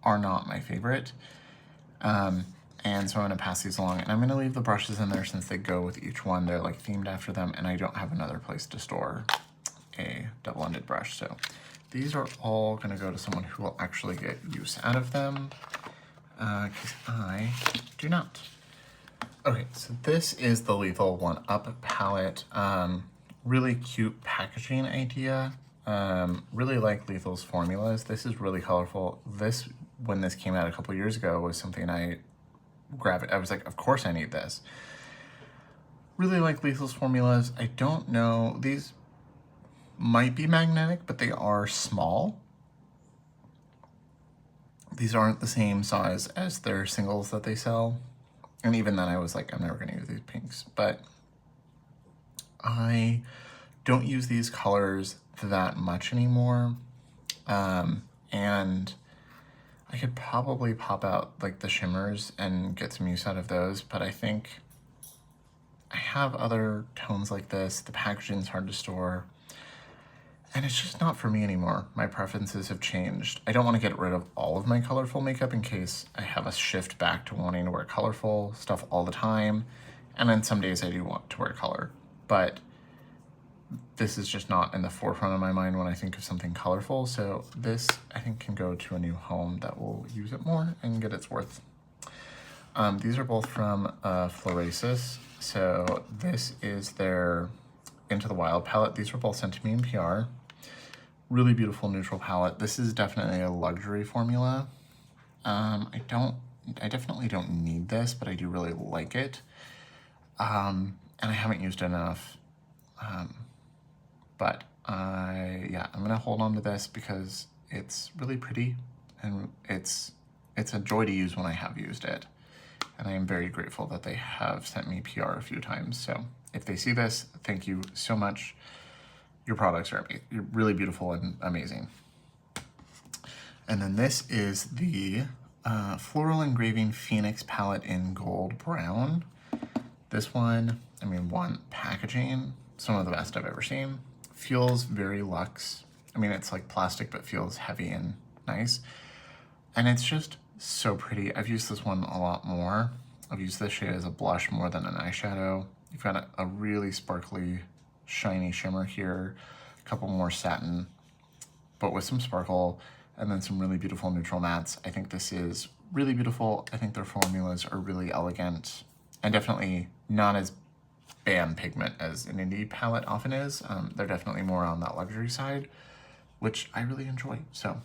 are not my favorite. And so I'm gonna pass these along, and I'm gonna leave the brushes in there since they go with each one. They're like themed after them, and I don't have another place to store a double-ended brush. So these are all gonna go to someone who will actually get use out of them, because I do not. Okay, so this is the Lethal 1-Up palette. Really cute packaging idea. Really like Lethal's formulas. This is really colorful. When this came out a couple years ago, was something I was like, of course I need this. Really like Lethal's formulas. I don't know, these might be magnetic, but they are small. These aren't the same size as their singles that they sell. And even then I was like, I'm never gonna use these pinks, but I don't use these colors that much anymore. And I could probably pop out like the shimmers and get some use out of those, but I think I have other tones like this. The packaging's hard to store, and it's just not for me anymore. My preferences have changed. I don't want to get rid of all of my colorful makeup in case I have a shift back to wanting to wear colorful stuff all the time. And then some days I do want to wear color, but this is just not in the forefront of my mind when I think of something colorful. So this, I think, can go to a new home that will use it more and get its worth. These are both from Florasis. So this is their Into the Wild palette. These were both sent to me in PR. Really beautiful neutral palette. This is definitely a luxury formula. I definitely don't need this, but I do really like it. and I haven't used it enough. But yeah, I'm gonna hold on to this because it's really pretty and it's a joy to use when I have used it. And I am very grateful that they have sent me PR a few times. So if they see this, thank you so much. Your products are really beautiful and amazing. And then this is the Floral Engraving Phoenix palette in gold brown. This one, I mean, packaging, some of the best I've ever seen. Feels very luxe. I mean, it's like plastic, but feels heavy and nice. And it's just so pretty. I've used this one a lot more. I've used this shade as a blush more than an eyeshadow. You've got a really sparkly, shiny shimmer here, a couple more satin, but with some sparkle, and then some really beautiful neutral mattes. I think this is really beautiful. I think their formulas are really elegant and definitely not as bam pigment as an indie palette often is. They're definitely more on that luxury side, which I really enjoy. So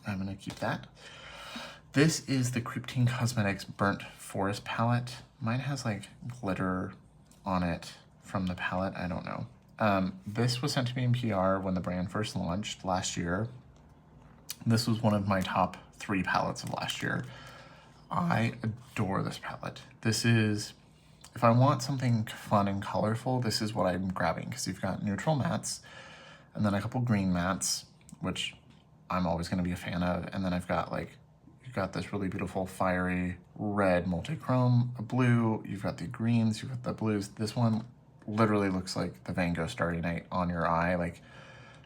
I'm gonna keep that. This is the Makeup Cosmetics Burnt Forest palette. Mine has like glitter on it from the palette, I don't know. This was sent to me in PR when the brand first launched last year. This was one of my top 3 palettes of last year. I adore this palette. This is, if I want something fun and colorful, this is what I'm grabbing, because you've got neutral mattes and then a couple green mattes, which I'm always going to be a fan of. And then I've got like, you've got this really beautiful fiery red multi-chrome, a blue, you've got the greens, you've got the blues. This one literally looks like the Van Gogh Starry Night on your eye, like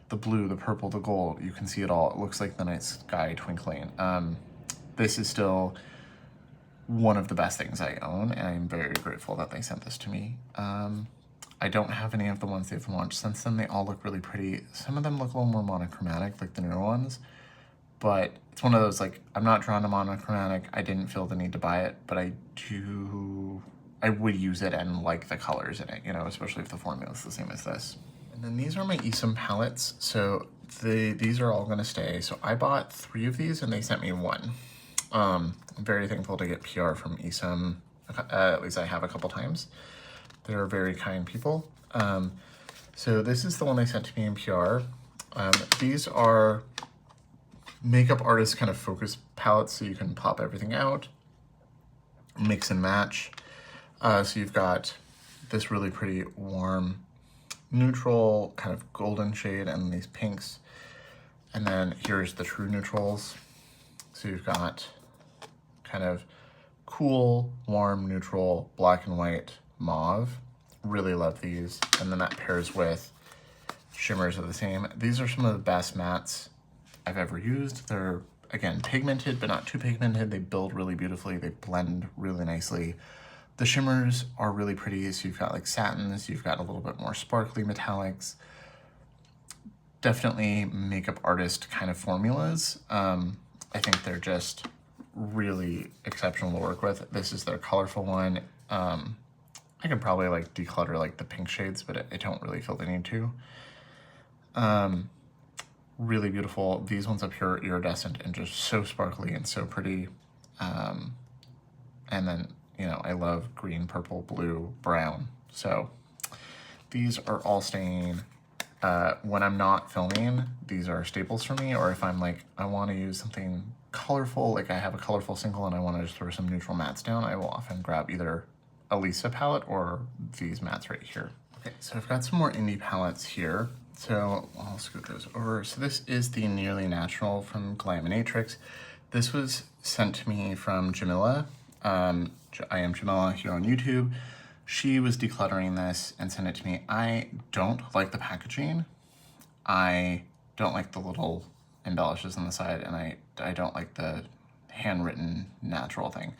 the blue, the purple, the gold, you can see it all. It looks like the night sky twinkling. This is still one of the best things I own, and I'm very grateful that they sent this to me. I don't have any of the ones they've launched since then. They all look really pretty. Some of them look a little more monochromatic, like the newer ones, but it's one of those, like, I'm not drawn to monochromatic. I didn't feel the need to buy it, but I would use it and like the colors in it, you know, especially if the formula is the same as this. And then these are my Esom palettes. So these are all gonna stay. So I bought 3 of these and they sent me 1. I'm very thankful to get PR from Esom. At least I have a couple times. They're very kind people. So this is the one they sent to me in PR. These are makeup artist kind of focus palettes, so you can pop everything out, mix and match. So you've got this really pretty warm neutral kind of golden shade and these pinks, and then here's the true neutrals. So you've got kind of cool, warm, neutral, black and white, mauve. Really love these. And then that pairs with shimmers of the same. These are some of the best mattes I've ever used. They're, again, pigmented, but not too pigmented. They build really beautifully. They blend really nicely. The shimmers are really pretty. So you've got like satins, you've got a little bit more sparkly metallics. Definitely makeup artist kind of formulas. I think they're just really exceptional to work with. This is their colorful one. I could probably like declutter like the pink shades, but I don't really feel the need to. Really beautiful. These ones are pure iridescent and just so sparkly and so pretty. And then, you know, I love green, purple, blue, brown. So these are all staying. When I'm not filming, these are staples for me, or if I'm like, I want to use something colorful, like I have a colorful single and I want to just throw some neutral mattes down, I will often grab either a Lisa palette or these mattes right here. Okay, so I've got some more indie palettes here. So I'll scoot those over. So this is the Nearly Natural from Glaminatrix. This was sent to me from Jamila. I am Jamila here on YouTube. She was decluttering this and sent it to me. I don't like the packaging. I don't like the little embellishes on the side, and I don't like the handwritten natural thing.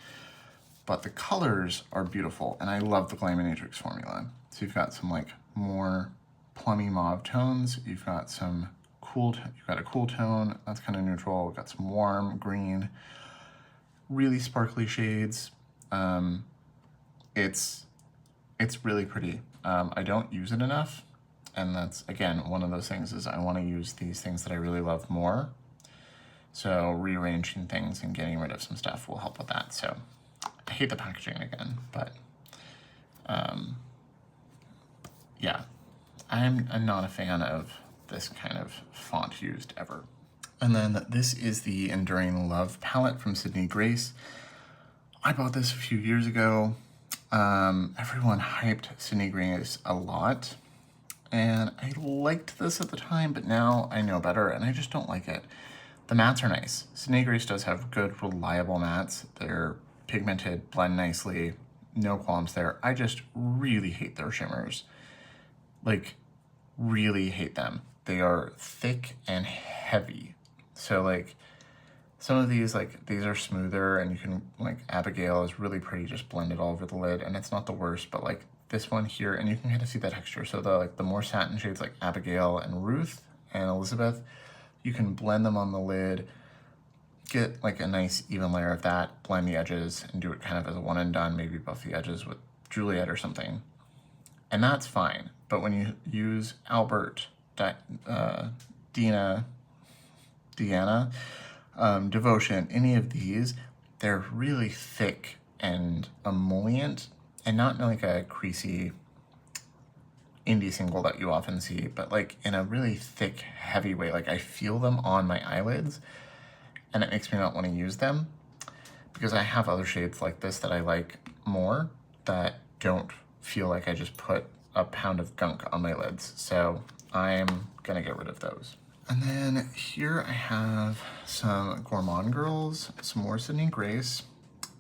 But the colors are beautiful, and I love the Glaminatrix formula. So you've got some like more plummy mauve tones. You've got some you've got a cool tone that's kind of neutral. We've got some warm green, really sparkly shades. It's really pretty. I don't use it enough, and that's, again, one of those things is I want to use these things that I really love more. So rearranging things and getting rid of some stuff will help with that. So I hate the packaging again, but yeah, I'm not a fan of this kind of font used ever. And then this is the Enduring Love palette from Sydney Grace. I bought this a few years ago. Everyone hyped Sydney Grace a lot, and I liked this at the time, but now I know better and I just don't like it. The mattes are nice. Sydney Grace does have good, reliable mattes. They're pigmented, blend nicely, no qualms there. I just really hate their shimmers. Like, really hate them. They are thick and heavy. So like, some of these, like, these are smoother and you can, like, Abigail is really pretty, just blend it all over the lid, and it's not the worst, but like this one here, and you can kind of see the texture. So the more satin shades like Abigail and Ruth and Elizabeth, you can blend them on the lid, get like a nice even layer of that, blend the edges, and do it kind of as a one and done, maybe buff the edges with Juliet or something. And that's fine. But when you use Albert, Deanna, Devotion, any of these, they're really thick and emollient, and not in like a creasy indie single that you often see, but like in a really thick, heavy way. Like, I feel them on my eyelids, and it makes me not want to use them, because I have other shades like this that I like more that don't feel like I just put a pound of gunk on my lids. So I'm gonna get rid of those. And then here I have some Gourmande Girls, some more Sydney Grace,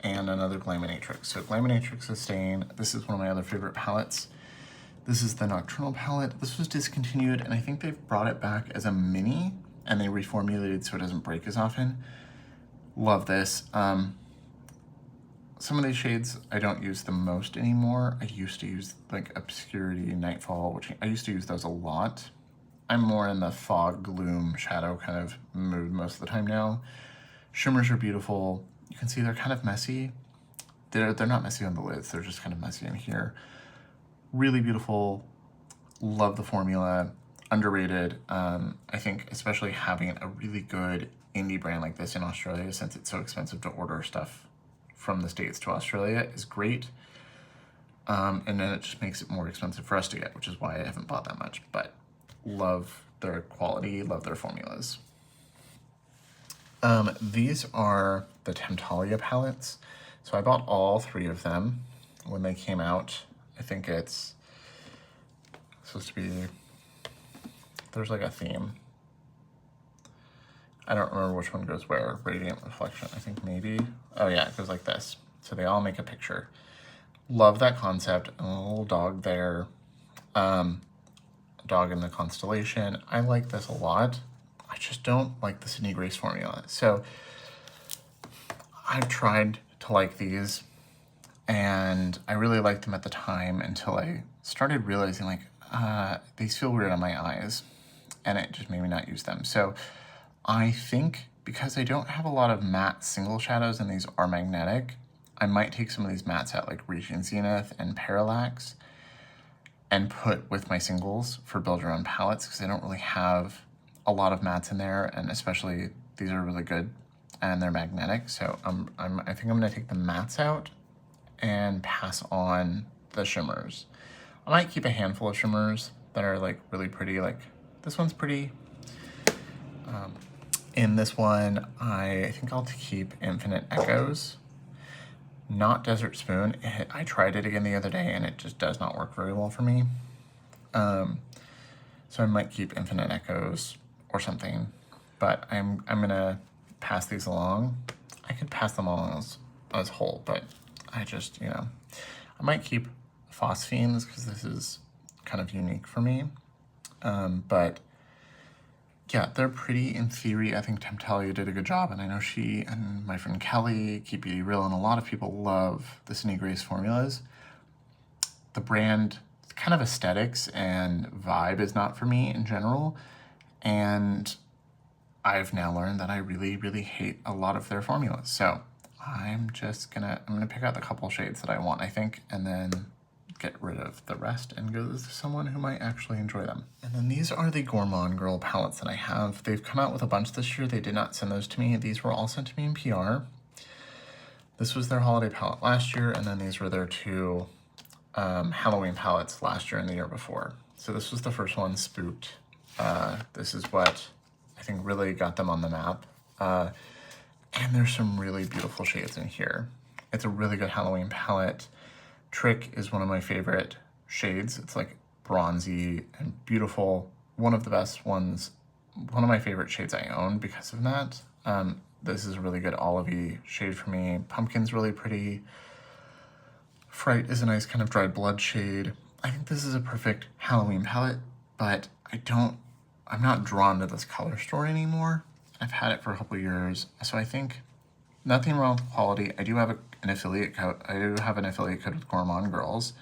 and another Glaminatrix. So Glaminatrix Sustain, this is one of my other favorite palettes. This is the Nocturnal palette. This was discontinued, and I think they've brought it back as a mini, and they reformulated so it doesn't break as often. Love this. Some of these shades I don't use the most anymore. I used to use like Obscurity, Nightfall, which I used to use those a lot. I'm more in the fog, gloom, shadow kind of mood most of the time now. Shimmers are beautiful. You can see they're kind of messy. They're not messy on the lids, they're just kind of messy in here. Really beautiful. Love the formula. Underrated. I think especially having a really good indie brand like this in Australia, since it's so expensive to order stuff from the States to Australia, is great. And then it just makes it more expensive for us to get, which is why I haven't bought that much, but love their quality, love their formulas. These are the Temptalia palettes. So I bought all three of them when they came out. I think it's supposed to be, there's like a theme. I don't remember which one goes where. Radiant Reflection, I think maybe. Oh yeah, it goes like this. So they all make a picture. Love that concept. A little dog there. Dog in the constellation. I like this a lot. I just don't like the Sydney Grace formula. So I've tried to like these, and I really liked them at the time until I started realizing like, these feel weird on my eyes, and it just made me not use them. So I think because I don't have a lot of matte single shadows and these are magnetic, I might take some of these mattes out like Reaching Zenith and Parallax and put with my singles for build your own palettes, because I don't really have a lot of mattes in there, and especially these are really good and they're magnetic. So I think I'm gonna take the mattes out and pass on the shimmers. I might keep a handful of shimmers that are like really pretty, like this one's pretty. In this one, I think I'll keep Infinite Echoes, not Desert Spoon. I tried it again the other day and it just does not work very well for me. So I might keep Infinite Echoes or something, but I'm gonna pass these along. I could pass them along as whole, but I just, I might keep Phosphenes because this is kind of unique for me. But yeah, they're pretty in theory. I think Temptalia did a good job, and I know she and my friend Kelly, Keep Beauty Real, and a lot of people love the Sydney Grace formulas. The brand kind of aesthetics and vibe is not for me in general, and I've now learned that I really, really hate a lot of their formulas. So I'm gonna pick out the couple shades that I want, I think, and then get rid of the rest and go to someone who might actually enjoy them. And then these are the Gourmande Girl palettes that I have. They've come out with a bunch this year. They did not send those to me. These were all sent to me in PR. This was their holiday palette last year, and then these were their two Halloween palettes last year and the year before. So this was the first one, Spooked. This is what I think really got them on the map. And there's some really beautiful shades in here. It's a really good Halloween palette. Trick is one of my favorite shades. It's like bronzy and beautiful. One of the best ones, one of my favorite shades I own because of that. This is a really good olivey shade for me. Pumpkin's really pretty. Fright is a nice kind of dried blood shade. I think this is a perfect Halloween palette, but I'm not drawn to this color story anymore. I've had it for a couple years, so I think nothing wrong with quality. I do have an affiliate code. I do have an affiliate code with Gourmande Girls,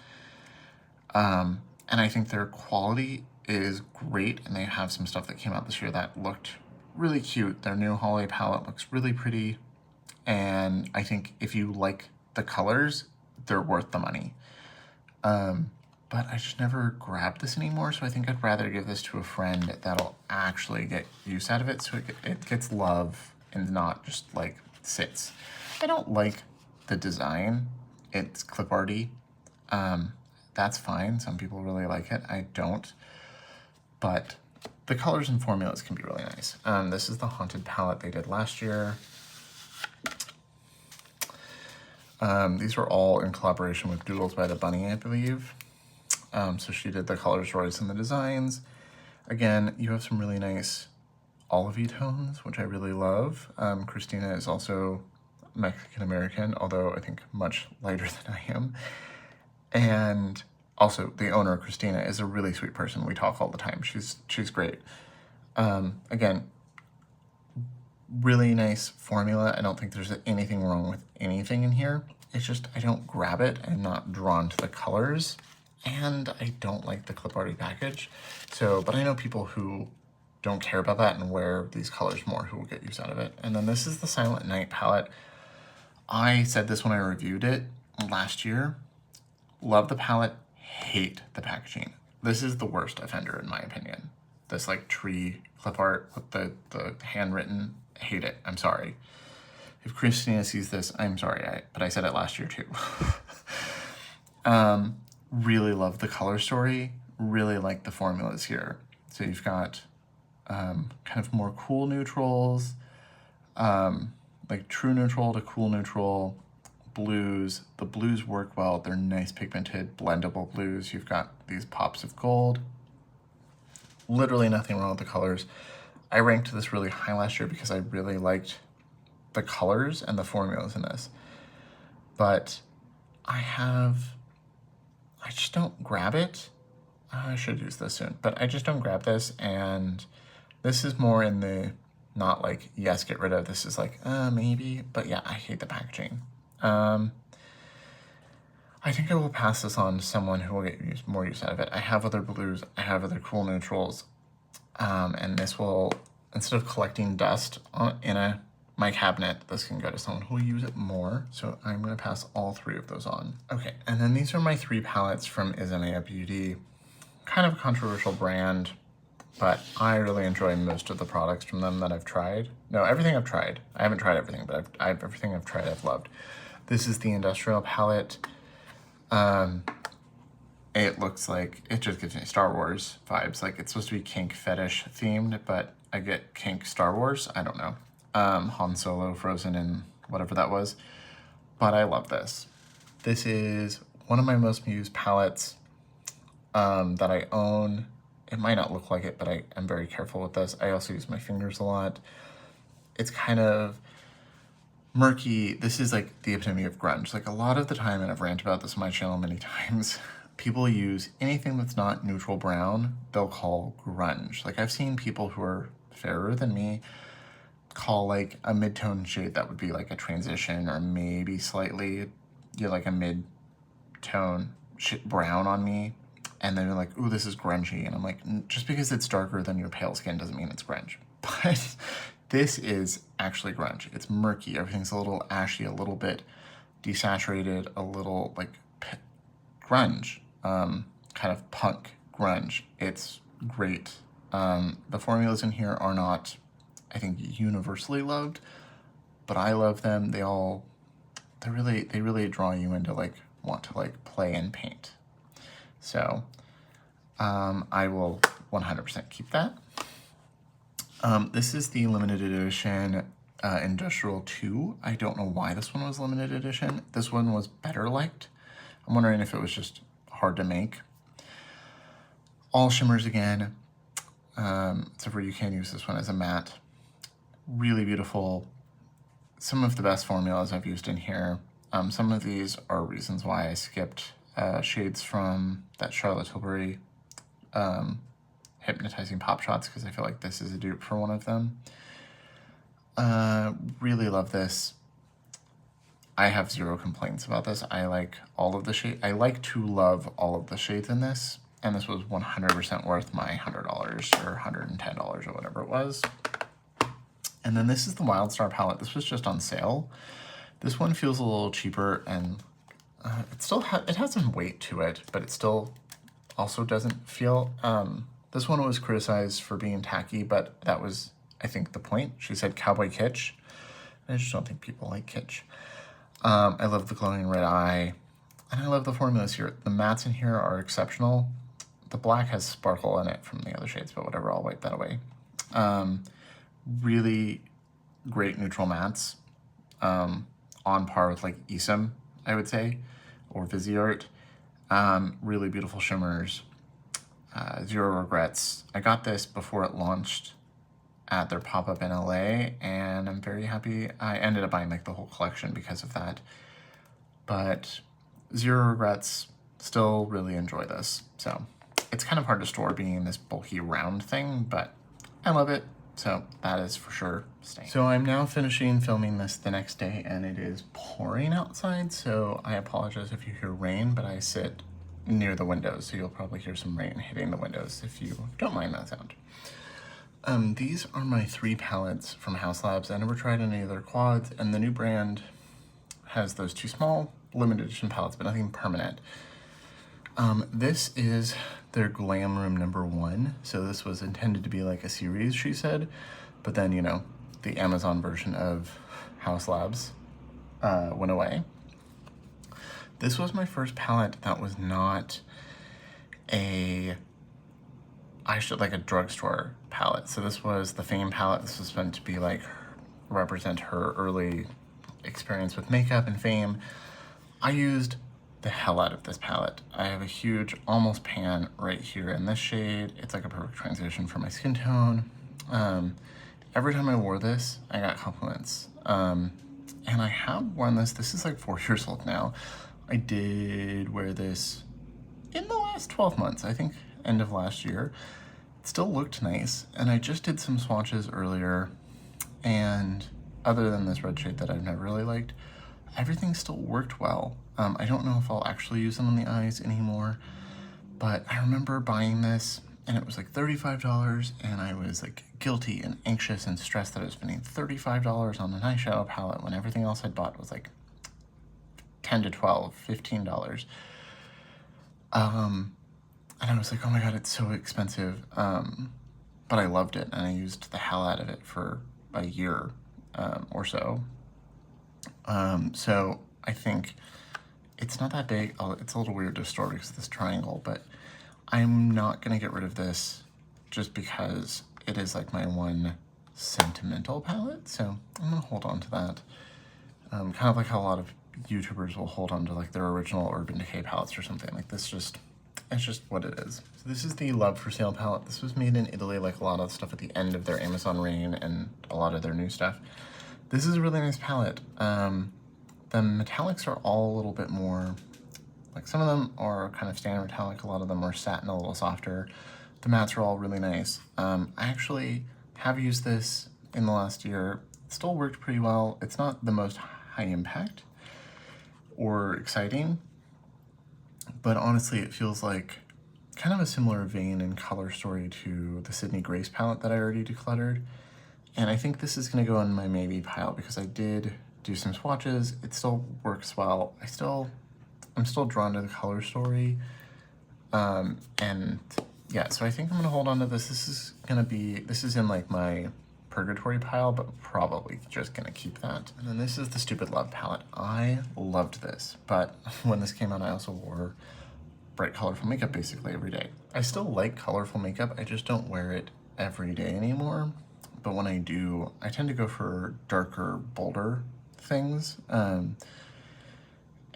and I think their quality is great, and they have some stuff that came out this year that looked really cute. Their new holiday palette looks really pretty, and I think if you like the colors, they're worth the money. But I just never grabbed this anymore, so I think I'd rather give this to a friend that'll actually get use out of it, so it gets love and not just like sits. I don't like the design. It's clip arty. That's fine. Some people really like it. I don't. But the colors and formulas can be really nice. This is the Haunted palette they did last year. These were all in collaboration with Doodles by the Bunny, I believe. So she did the color stories and the designs. Again, you have some really nice olivey tones, which I really love. Christina is also Mexican-American, although I think much lighter than I am. And also the owner, Christina, is a really sweet person. We talk all the time. She's great. Again, really nice formula. I don't think there's anything wrong with anything in here. It's just I don't grab it. I'm not drawn to the colors, and I don't like the clip arty package. So, but I know people who don't care about that and wear these colors more who will get use out of it. And then this is the Silent Night palette. I said this when I reviewed it last year. Love the palette, hate the packaging. This is the worst offender in my opinion. This like tree clip art with the handwritten, hate it. I'm sorry. If Christina sees this, I'm sorry, but I said it last year too. Really love the color story, really like the formulas here. So you've got kind of more cool neutrals, like true neutral to cool neutral, blues. The blues work well. They're nice pigmented, blendable blues. You've got these pops of gold. Literally nothing wrong with the colors. I ranked this really high last year because I really liked the colors and the formulas in this. But I just don't grab it. I should use this soon, but I just don't grab this, and this is more in the not like, yes, get rid of. This is like, maybe, but yeah, I hate the packaging. I think I will pass this on to someone who will get more use out of it. I have other blues, I have other cool neutrals, and this will, instead of collecting dust in my cabinet, this can go to someone who will use it more. So I'm gonna pass all three of those on. Okay, and then these are my three palettes from Izamea Beauty. Kind of a controversial brand, but I really enjoy most of the products from them that I've tried. No, everything I've tried. I haven't tried everything, but everything I've tried I've loved. This is the Industrial palette. It looks like, it just gives me Star Wars vibes. Like it's supposed to be kink fetish themed, but I get kink Star Wars. I don't know. Han Solo, Frozen, and whatever that was. But I love this. This is one of my most used palettes that I own. It might not look like it, but I am very careful with this. I also use my fingers a lot. It's kind of murky. This is like the epitome of grunge. Like a lot of the time, and I've ranted about this on my channel many times, people use anything that's not neutral brown, they'll call grunge. Like I've seen people who are fairer than me call like a mid-tone shade that would be like a transition or maybe slightly, like a mid-tone brown on me. And then they're like, ooh, this is grungy. And I'm like, just because it's darker than your pale skin doesn't mean it's grunge. But this is actually grunge. It's murky. Everything's a little ashy, a little bit desaturated, a little like grunge, kind of punk grunge. It's great. The formulas in here are not, I think, universally loved, but I love them. They really draw you into like want to like play and paint. So I will 100% keep that. This is the limited edition Industrial 2. I don't know why this one was limited edition. This one was better liked. I'm wondering if it was just hard to make. All shimmers again, except for you can use this one as a matte. Really beautiful. Some of the best formulas I've used in here. Some of these are reasons why I skipped shades from that Charlotte Tilbury Hypnotizing Pop Shots, because I feel like this is a dupe for one of them. Really love this. I have zero complaints about this. I like all of the shade. I like to love all of the shades in this, and this was 100% worth my $100 or $110 or whatever it was. And then this is the Wild Star palette. This was just on sale. This one feels a little cheaper, and it has some weight to it, but it still also doesn't feel. This one was criticized for being tacky, but that was, I think, the point. She said cowboy kitsch. I just don't think people like kitsch. I love the glowing red eye, and I love the formulas here. The mattes in here are exceptional. The black has sparkle in it from the other shades, but whatever, I'll wipe that away. Really great neutral mattes, on par with like Isom, I would say, or Viseart. Really beautiful shimmers. Zero regrets. I got this before it launched at their pop-up in LA, and I'm very happy. I ended up buying like the whole collection because of that, but zero regrets. Still really enjoy this. So it's kind of hard to store being this bulky round thing, but I love it. So that is for sure staying. So I'm now finishing filming this the next day, and it is pouring outside, so I apologize if you hear rain, but I sit near the windows, so you'll probably hear some rain hitting the windows if you don't mind that sound. These are my 3 palettes from House Labs. I never tried any of their quads, and the new brand has those 2 small limited edition palettes, but nothing permanent. This is their Glam Room #1. So this was intended to be like a series, she said, but then, you know, the Amazon version of House Labs went away. This was my first palette that was not like a drugstore palette. So this was the Fame palette. This was meant to be like represent her early experience with makeup and Fame. I used the hell out of this palette. I have a huge almost pan right here in this shade. It's like a perfect transition for my skin tone. Every time I wore this, I got compliments. And I have worn this. This is like 4 years old now. I did wear this in the last 12 months, I think end of last year. It still looked nice, and I just did some swatches earlier, and other than this red shade that I've never really liked, everything still worked well. I don't know if I'll actually use them on the eyes anymore, but I remember buying this, and it was like $35, and I was like guilty and anxious and stressed that I was spending $35 on an eyeshadow palette when everything else I'd bought was like $10 to $12, $15. And I was like, oh my God, it's so expensive. But I loved it, and I used the hell out of it for a year or so. So I think it's not that big. It's a little weird to store because of this triangle, but I'm not gonna get rid of this just because it is like my one sentimental palette. So I'm gonna hold on to that. Kind of like how a lot of YouTubers will hold on to like their original Urban Decay palettes or something. Like this it's just what it is. So this is the Love for Sale palette. This was made in Italy, like a lot of stuff at the end of their Amazon reign and a lot of their new stuff. This is a really nice palette. The metallics are all a little bit more, like some of them are kind of standard metallic, a lot of them are satin, a little softer. The mattes are all really nice. I actually have used this in the last year. It still worked pretty well. It's not the most high impact or exciting, but honestly it feels like kind of a similar vein and color story to the Sydney Grace palette that I already decluttered. And I think this is gonna go in my maybe pile because I did do some swatches. It still works well. I'm still drawn to the color story. And yeah, so I think I'm gonna hold on to this. This is in like my purgatory pile, but probably just gonna keep that. And then this is the Stupid Love palette. I loved this, but when this came out, I also wore bright, colorful makeup basically every day. I still like colorful makeup, I just don't wear it every day anymore. But when I do, I tend to go for darker, bolder things.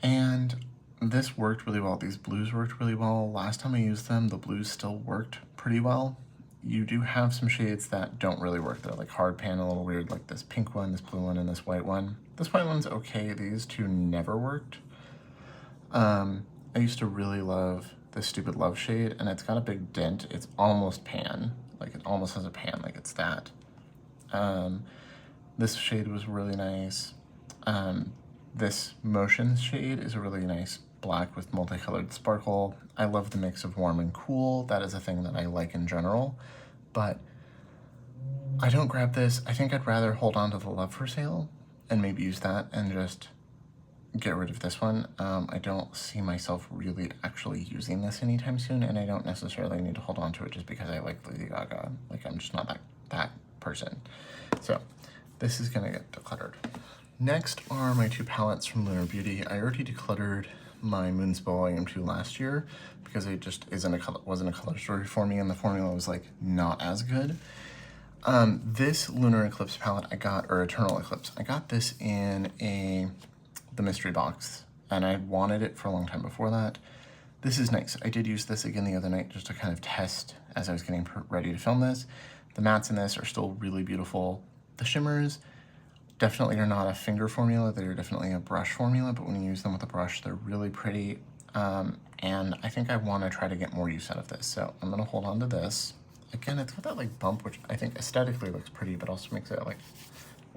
And this worked really well. These blues worked really well. Last time I used them, the blues still worked pretty well. You do have some shades that don't really work. They're like hard pan, a little weird, like this pink one, this blue one, and this white one. This white one's okay. These two never worked. I used to really love this Stupid Love shade, and it's got a big dent. It's almost pan. Like, it almost has a pan, like it's that. This shade was really nice. This Motion shade is a really nice black with multicolored sparkle. I love the mix of warm and cool. That is a thing that I like in general, but I don't grab this. I think I'd rather hold on to the Love for Sale and maybe use that and just get rid of this one. I don't see myself really actually using this anytime soon, and I don't necessarily need to hold on to it just because I like Lady Gaga. Like, I'm just not that person. So this is gonna get decluttered. Next are my two palettes from Lunar Beauty. I already decluttered my Moonspell Volume 2 last year because it just wasn't a color story for me, and the formula was like not as good. This Lunar Eclipse palette I got, or Eternal Eclipse, I got this in the mystery box, and I wanted it for a long time before that. This is nice. I did use this again the other night just to kind of test as I was getting ready to film this. The mattes in this are still really beautiful. The shimmers definitely are not a finger formula, they're definitely a brush formula, but when you use them with a brush, they're really pretty. And I think I want to try to get more use out of this, so I'm gonna hold on to this. Again, it's got that like bump, which I think aesthetically looks pretty, but also makes it like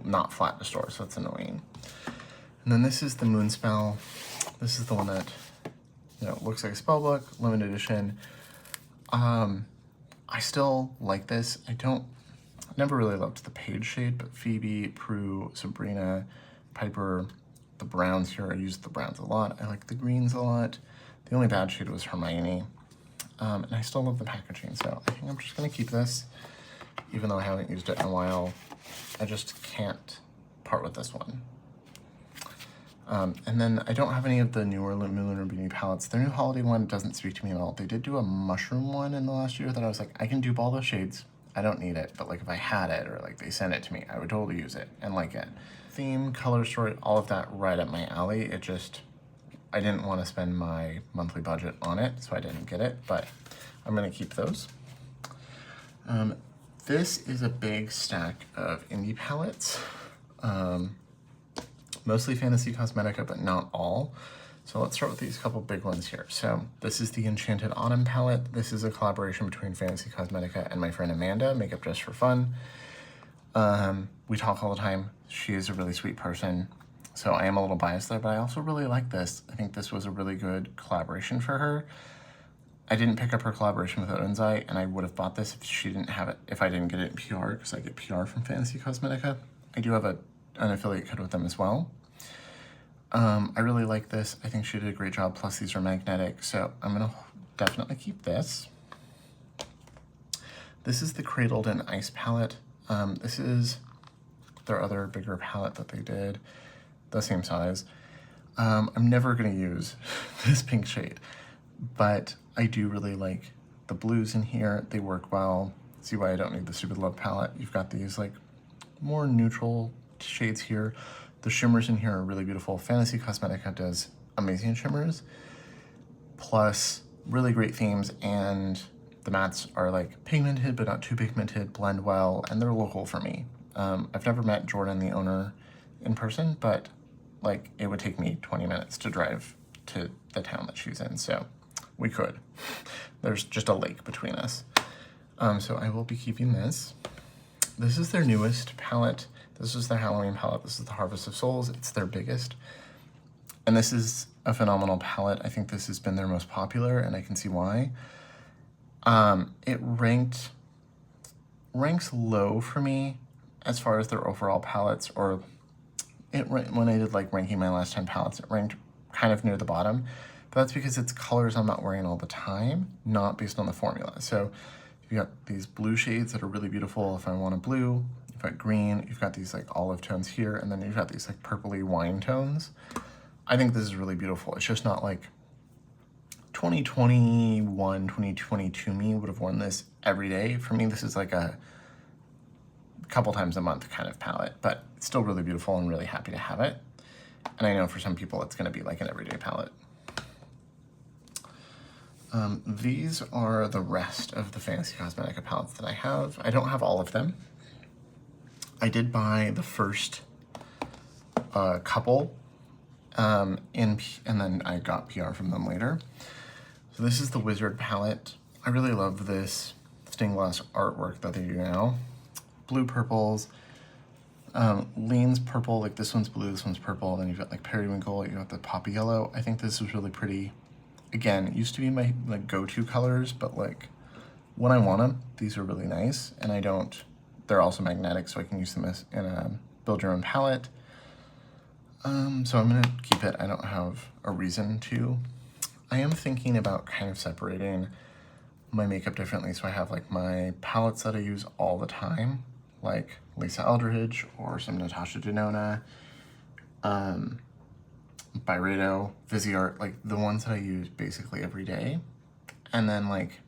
not flat to store, so it's annoying. And then this is the Moonspell. This is the one that, you know, looks like a spell book, limited edition. I still like this. I never really loved the Page shade, but Phoebe, Prue, Sabrina, Piper, the browns here, I used the browns a lot. I like the greens a lot. The only bad shade was Hermione. And I still love the packaging, so I think I'm just gonna keep this, even though I haven't used it in a while. I just can't part with this one. And then I don't have any of the newer Lunar Beauty palettes. Their new holiday one doesn't speak to me at all. They did do a mushroom one in the last year that I was like, I can dupe all those shades. I don't need it, but like if I had it or like they sent it to me, I would totally use it and like it. Theme, color story, all of that right up my alley. It just, I didn't want to spend my monthly budget on it, so I didn't get it, but I'm gonna keep those. This is a big stack of indie palettes. Mostly Fantasy Cosmetica, but not all. So let's start with these couple big ones here. So this is the Enchanted Autumn palette. This is a collaboration between Fantasy Cosmetica and my friend Amanda, Makeup Just for Fun. We talk all the time. She is a really sweet person. So I am a little biased there, but I also really like this. I think this was a really good collaboration for her. I didn't pick up her collaboration with Onsai, and I would have bought this if she didn't have it, if I didn't get it in PR, because I get PR from Fantasy Cosmetica. I do have an affiliate code with them as well. I really like this. I think she did a great job, plus these are magnetic, so I'm gonna definitely keep this. This is the Cradled in Ice palette. This is their other bigger palette that they did, the same size. I'm never gonna use this pink shade, but I do really like the blues in here. They work well. See why I don't need the Stupid Love palette. You've got these like more neutral shades here. The shimmers in here are really beautiful. Fantasy Cosmetica does amazing shimmers, plus really great themes, and the mattes are like pigmented but not too pigmented, blend well, and they're local for me. I've never met Jordan, the owner, in person, but like it would take me 20 minutes to drive to the town that she's in, so we could. There's just a lake between us. So I will be keeping this. This is their newest palette. This is their Halloween palette. This is the Harvest of Souls. It's their biggest. And this is a phenomenal palette. I think this has been their most popular, and I can see why. It ranks low for me as far as their overall palettes, or when I did like ranking my last 10 palettes, it ranked kind of near the bottom. But that's because it's colors I'm not wearing all the time, not based on the formula. So you've got these blue shades that are really beautiful if I want a blue. You've got green, you've got these like olive tones here, and then you've got these like purpley wine tones. I think this is really beautiful. It's just not like 2021, 2022 me would have worn this every day. For me, this is like a couple times a month kind of palette, but it's still really beautiful and really happy to have it. And I know for some people it's going to be like an everyday palette. These are the rest of the Fantasy Cosmetica palettes that I have. I don't have all of them. I did buy the first couple, and then I got PR from them later. So this is the Wizard palette. I really love this stained glass artwork that they do now. Blue purples, leans purple, like this one's blue, this one's purple, then you've got like periwinkle, you got the poppy yellow. I think this is really pretty. Again, it used to be my like go-to colors, but like when I want them, these are really nice, and they're also magnetic, so I can use them as in a build your own palette. So I'm gonna keep it. I don't have a reason to. I am thinking about kind of separating my makeup differently, so I have like my palettes that I use all the time, like Lisa Eldridge or some Natasha Denona, Byredo, Viseart, like the ones that I use basically every day. And then like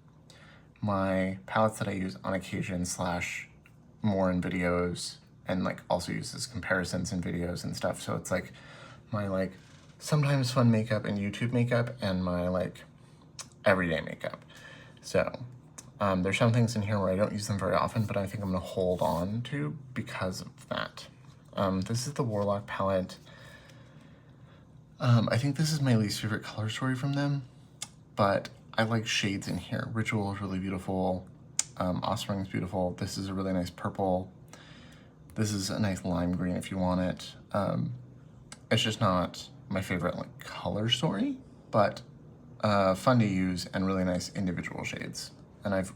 my palettes that I use on occasion / more in videos, and like also use as comparisons in videos and stuff. So it's like my like sometimes fun makeup and YouTube makeup and my like everyday makeup. So there's some things in here where I don't use them very often, but I think I'm gonna hold on to because of that. This is the Warlock palette. I think this is my least favorite color story from them, but I like shades in here. Ritual is really beautiful. Offspring is beautiful. This is a really nice purple. This is a nice lime green if you want it. It's just not my favorite like color story, but fun to use and really nice individual shades. And I've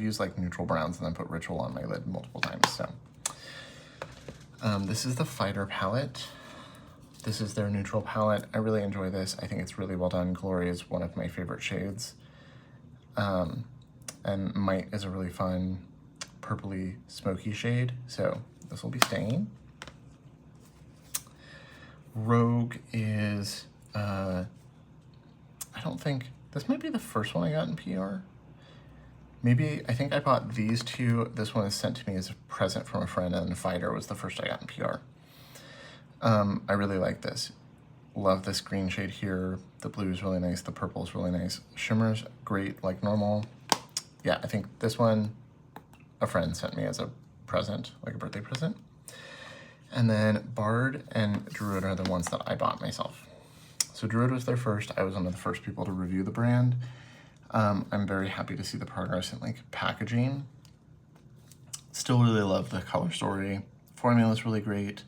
used like neutral browns and then put Ritual on my lid multiple times. So this is the Fighter palette. This is their neutral palette. I really enjoy this. I think it's really well done. Glory is one of my favorite shades. And Might is a really fun purpley smoky shade. So this will be staying. Rogue is, I don't think, this might be the first one I got in PR. Maybe, I think I bought these two. This one is sent to me as a present from a friend, and Fighter was the first I got in PR. I really like this. Love this green shade here. The blue is really nice. The purple is really nice. Shimmer's great, like normal. Yeah, I think this one a friend sent me as a present, like a birthday present. And then Bard and Druid are the ones that I bought myself. So Druid was their first. I was one of the first people to review the brand. I'm very happy to see the progress in like packaging. Still really love the color story. Formula is really great.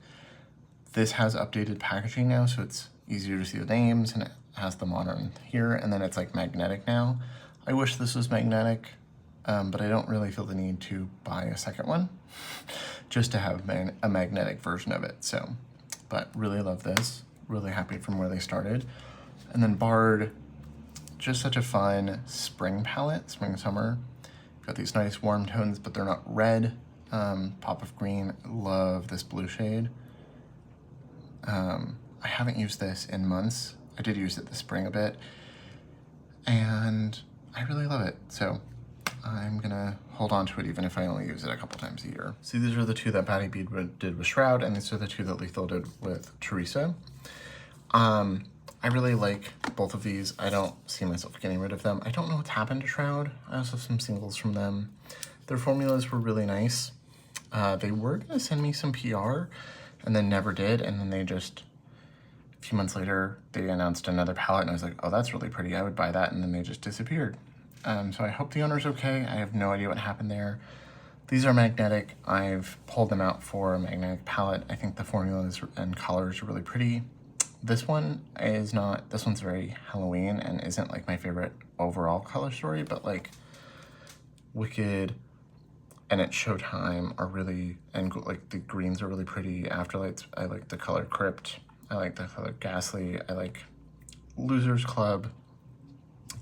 This has updated packaging now, so it's easier to see the names, and it has the modern here, and then it's like magnetic now. I wish this was magnetic, but I don't really feel the need to buy a second one just to have a magnetic version of it. So, but really love this. Really happy from where they started. And then Bard, just such a fun spring palette, spring, summer. Got these nice warm tones, but they're not red. Pop of green, love this blue shade. I haven't used this in months. I did use it this spring a bit, and I really love it. So I'm gonna hold on to it even if I only use it a couple times a year. See, these are the two that Patty Bead did with Shroud, and these are the two that Lethal did with Teresa. I really like both of these. I don't see myself getting rid of them. I don't know what's happened to Shroud. I also have some singles from them. Their formulas were really nice. They were gonna send me some PR, and then never did, and then they just, a few months later, they announced another palette, and I was like, oh, that's really pretty, I would buy that, and then they just disappeared. So I hope the owner's okay. I have no idea what happened there. These are magnetic. I've pulled them out for a magnetic palette. I think the formulas and colors are really pretty. This one is not, this one's very Halloween and isn't like my favorite overall color story, but like Wicked and It's Showtime are really, and like the greens are really pretty. Afterlights, I like the color Crypt. I like the color Ghastly. I like Losers Club.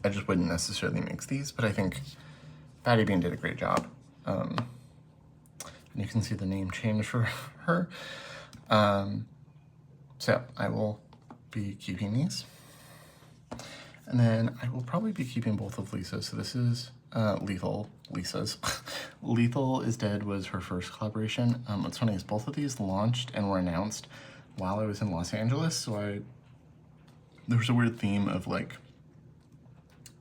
I just wouldn't necessarily mix these, but I think Patty Bean did a great job. And you can see the name change for her. So I will be keeping these. And then I will probably be keeping both of Lisa's. So this is Lisa's. Lethal is Dead was her first collaboration. What's funny is both of these launched and were announced while I was in Los Angeles. So there was a weird theme of like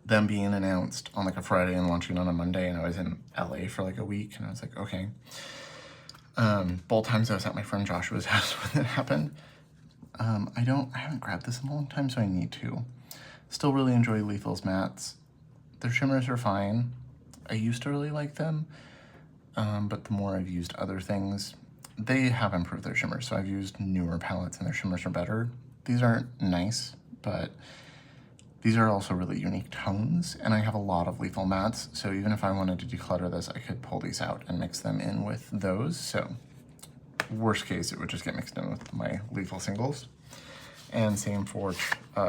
them being announced on like a Friday and launching on a Monday, and I was in LA for like a week, and I was like, okay. Both times I was at my friend Joshua's house when it happened. I haven't grabbed this in a long time, so I need to. Still really enjoy Lethal's mattes. Their shimmers are fine. I used to really like them, but the more I've used other things, they have improved their shimmers. So I've used newer palettes and their shimmers are better. These aren't nice, but these are also really unique tones, and I have a lot of Lethal mattes, so even if I wanted to declutter this, I could pull these out and mix them in with those. So worst case, it would just get mixed in with my Lethal singles. And same for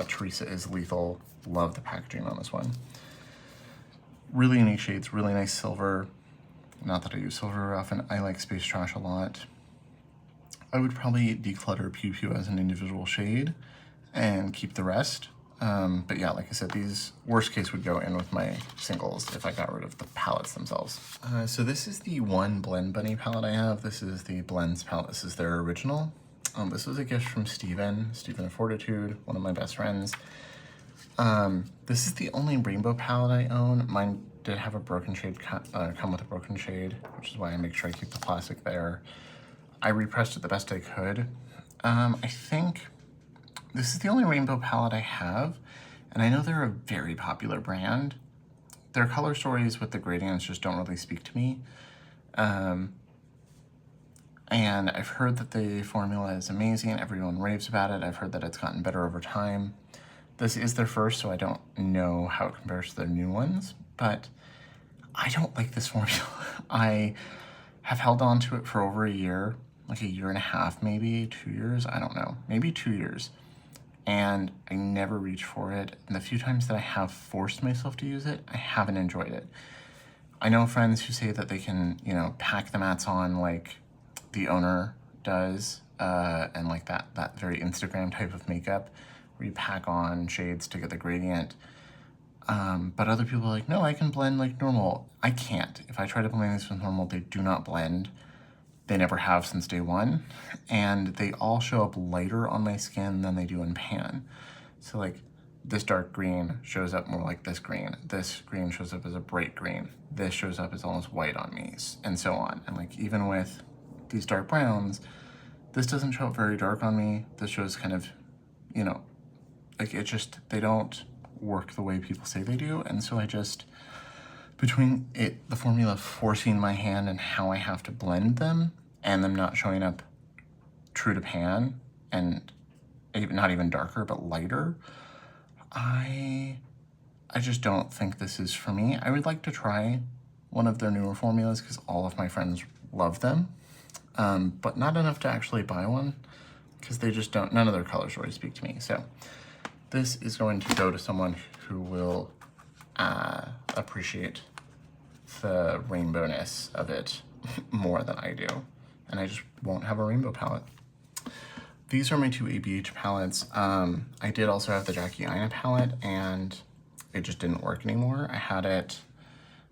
Teresa is Lethal. Love the packaging on this one. Really unique shades, really nice silver. Not that I use silver very often. I like Space Trash a lot. I would probably declutter Pew Pew as an individual shade and keep the rest. But yeah, like I said, these worst case would go in with my singles if I got rid of the palettes themselves. So this is the one Blend Bunny palette I have. This is the Blends palette. This is their original. This was a gift from Steven of Fortitude, one of my best friends. This is the only rainbow palette I own. Mine did have a broken shade, come with a broken shade, which is why I make sure I keep the plastic there. I repressed it the best I could. I think this is the only rainbow palette I have, and I know they're a very popular brand. Their color stories with the gradients just don't really speak to me. And I've heard that the formula is amazing. Everyone raves about it. I've heard that it's gotten better over time. This is their first, so I don't know how it compares to their new ones, but I don't like this formula. I have held on to it for over a year, like a year and a half, maybe 2 years. I don't know, maybe 2 years. And I never reach for it. And the few times that I have forced myself to use it, I haven't enjoyed it. I know friends who say that they can, you know, pack the mattes on like the owner does, and like that very Instagram type of makeup where you pack on shades to get the gradient. But other people are like, no, I can blend like normal. I can't. If I try to blend these with normal, they do not blend. They never have since day one. And they all show up lighter on my skin than they do in pan. So like this dark green shows up more like this green. This green shows up as a bright green. This shows up as almost white on me, and so on. And like even with these dark browns, this doesn't show up very dark on me. This shows kind of, you know, like it just, they don't work the way people say they do. And so I just, between it, the formula forcing my hand and how I have to blend them and them not showing up true to pan and not even darker, but lighter, I just don't think this is for me. I would like to try one of their newer formulas because all of my friends love them, but not enough to actually buy one because they just don't, none of their colors really speak to me. So this is going to go to someone who will appreciate the rainbowness of it more than I do. And I just won't have a rainbow palette. These are my two ABH palettes. I did also have the Jackie Aina palette, and it just didn't work anymore. I had it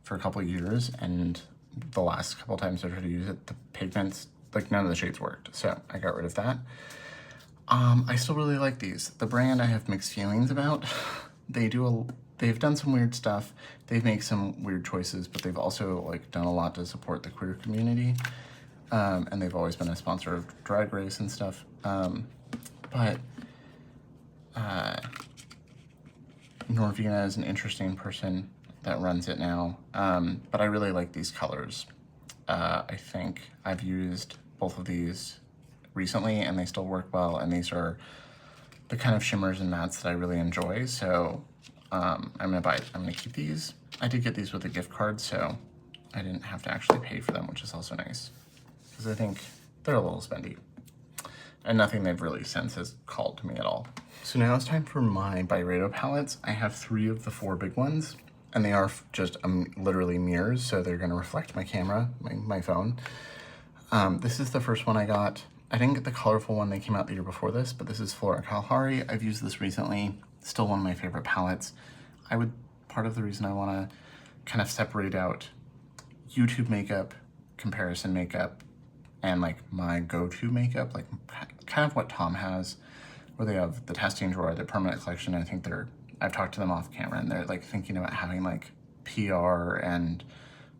for a couple of years, and the last couple of times I tried to use it, the pigments, like none of the shades worked. So I got rid of that. I still really like these. The brand I have mixed feelings about. They've done some weird stuff. They've made some weird choices, but they've also like done a lot to support the queer community. And they've always been a sponsor of Drag Race and stuff. But Norvina is an interesting person that runs it now. But I really like these colors. I think I've used both of these recently and they still work well. And these are the kind of shimmers and mattes that I really enjoy. So I'm gonna keep these. I did get these with a gift card, so I didn't have to actually pay for them, which is also nice. Because I think they're a little spendy. And nothing they've really since has called to me at all. So now it's time for my Byredo palettes. I have 3 of the 4 big ones, and they are just literally mirrors, so they're gonna reflect my camera, my phone. This is the first one I got. I didn't get the colorful one, they came out the year before this, but this is Flora Kalahari. I've used this recently. Still one of my favorite palettes. Part of the reason I want to kind of separate out YouTube makeup, comparison makeup, and like my go-to makeup, like kind of what Tom has, where they have the testing drawer, the permanent collection. I think I've talked to them off camera, and they're like thinking about having like PR and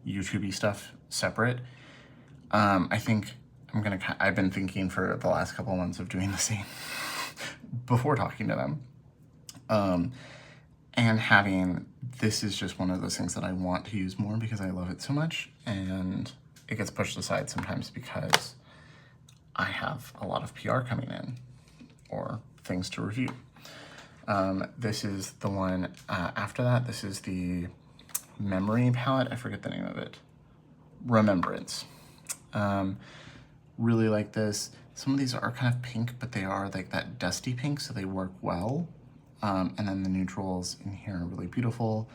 YouTube-y stuff separate. I think I've been thinking for the last couple of months of doing the same before talking to them. And this is just one of those things that I want to use more because I love it so much, and it gets pushed aside sometimes because I have a lot of PR coming in or things to review. This is the one after that. This is the Memory palette. I forget the name of it. Remembrance. Really like this. Some of these are kind of pink, but they are like that dusty pink, so they work well. And then the neutrals in here are really beautiful.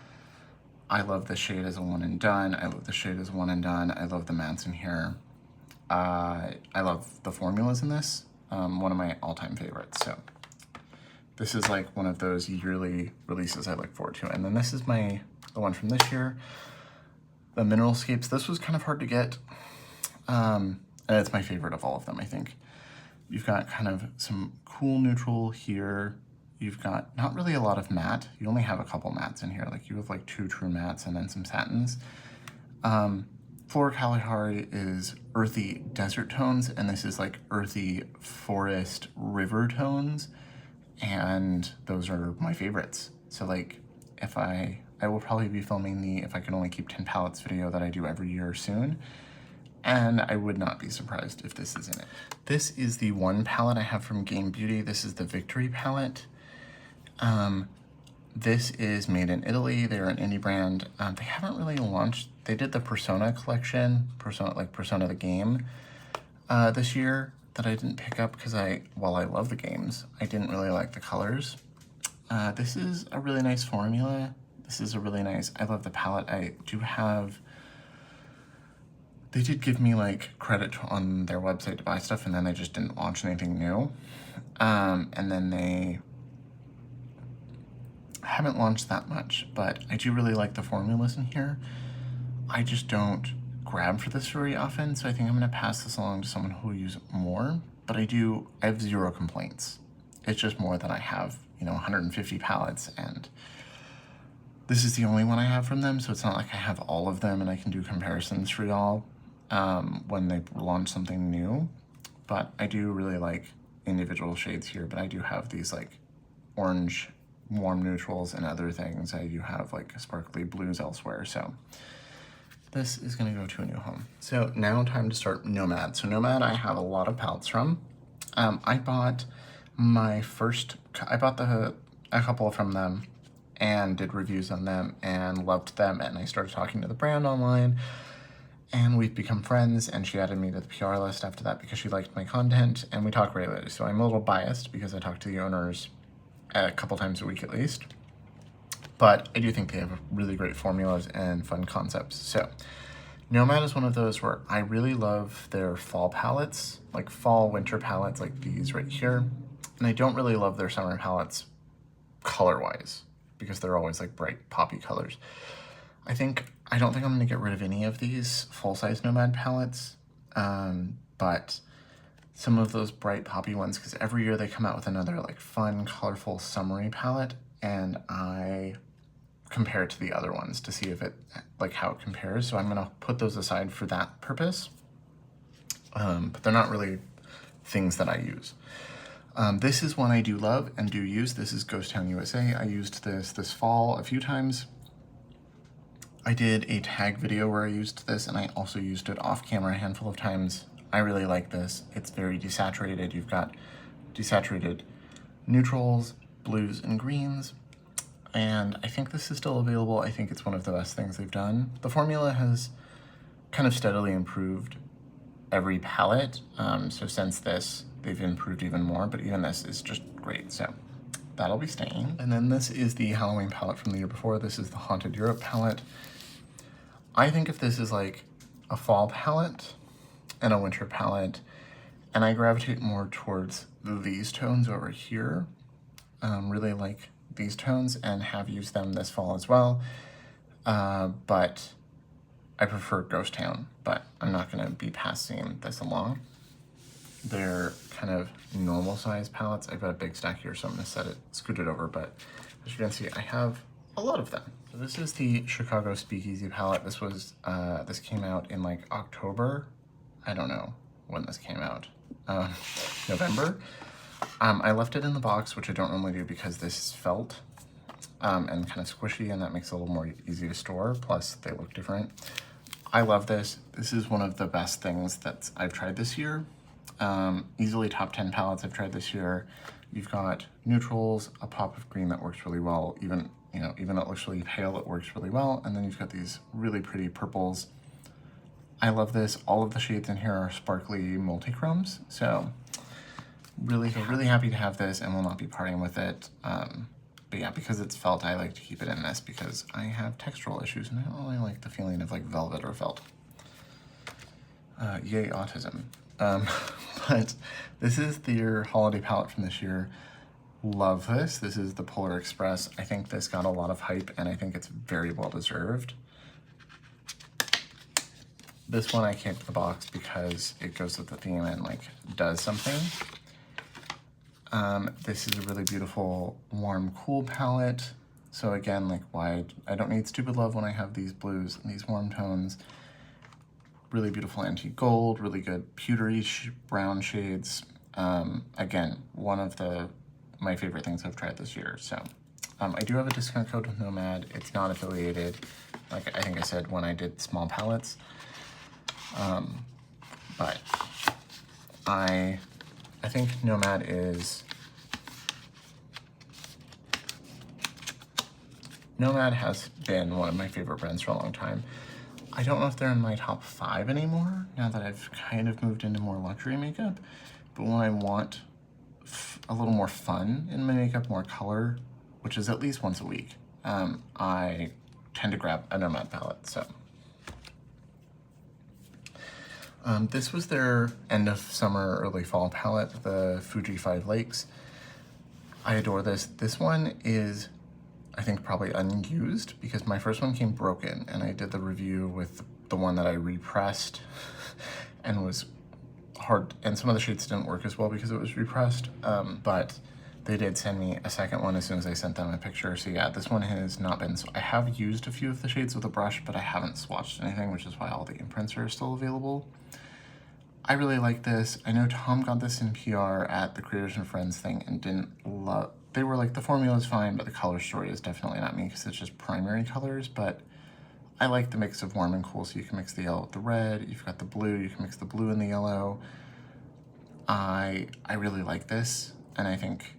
I love the shade as a one and done. I love the shade as one and done. I love the mattes in here. I love the formulas in this. One of my all-time favorites. So this is like one of those yearly releases I look forward to. And then this is the one from this year, the Mineralscapes. This was kind of hard to get. And it's my favorite of all of them, I think. You've got kind of some cool neutral here. You've got not really a lot of matte. You only have a couple mattes in here. Like you have like 2 true mattes and then some satins. Flora Kalahari is earthy desert tones, and this is like earthy forest river tones. And those are my favorites. So like I will probably be filming the If I Could Only Keep 10 Palettes video that I do every year soon. And I would not be surprised if this is in it. This is the one palette I have from Game Beauty. This is the Victory palette. This is made in Italy. They're an indie brand. They haven't really launched. They did the Persona collection, Persona the game, this year that I didn't pick up because while I love the games, I didn't really like the colors. This is a really nice formula. This is a really nice, I love the palette. They did give me like credit on their website to buy stuff, and then they just didn't launch anything new. And then they haven't launched that much, but I do really like the formulas in here. I just don't grab for this very often, so I think I'm gonna pass this along to someone who will use it more, but I have 0 complaints. It's just more that I have, 150 palettes, and this is the only one I have from them, so it's not like I have all of them and I can do comparisons for y'all when they launch something new. But I do really like individual shades here, but I do have these like orange warm neutrals and other things. I do have like sparkly blues elsewhere, so this is gonna go to a new home. So now time to start Nomad. So Nomad I have a lot of palettes from. I bought a couple from them and did reviews on them and loved them, and I started talking to the brand online, and we've become friends, and she added me to the PR list after that because she liked my content, and we talk regularly. So I'm a little biased because I talk to the owners a couple times a week at least, but I do think they have really great formulas and fun concepts. So Nomad is one of those where I really love their fall palettes, like fall winter palettes like these right here, and I don't really love their summer palettes color-wise because they're always like bright poppy colors. I don't think I'm gonna get rid of any of these full-size Nomad palettes, but some of those bright poppy ones, because every year they come out with another like fun, colorful, summery palette, and I compare it to the other ones to see if how it compares. So I'm gonna put those aside for that purpose, but they're not really things that I use. This is one I do love and do use. This is Ghost Town USA. I used this fall a few times. I did a tag video where I used this, and I also used it off camera a handful of times. I really like this. It's very desaturated. You've got desaturated neutrals, blues, and greens. And I think this is still available. I think it's one of the best things they've done. The formula has kind of steadily improved every palette. So since this, they've improved even more, but even this is just great. So that'll be staying. And then this is the Halloween palette from the year before. This is the Haunted Europe palette. I think if this is like a fall palette and a winter palette, and I gravitate more towards these tones over here, really like these tones and have used them this fall as well, but I prefer Ghost Town, but I'm not going to be passing this along. They're kind of normal size palettes. I've got a big stack here, so I'm going to scoot it over, but as you can see, I have a lot of them. So this is the Chicago Speakeasy palette. This was, this came out in like October. I don't know when this came out. November. I left it in the box, which I don't normally do because this is felt and kind of squishy, and that makes it a little more easy to store. Plus, they look different. I love this. This is one of the best things that I've tried this year. Easily top 10 palettes I've tried this year. You've got neutrals, a pop of green that works really well. Even though it looks really pale, it works really well. And then you've got these really pretty purples. I love this. All of the shades in here are sparkly multi-chromes. So really happy to have this, and will not be parting with it. But yeah, because it's felt, I like to keep it in this because I have textural issues and I don't really like the feeling of like velvet or felt. Yay, autism. But this is their holiday palette from this year. Love this. This is the Polar Express. I think this got a lot of hype and I think it's very well deserved. This one I kept the box because it goes with the theme and like does something. This is a really beautiful warm cool palette. So again, like why I don't need stupid love when I have these blues and these warm tones. Really beautiful antique gold, really good pewtery brown shades. Again, one of my favorite things I've tried this year. So I do have a discount code with Nomad. It's not affiliated, like I think I said when I did small palettes. But I think Nomad has been one of my favorite brands for a long time. I don't know if they're in my top 5 anymore, now that I've kind of moved into more luxury makeup, but when I want a little more fun in my makeup, more color, which is at least once a week, I tend to grab a Nomad palette, so. This was their end of summer, early fall palette, the Fuji 5 Lakes. I adore this. This one is, I think, probably unused because my first one came broken and I did the review with the one that I repressed and was hard, and some of the shades didn't work as well because it was repressed, but they did send me a second one as soon as I sent them a picture. So yeah, this one has not been, so I have used a few of the shades with a brush, but I haven't swatched anything, which is why all the imprints are still available. I really like this. I know Tom got this in PR at the Creators and Friends thing and didn't love, they were like, the formula is fine, but the color story is definitely not me because it's just primary colors, but I like the mix of warm and cool, so you can mix the yellow with the red, you've got the blue, you can mix the blue and the yellow. I really like this, and I think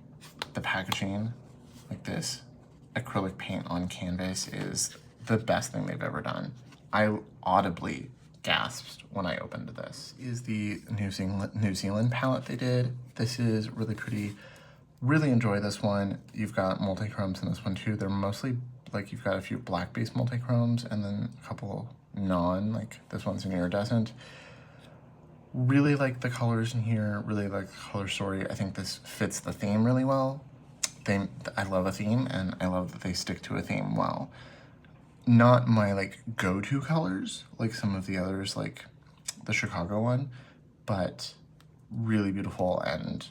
the packaging, like this acrylic paint on canvas, is the best thing they've ever done. I audibly gasped when I opened this. Is the New Zealand palette they did. This is really pretty. Really enjoy this one. You've got multi-chromes in this one too. They're mostly, like, you've got a few black-based multi-chromes and then a couple non, like this one's an iridescent. Really like the colors in here, really like the color story. I think this fits the theme really well. I love a theme and I love that they stick to a theme well. Not my like go-to colors like some of the others, like the Chicago one, but really beautiful and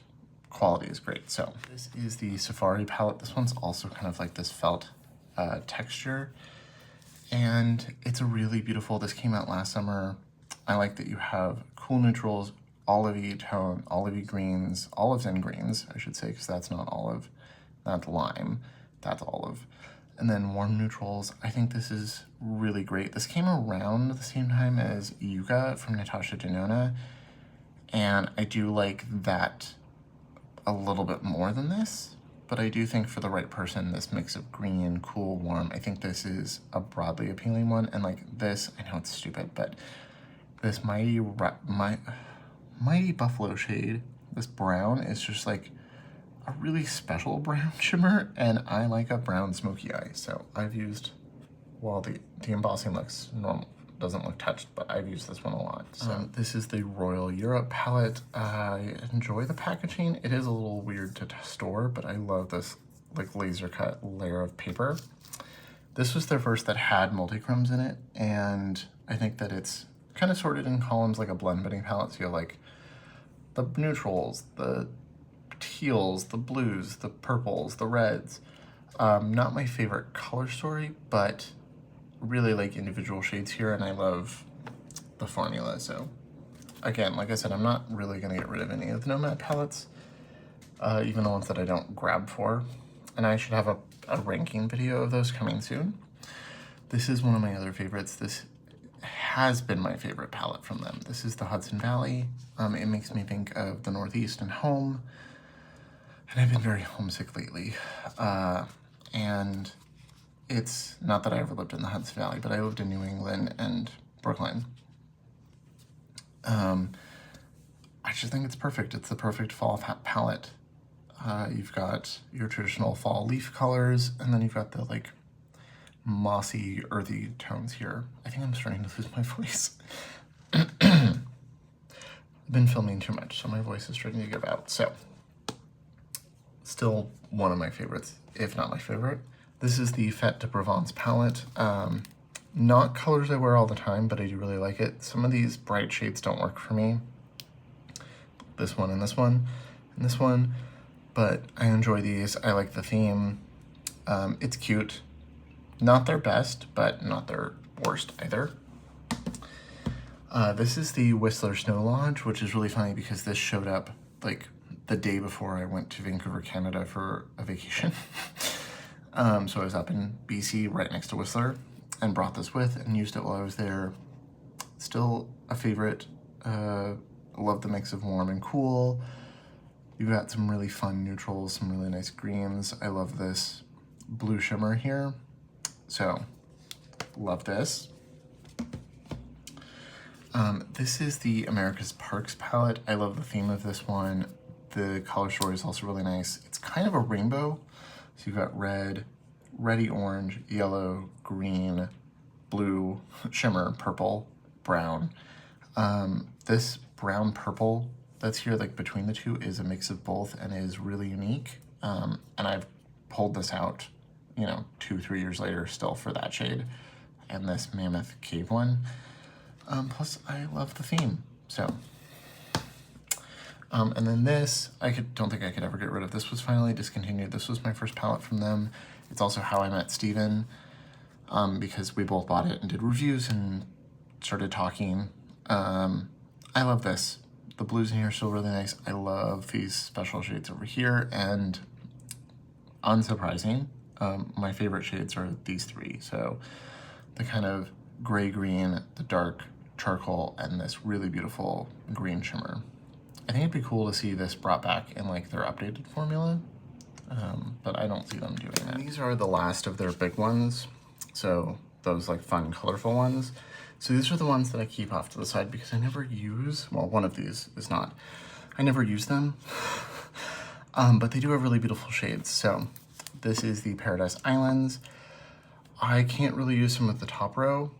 quality is great. So this is the Safari palette. This one's also kind of like this felt texture, and it's a really beautiful, this came out last summer. I like that you have cool neutrals, olivey tone, olivey greens, olives and greens, I should say, because that's not olive, that's lime, that's olive. And then warm neutrals. I think this is really great. This came around the same time as Yucca from Natasha Denona, and I do like that a little bit more than this, but I do think for the right person, this mix of green, cool, warm, I think this is a broadly appealing one. And like this, I know it's stupid, but this mighty buffalo shade, this brown, is just like a really special brown shimmer, and I like a brown smoky eye. So I've used, well, the embossing looks normal, doesn't look touched, but I've used this one a lot. So this is the Royal Europe palette. I enjoy the packaging. It is a little weird to store, but I love this like laser cut layer of paper. This was their first that had multi-chromes in it, and I think that it's kind of sorted in columns like a blend blending palette. So you have like the neutrals, the teals, the blues, the purples, the reds. Not my favorite color story, but really like individual shades here, and I love the formula. So again, like I said, I'm not really gonna get rid of any of the Nomad palettes, even the ones that I don't grab for. And I should have a ranking video of those coming soon. This is one of my other favorites. This has been my favorite palette from them. This is the Hudson Valley. It makes me think of the Northeast and home. And I've been very homesick lately. And it's not that I ever lived in the Hudson Valley, but I lived in New England and Brooklyn. I just think it's perfect. It's the perfect fall palette. You've got your traditional fall leaf colors, and then you've got the like mossy, earthy tones here. I think I'm starting to lose my voice. I've been filming too much, so my voice is starting to give out. So, still one of my favorites, if not my favorite. This is the Fête de Provence palette. Not colors I wear all the time, but I do really like it. Some of these bright shades don't work for me. This one and this one and this one. But I enjoy these. I like the theme. It's cute. Not their best, but not their worst either. This is the Whistler Snow Lodge, which is really funny because this showed up like the day before I went to Vancouver, Canada for a vacation. So I was up in BC right next to Whistler and brought this with and used it while I was there. Still a favorite. Love the mix of warm and cool. You've got some really fun neutrals, some really nice greens. I love this blue shimmer here. So, love this. This is the America's Parks palette. I love the theme of this one. The color story is also really nice. It's kind of a rainbow. So you've got red, reddy orange, yellow, green, blue, shimmer, purple, brown. This brown purple that's here, like between the two, is a mix of both and is really unique. And I've pulled this out, you know, 2-3 years later still for that shade and this Mammoth Cave one. Plus I love the theme, so. And then this, don't think I could ever get rid of. This was finally discontinued. This was my first palette from them. It's also how I met Steven, because we both bought it and did reviews and started talking. I love this. The blues in here are still really nice. I love these special shades over here, and unsurprising, my favorite shades are these three. So the kind of gray-green, the dark charcoal, and this really beautiful green shimmer. I think it'd be cool to see this brought back in like their updated formula, but I don't see them doing that. These are the last of their big ones. So those like fun, colorful ones. So these are the ones that I keep off to the side because I never use, well, one of these is not, I never use them, but they do have really beautiful shades. So this is the Paradise Islands. I can't really use some of the top row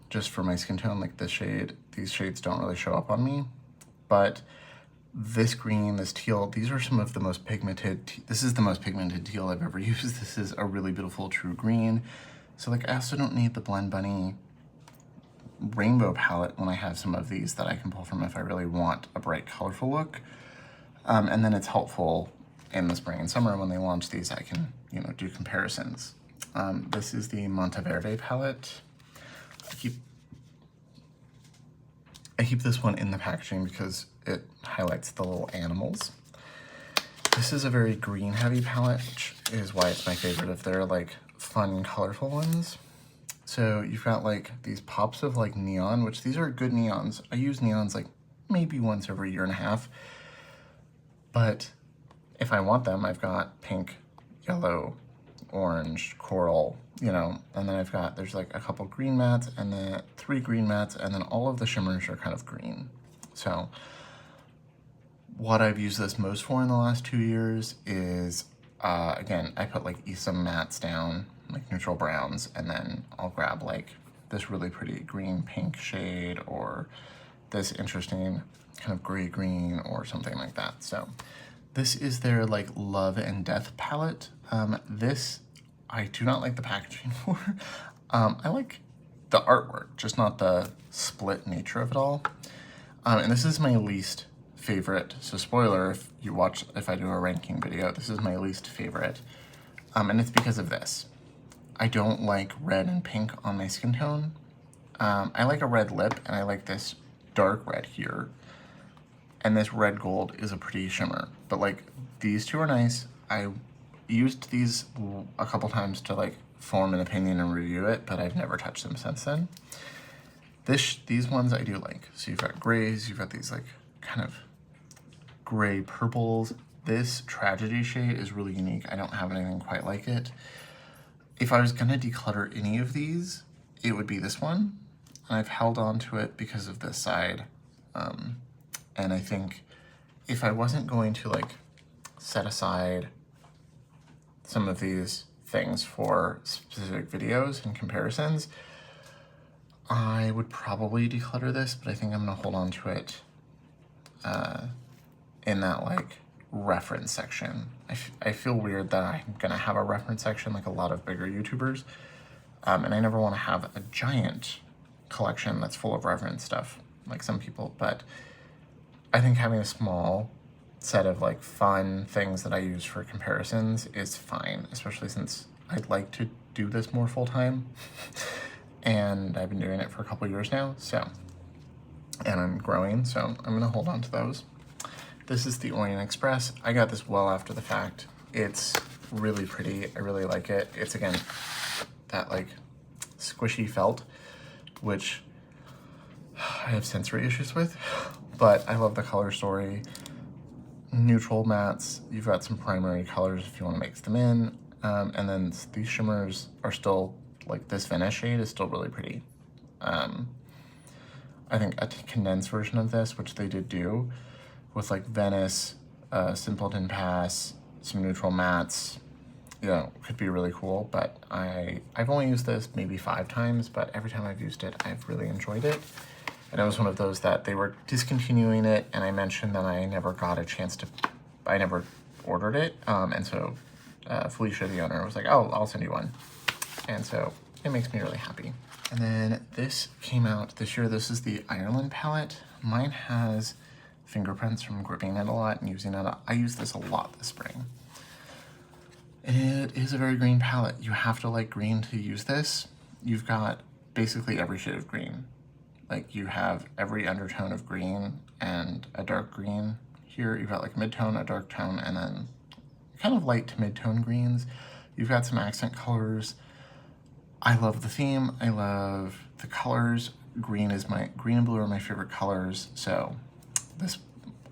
just for my skin tone, like this shade. These shades don't really show up on me, but this green, this teal, these are some of the most pigmented, this is the most pigmented teal I've ever used. This is a really beautiful true green. So like I also don't need the Blend Bunny rainbow palette when I have some of these that I can pull from if I really want a bright, colorful look. And then it's helpful in the spring and summer when they launch these, I can, you know, do comparisons. This is the Monteverde palette. I keep this one in the packaging because it highlights the little animals. This is a very green heavy palette, which is why it's my favorite of their like fun, colorful ones. So you've got like these pops of like neon, which these are good neons. I use neons like maybe once every year and a half, but if I want them, I've got pink, yellow, orange, coral, you know, and then there's like a couple green mattes and then 3 green mattes, and then all of the shimmers are kind of green. So what I've used this most for in the last 2 years is, again, I put like some mattes down, like neutral browns, and then I'll grab like this really pretty green pink shade or this interesting kind of gray green or something like that. So This is their like Love and Death palette. This, I do not like the packaging for. I like the artwork, just not the split nature of it all. And this is my least favorite. So spoiler, if I do a ranking video, this is my least favorite. And it's because of this. I don't like red and pink on my skin tone. I like a red lip, and I like this dark red here. And this red gold is a pretty shimmer. But like, these two are nice. I used these a couple times to like form an opinion and review it, but I've never touched them since then. These ones I do like. So you've got grays, you've got these like kind of gray purples. This Tragedy shade is really unique. I don't have anything quite like it. If I was gonna declutter any of these, it would be this one. And I've held on to it because of this side. And I think if I wasn't going to like set aside some of these things for specific videos and comparisons, I would probably declutter this, but I think I'm gonna hold on to it in that like reference section. I feel weird that I'm gonna have a reference section like a lot of bigger YouTubers, and I never wanna have a giant collection that's full of reference stuff like some people, but I think having a small set of like fun things that I use for comparisons is fine, especially since I'd like to do this more full time. And I've been doing it for a couple years now, so, and I'm growing, so I'm gonna hold on to those. This is the Orient Express. I got this well after the fact. It's really pretty, I really like it. It's again, that like squishy felt, which I have sensory issues with, but I love the color story. Neutral mattes, you've got some primary colors if you wanna mix them in, and then these shimmers are still, like this Venice shade is still really pretty. I think a condensed version of this, which they did do, with like Venice, Simpleton Pass, some neutral mattes, you know, could be really cool, but I've only used this maybe 5 times, but every time I've used it, I've really enjoyed it. And it was one of those that they were discontinuing it, and I mentioned that I never got a chance to, I never ordered it, and so Felicia, the owner, was like, oh, I'll send you one. And so it makes me really happy. And then this came out this year. This is the Ireland palette. Mine has fingerprints from gripping it a lot and using it. I use this a lot this spring. It is a very green palette. You have to like green to use this. You've got basically every shade of green. Like you have every undertone of green and a dark green. Here you've got like mid-tone, a dark tone, and then kind of light to mid-tone greens. You've got some accent colors. I love the theme, I love the colors. Green and blue are my favorite colors, so this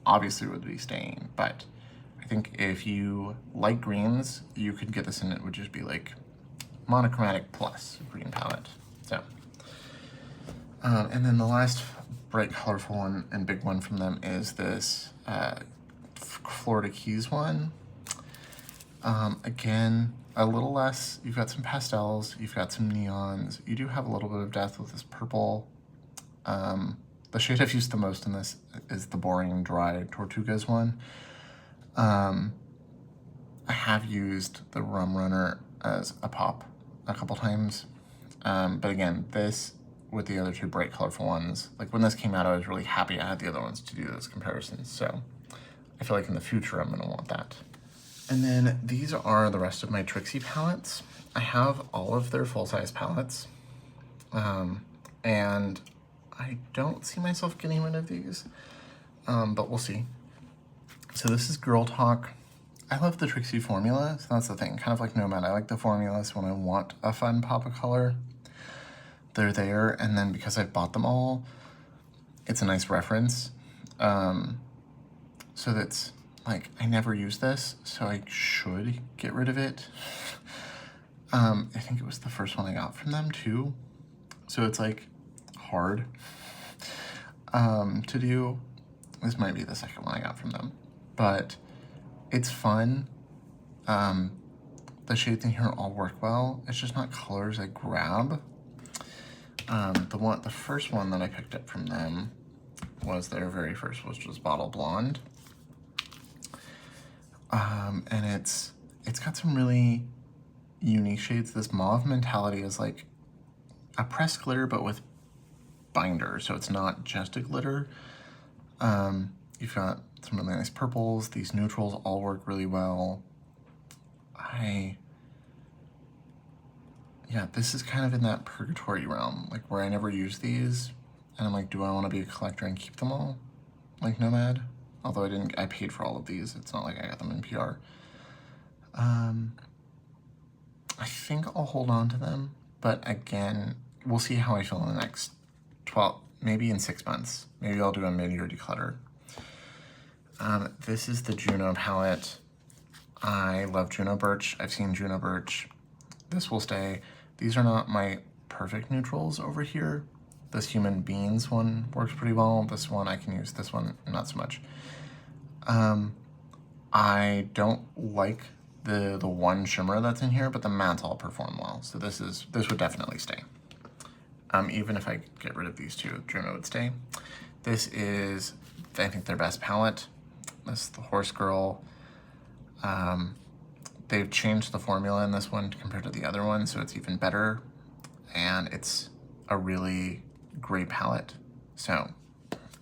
obviously would be staying, but I think if you like greens, you could get this and it would just be like monochromatic plus green palette, so. And then the last bright, colorful one and big one from them is this Florida Keys one. Again, a little less, you've got some pastels, you've got some neons, you do have a little bit of depth with this purple. The shade I've used the most in this is the boring, dry Tortugas one. I have used the Rum Runner as a pop a couple times, but again, this with the other 2 bright, colorful ones, like when this came out, I was really happy I had the other ones to do those comparisons, so I feel like in the future I'm gonna want that. And then these are the rest of my Trixie palettes. I have all of their full-size palettes, and I don't see myself getting rid of these, but we'll see. So this is Girl Talk. I love the Trixie formula, so that's the thing, kind of like Nomad. I like the formulas when I want a fun pop of color. They're there, and then because I've bought them all, it's a nice reference. So that's, like, I never use this, so I should get rid of it. I think it was the first one I got from them too. So it's like hard to do. This might be the second one I got from them, but it's fun. The shades in here all work well. It's just not colors I grab. The first one that I picked up from them was their very first, which was Bottle Blonde. And it's got some really unique shades. This Mauve Mentality is like a pressed glitter, but with binder, so it's not just a glitter. You've got some really nice purples. These neutrals all work really well. Yeah, this is kind of in that purgatory realm, like where I never use these, and I'm like, do I want to be a collector and keep them all, like Nomad? Although I paid for all of these. It's not like I got them in PR. I think I'll hold on to them, but again, we'll see how I feel in the next 12, maybe in 6 months. Maybe I'll do a mid-year declutter. This is the Juno palette. I love Juno Birch. I've seen Juno Birch. This will stay. These are not my perfect neutrals over here. This Human Beans one works pretty well. This one I can use. This one, not so much. I don't like the one shimmer that's in here, but the mattes all perform well. So this would definitely stay. Even if I get rid of these two, Juno would stay. This is, I think, their best palette. This is the Horse Girl. They've changed the formula in this one compared to the other one, so it's even better. And it's a really great palette. So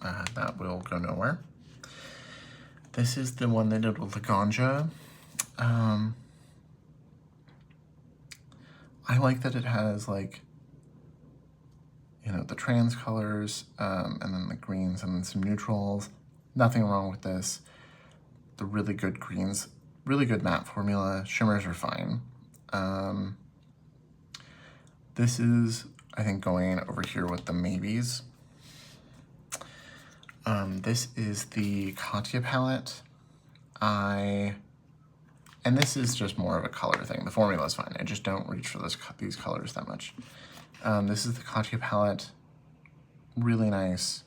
that will go nowhere. This is the one they did with the Ganja. I like that it has, like, you know, the trans colors, and then the greens, and then some neutrals. Nothing wrong with this. The really good greens, really good matte formula. Shimmers are fine. This is, I think, going over here with the maybes. This is the Katya palette. And this is just more of a color thing. The formula is fine. I just don't reach for these colors that much. This is the Katya palette. Really nice.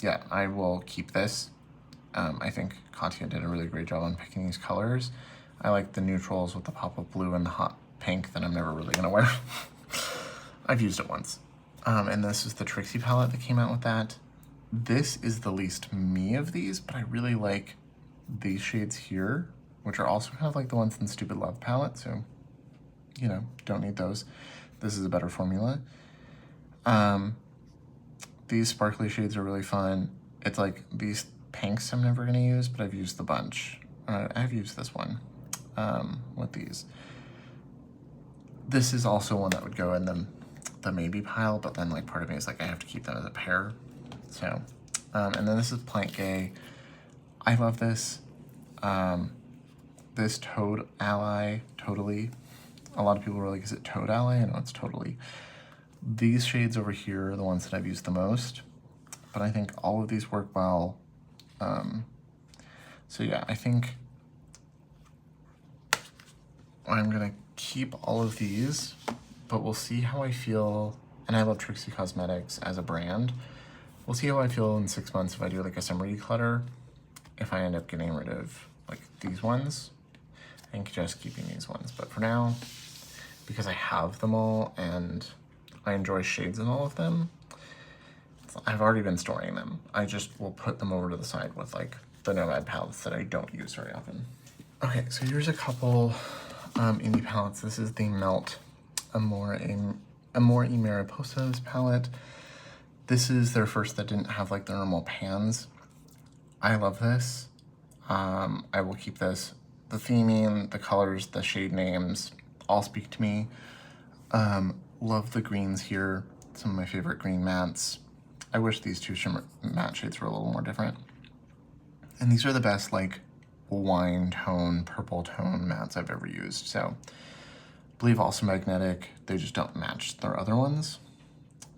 Yeah, I will keep this. I think Katya did a really great job on picking these colors. I like the neutrals with the pop of blue and the hot pink that I'm never really gonna wear. I've used it once. And this is the Trixie palette that came out with that. This is the least me of these, but I really like these shades here, which are also kind of like the ones in Stupid Love palette, so, you know, don't need those. This is a better formula. These sparkly shades are really fun. It's like these pinks I'm never gonna use, but I've used the bunch. I've used this one with these. This is also one that would go in the maybe pile, but then like part of me is like, I have to keep them as a pair. So, and then this is Plant Gay. I love this. This Toad Ally, Totally. A lot of people were like, is it Toad Ally? I know it's Totally. These shades over here are the ones that I've used the most, but I think all of these work well. So yeah, I think I'm gonna keep all of these, but we'll see how I feel. And I love Trixie Cosmetics as a brand. We'll see how I feel in 6 months if I do like a summer declutter. If I end up getting rid of like these ones, I think just keeping these ones. But for now, because I have them all and I enjoy shades in all of them, I've already been storing them. I just will put them over to the side with like the Nomad palettes that I don't use very often. Okay, so here's a couple indie palettes. This is the Melt Amore y Mariposas palette. This is their first that didn't have like the normal pans. I love this. I will keep this. The theming, the colors, the shade names all speak to me. Love the greens here. Some of my favorite green mattes. I wish these two shimmer matte shades were a little more different. And these are the best like wine tone, purple tone mattes I've ever used. So I believe also magnetic. They just don't match their other ones.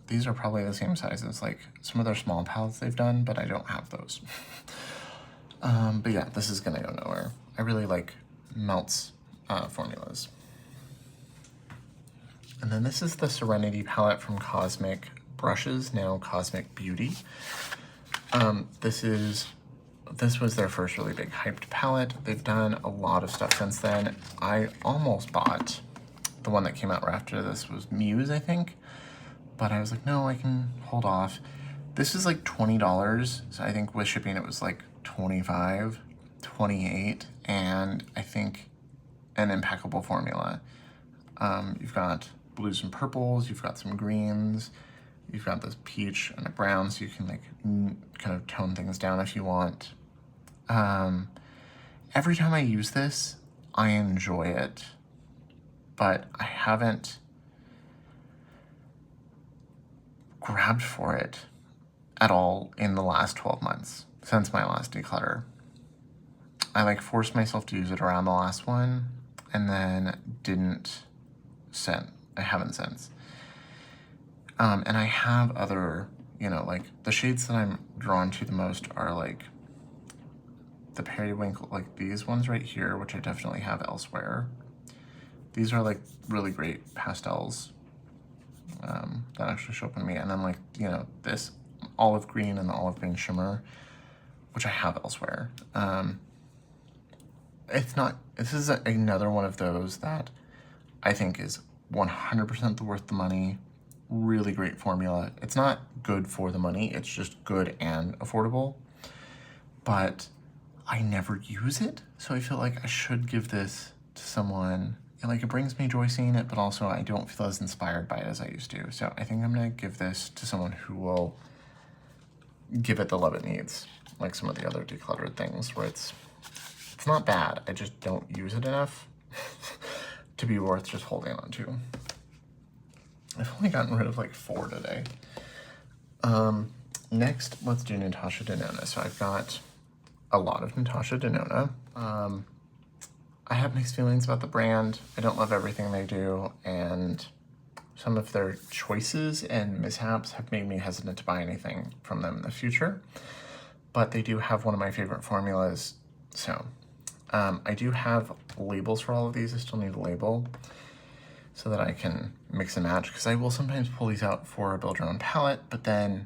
These are probably the same size as like some of their small palettes they've done, but I don't have those. But yeah, this is gonna go nowhere. I really like Melt's formulas. And then this is the Serenity palette from Cosmic Brushes, now Cosmic Beauty. This was their first really big hyped palette. They've done a lot of stuff since then. I almost bought the one that came out right after this was Muse, I think. But I was like, no, I can hold off. This is like $20. So I think with shipping it was like 25, 28, and I think an impeccable formula. You've got blues and purples, you've got some greens, you've got this peach and a brown, so you can like kind of tone things down if you want. Every time I use this, I enjoy it, but I haven't grabbed for it at all in the last 12 months since my last declutter. I like forced myself to use it around the last one and then I haven't since. And I have other, you know, like the shades that I'm drawn to the most are like the periwinkle, like these ones right here, which I definitely have elsewhere. These are like really great pastels that actually show up in me. And then like, you know, this olive green and the olive green shimmer, which I have elsewhere. This is another one of those that I think is 100% worth the money. Really great formula. It's not good for the money, it's just good and affordable. But I never use it, so I feel like I should give this to someone. And like, it brings me joy seeing it, but also I don't feel as inspired by it as I used to. So I think I'm gonna give this to someone who will give it the love it needs, like some of the other decluttered things where it's not bad, I just don't use it enough to be worth just holding on to. I've only gotten rid of like 4 today. Next, let's do Natasha Denona. So I've got a lot of Natasha Denona. I have mixed feelings about the brand. I don't love everything they do, and some of their choices and mishaps have made me hesitant to buy anything from them in the future. But they do have one of my favorite formulas. So I do have labels for all of these. I still need a label so that I can mix and match, because I will sometimes pull these out for a build your own palette, but then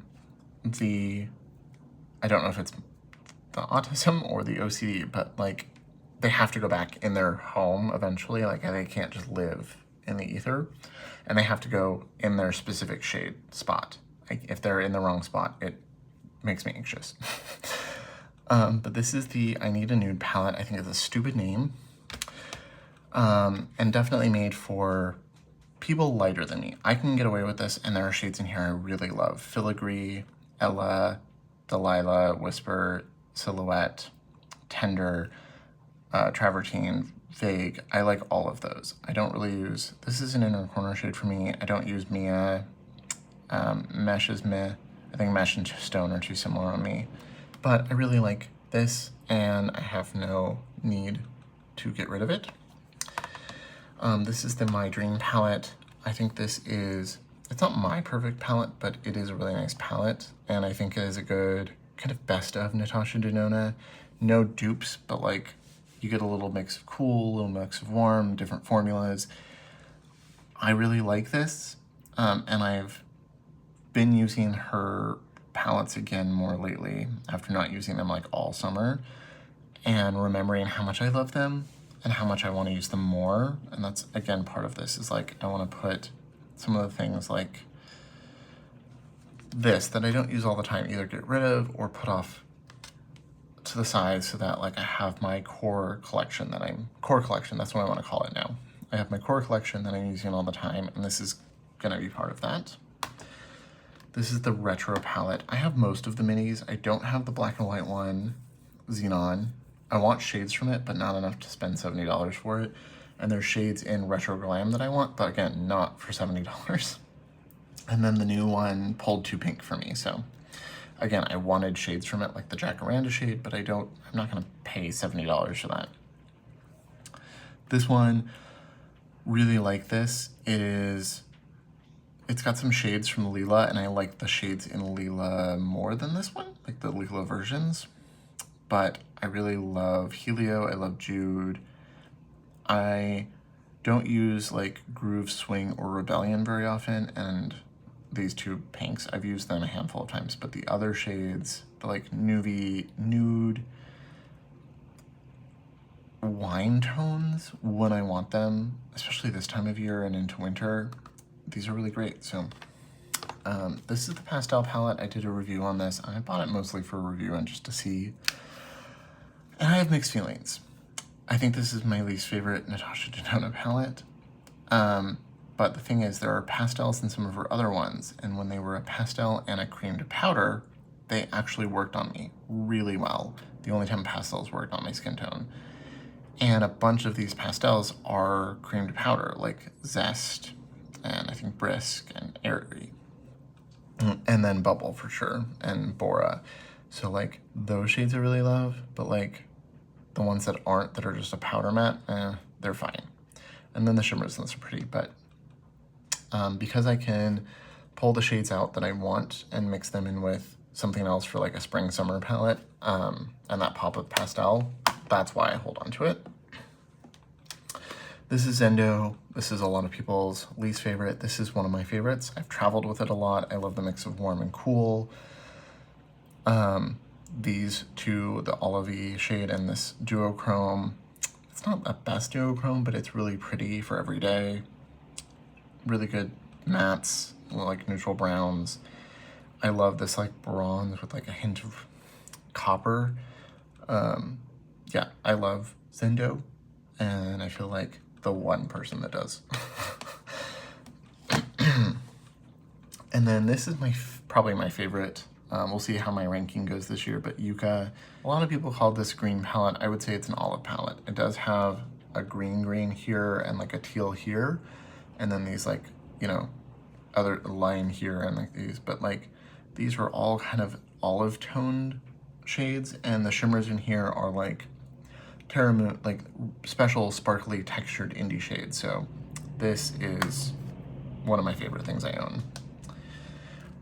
I don't know if it's the autism or the OCD, but like they have to go back in their home eventually. Like they can't just live in the ether, and they have to go in their specific shade spot. Like if they're in the wrong spot, it makes me anxious. But this is the I Need a Nude palette. I think it's a stupid name, and definitely made for people lighter than me. I can get away with this, and there are shades in here I really love. Filigree, Ella, Delilah, Whisper, Silhouette, Tender, Travertine, Vague. I like all of those. I don't really use, this is an inner corner shade for me. I don't use Mia. Mesh is meh. I think Mesh and Stone are too similar on me. But I really like this, and I have no need to get rid of it. This is the My Dream palette. I think this is, it's not my perfect palette, but it is a really nice palette, and I think it is a good kind of best of Natasha Denona. No dupes, but like you get a little mix of cool, a little mix of warm, different formulas. I really like this, and I've been using her palettes again more lately after not using them like all summer, and remembering how much I love them and how much I want to use them more. And that's again part of this, is like I want to put some of the things like this that I don't use all the time either get rid of or put off to the side, so that like I have my core collection, that's what I want to call it now. I have my core collection that I'm using all the time, and this is gonna be part of that. This is the retro palette. I have most of the minis. I don't have the black and white one, Xenon. I want shades from it, but not enough to spend $70 for it. And there's shades in Retro Glam that I want, but again, not for $70. And then the new one pulled too pink for me. So again, I wanted shades from it, like the Jacaranda shade, but I'm not gonna pay $70 for that. This one, really like this. It's got some shades from Lila, and I like the shades in Lila more than this one, like the Lila versions. But I really love Helio, I love Jude. I don't use like Groove, Swing, or Rebellion very often, and these two pinks, I've used them a handful of times, but the other shades, the like nude wine tones, when I want them, especially this time of year and into winter, these are really great. So this is the pastel palette. I did a review on this. I bought it mostly for a review and just to see And I have mixed feelings. I think this is my least favorite Natasha Denona palette. But the thing is, there are pastels in some of her other ones, and when they were a pastel and a creamed powder, they actually worked on me really well. The only time pastels worked on my skin tone. And a bunch of these pastels are creamed powder, like Zest, and I think Brisk, and Airy. And then Bubble for sure, and Bora. So like, those shades I really love, but like, the ones that aren't, that are just a powder matte, they're fine. And then the shimmers, those are pretty, but because I can pull the shades out that I want and mix them in with something else for like a spring summer palette, and that pop of pastel, that's why I hold on to it. This is Zendo. This is a lot of people's least favorite. This is one of my favorites. I've traveled with it a lot. I love the mix of warm and cool. These two, the Olivey shade and this duochrome, it's not a best duochrome, but it's really pretty for every day. Really good mattes, like neutral browns. I love this like bronze with like a hint of copper. Yeah, I love Zendo, and I feel like the one person that does. And then this is probably my favorite. We'll see how my ranking goes this year, but Yuka, a lot of people call this green palette. I would say it's an olive palette. It does have a green here and like a teal here, and then these like, you know, other line here and like these, but like these are all kind of olive toned shades, and the shimmers in here are like Terramoon, like special sparkly textured indie shades. So this is one of my favorite things I own.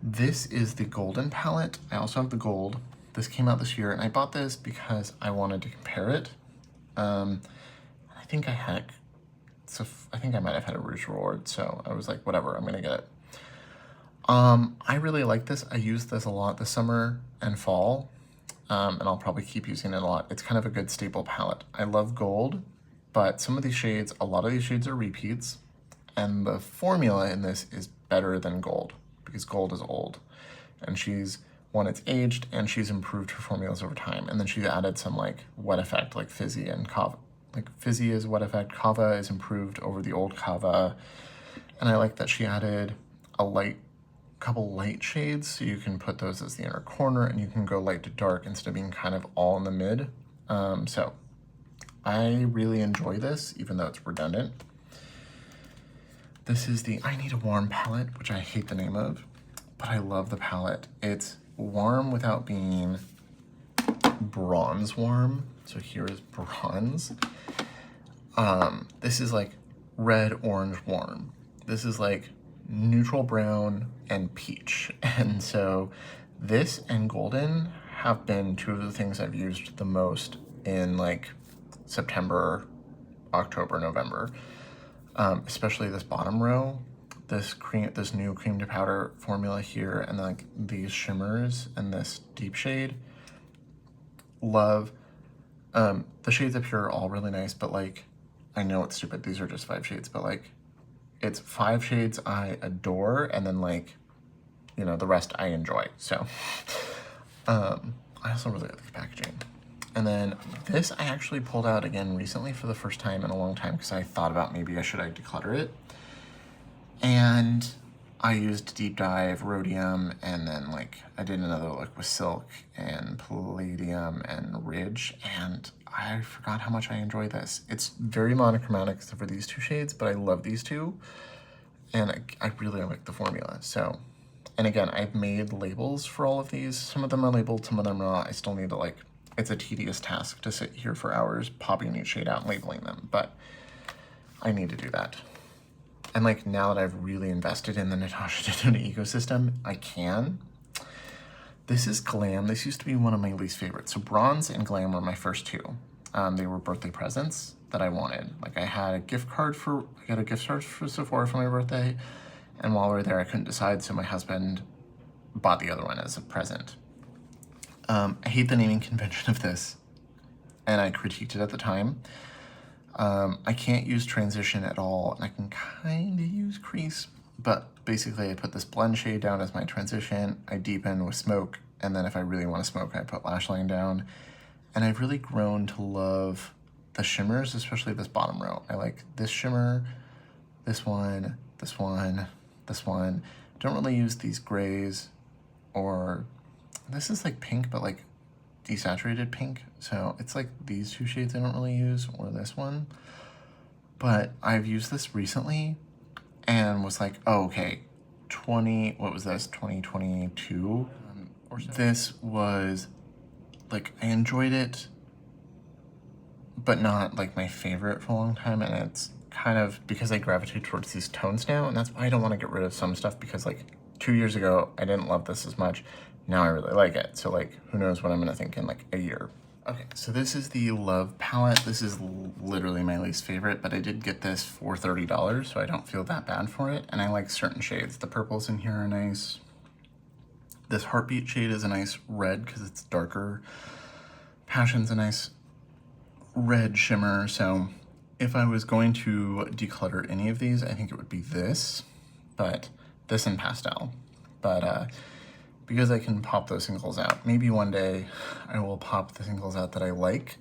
This is the golden palette. I also have the gold. This came out this year, and I bought this because I wanted to compare it. I think I might have had a Rouge Reward, so I was like, whatever, I'm gonna get it. I really like this. I used this a lot this summer and fall, and I'll probably keep using it a lot. It's kind of a good staple palette. I love gold, but some of these shades, a lot of these shades are repeats, and the formula in this is better than gold, because gold is old, and it's aged, and she's improved her formulas over time, and then she added some like wet effect, like Fizzy and Kava. Like Fizzy is wet effect, Kava is improved over the old Kava, and I like that she added a couple light shades, so you can put those as the inner corner, and you can go light to dark instead of being kind of all in the mid. So I really enjoy this, even though it's redundant. This is the I Need a Warm palette, which I hate the name of, but I love the palette. It's warm without being bronze warm. So here is bronze. This is like red, orange warm. This is like neutral brown and peach. And so this and golden have been two of the things I've used the most in like September, October, November. Especially this bottom row, this new cream to powder formula here, and then like these shimmers and this deep shade. Love. The shades up here are all really nice, but like, I know it's stupid, these are just 5 shades, but like, it's 5 shades I adore, and then like, you know, the rest I enjoy. So, I also really like the packaging. And then this I actually pulled out again recently for the first time in a long time, because I thought about maybe I should declutter it. And I used Deep Dive, Rhodium, and then like I did another look with Silk and Palladium and Ridge, and I forgot how much I enjoy this. It's very monochromatic except for these 2 shades, but I love these 2, and I really like the formula. So, and again, I've made labels for all of these. Some of them are labeled, some of them are not. I still need to like, it's a tedious task to sit here for hours popping each shade out and labeling them, but I need to do that. And like, now that I've really invested in the Natasha Denona ecosystem, I can. This is Glam. This used to be one of my least favorites. So Bronze and Glam were my first 2. They were birthday presents that I wanted. Like I got a gift card for Sephora for my birthday, and while we were there, I couldn't decide, so my husband bought the other one as a present. I hate the naming convention of this, and I critiqued it at the time. I can't use transition at all, and I can kind of use crease, but basically I put this blend shade down as my transition, I deepen with smoke, and then if I really want to smoke, I put lash line down, And I've really grown to love the shimmers, especially this bottom row. I like this shimmer, this one, this one, this one. Don't really use these grays, or this is like pink, but like desaturated pink. So it's like these two shades I don't really use, or this one. But I've used this recently and was like, oh, okay, what was this, 2022 or so? This was, like, I enjoyed it, but not, like, my favorite for a long time, and it's kind of because I gravitate towards these tones now, and that's why I don't want to get rid of some stuff, because, like, 2 years ago, I didn't love this as much. Now I really like it, so, like, who knows what I'm gonna think in, like, a year. Okay, so this is the Love palette. This is literally my least favorite, but I did get this for $30, so I don't feel that bad for it. And I like certain shades. The purples in here are nice. This Heartbeat shade is a nice red because it's darker. Passion's a nice red shimmer. So if I was going to declutter any of these, I think it would be this, but this in pastel. But because I can pop those singles out. Maybe one day I will pop the singles out that I like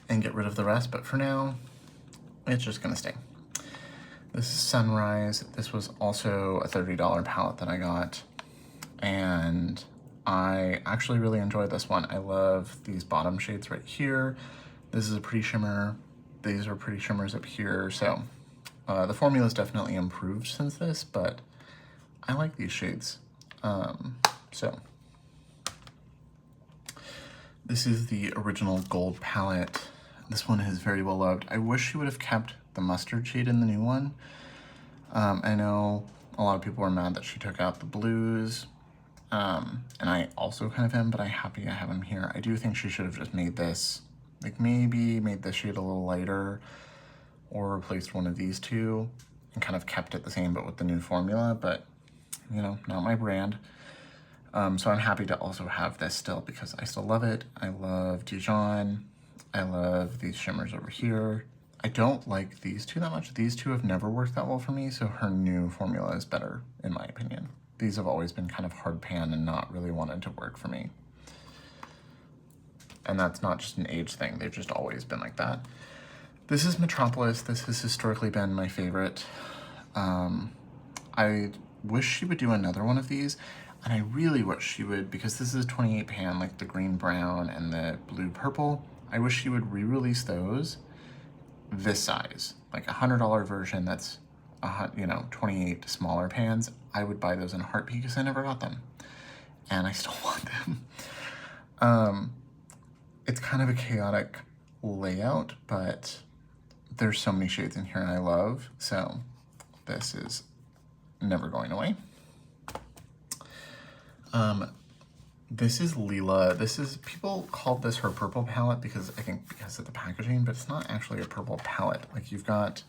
and get rid of the rest, but for now, it's just gonna stay. This is Sunrise. This was also a $30 palette that I got, and I actually really enjoyed this one. I love these bottom shades right here. This is a pretty shimmer. These are pretty shimmers up here, so the formula is definitely improved since this, but I like these shades. So this is the original gold palette. This one is very well loved. I wish she would have kept the mustard shade in the new one. I know a lot of people were mad that she took out the blues, and I also kind of am, but I'm happy I have them here. I do think she should have just made this, like maybe made this shade a little lighter, or replaced one of these two and kind of kept it the same but with the new formula, but you know, not my brand. So I'm happy to also have this still because I still love it. I love Dijon. I love these shimmers over here. I don't like these two that much. These two have never worked that well for me, so her new formula is better, in my opinion. These have always been kind of hard pan and not really wanted to work for me. And that's not just an age thing. They've just always been like that. This is Metropolis. This has historically been my favorite. I wish she would do another one of these. And I really wish she would, because this is 28 pan, like the green brown and the blue purple. I wish she would re-release those this size, like a $100 version that's 28 smaller pans. I would buy those in a heartbeat because I never got them, and I still want them. It's kind of a chaotic layout, but there's so many shades in here and I love, so this is never going away. This is Leela. People called this her purple palette because of the packaging, but it's not actually a purple palette. Like, you've got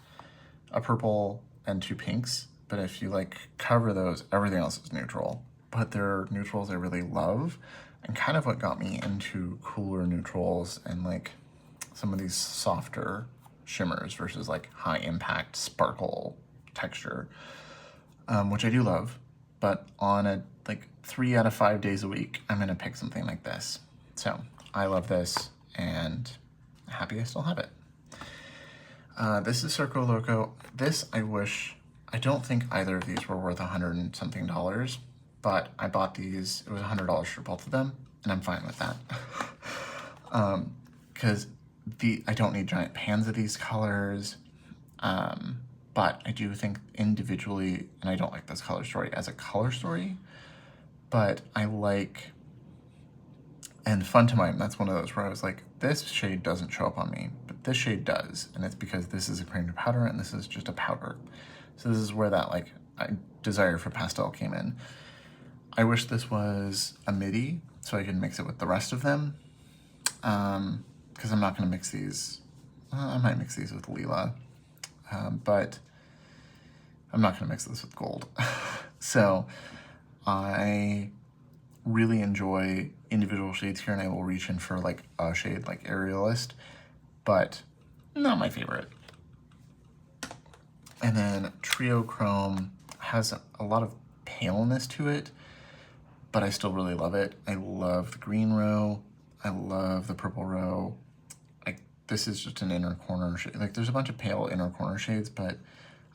a purple and two pinks, but if you like cover those, everything else is neutral. But they're neutrals I really love, and kind of what got me into cooler neutrals and like some of these softer shimmers versus like high impact sparkle texture, which I do love. But on a like 3 out of 5 days a week, I'm gonna pick something like this. So I love this and happy I still have it. This is Circo Loco. This I don't think either of these were worth $100 and something, but I bought these, it was $100 for both of them, and I'm fine with that. Because I don't need giant pans of these colors. But I do think individually, and I don't like this color story as a color story, but I like, and Fun to Mime, that's one of those where I was like, this shade doesn't show up on me, but this shade does, and it's because this is a cream to powder and this is just a powder. So this is where that like desire for pastel came in. I wish this was a midi so I could mix it with the rest of them, because I'm not gonna mix these. I might mix these with Leela. But I'm not gonna mix this with gold. So I really enjoy individual shades here, and I will reach in for like a shade like Aerialist, but not my favorite. And then Trio Chrome has a lot of paleness to it, but I still really love it. I love the green row. I love the Purple Row. Like, this is just an inner corner shade. Like, there's a bunch of pale inner corner shades, but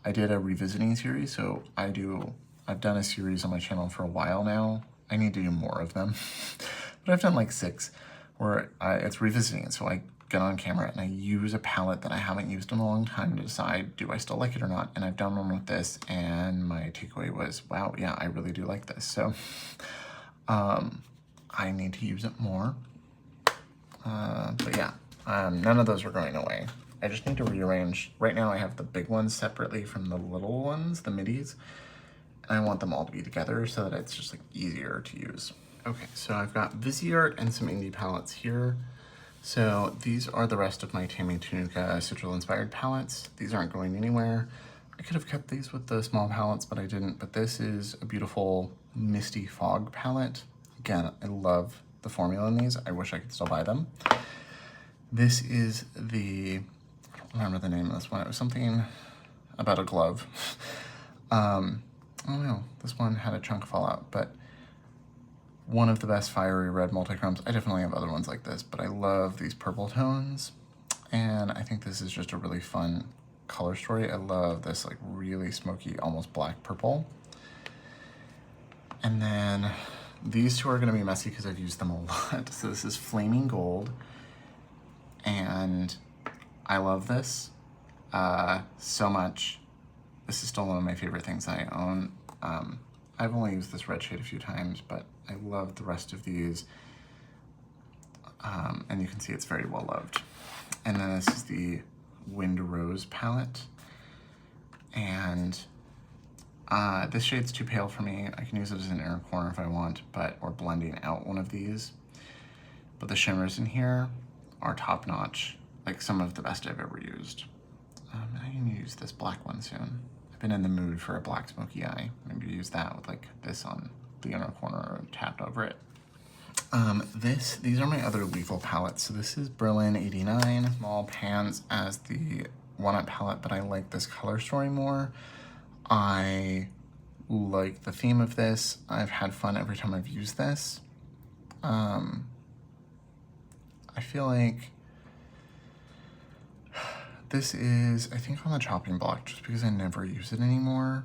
I did a revisiting series, so I've done a series on my channel for a while now. I need to do more of them, but I've done like 6 where it's revisiting. So I get on camera and I use a palette that I haven't used in a long time to decide, do I still like it or not? And I've done one with this, and my takeaway was, wow, yeah, I really do like this. So I need to use it more. But yeah, none of those are going away. I just need to rearrange. Right now I have the big ones separately from the little ones, the middies. And I want them all to be together so that it's just like easier to use. Okay, so I've got Viseart and some indie palettes here. So these are the rest of my Tammy Tunica Sigil inspired palettes. These aren't going anywhere. I could have kept these with the small palettes, but I didn't. But this is a beautiful Misty Fog palette. Again, I love the formula in these. I wish I could still buy them. This is the, I don't remember the name of this one. It was something about a glove. Oh no, this one had a chunk fall out, but one of the best fiery red multichromes. I definitely have other ones like this, but I love these purple tones. And I think this is just a really fun color story. I love this like really smoky, almost black purple. And then these two are gonna be messy because I've used them a lot. So this is Flaming Gold, and I love this so much. This is still one of my favorite things I own. I've only used this red shade a few times, but I love the rest of these. And you can see it's very well loved. And then this is the Wind Rose palette. And this shade's too pale for me. I can use it as an inner corner if I want, or blending out one of these. But the shimmers in here are top notch, like some of the best I've ever used. I need to use this black one soon. I've been in the mood for a black smoky eye. Maybe use that with like this on the inner corner or tapped over it. These are my other lethal palettes. So this is Berlin 89, small pans as the walnut palette, but I like this color story more. I like the theme of this. I've had fun every time I've used this. I feel like this is, I think, on the chopping block just because I never use it anymore.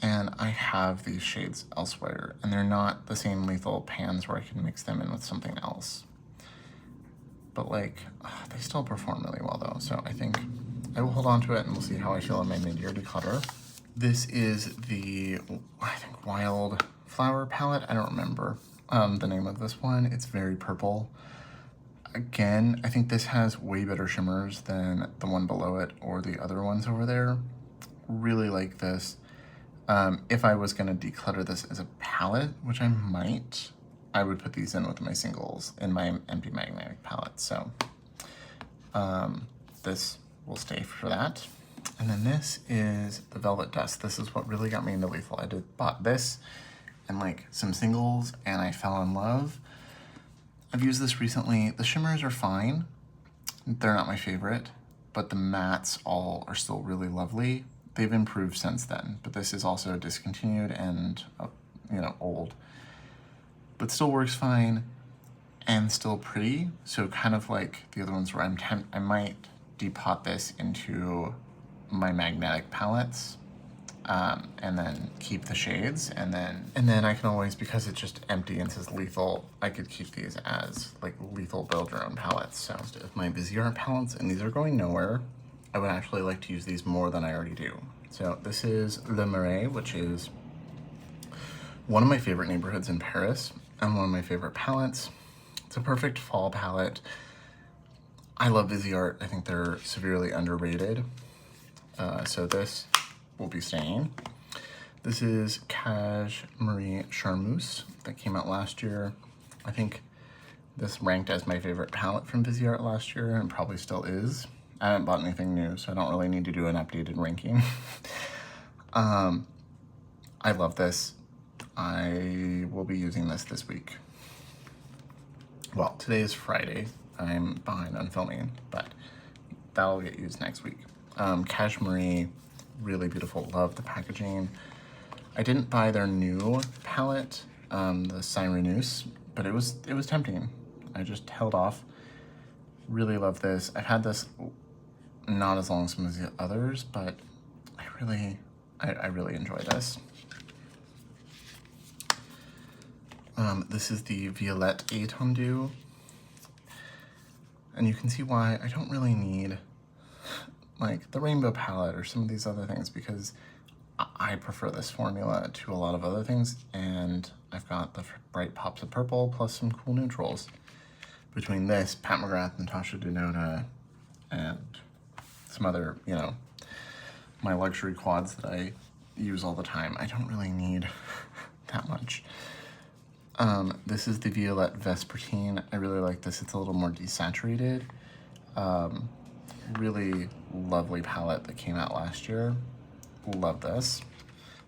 And I have these shades elsewhere, and they're not the same lethal pans where I can mix them in with something else. But like, they still perform really well though. So I think I will hold on to it and we'll see how I feel in my mid-year declutter. This is the, I think, Wild Flower palette. I don't remember the name of this one. It's very purple. Again, I think this has way better shimmers than the one below it or the other ones over there. Really like this. If I was gonna declutter this as a palette, which I might, I would put these in with my singles in my empty magnetic palette. So this will stay for that. And then this is the Velvet Dust. This is what really got me into lethal. I bought this and like some singles and I fell in love. I've used this recently. The shimmers are fine. They're not my favorite, but the mattes all are still really lovely. They've improved since then, but this is also discontinued and, you know, old, but still works fine and still pretty. So kind of like the other ones where I might depot this into my magnetic palettes, and then keep the shades, and then I can always, because it's just empty and says lethal, I could keep these as like lethal build your own palettes. So of my Viseart palettes, and these are going nowhere. I would actually like to use these more than I already do. So this is Le Marais, which is one of my favorite neighborhoods in Paris and one of my favorite palettes. It's a perfect fall palette. I love Viseart. I think they're severely underrated. So this will be staying. This is Cashmere Charmeuse that came out last year. I think this ranked as my favorite palette from Viseart last year and probably still is. I haven't bought anything new, so I don't really need to do an updated ranking. I love this. I will be using this week. Well, today is Friday. I'm behind on filming, but that'll get used next week. Cashmere, really beautiful. Love the packaging. I didn't buy their new palette, the Cyrenus but it was tempting. I just held off. Really love this. I've had this not as long as some of the others, but I really enjoy this. This is the Violette Étendue, and you can see why I don't really need like the rainbow palette or some of these other things, because I prefer this formula to a lot of other things, and I've got the bright pops of purple plus some cool neutrals. Between this, Pat McGrath, Natasha Denona, and some other, you know, my luxury quads that I use all the time, I don't really need that much. This is the Violette Vespertine. I really like this. It's a little more desaturated. Really lovely palette that came out last year. Love this.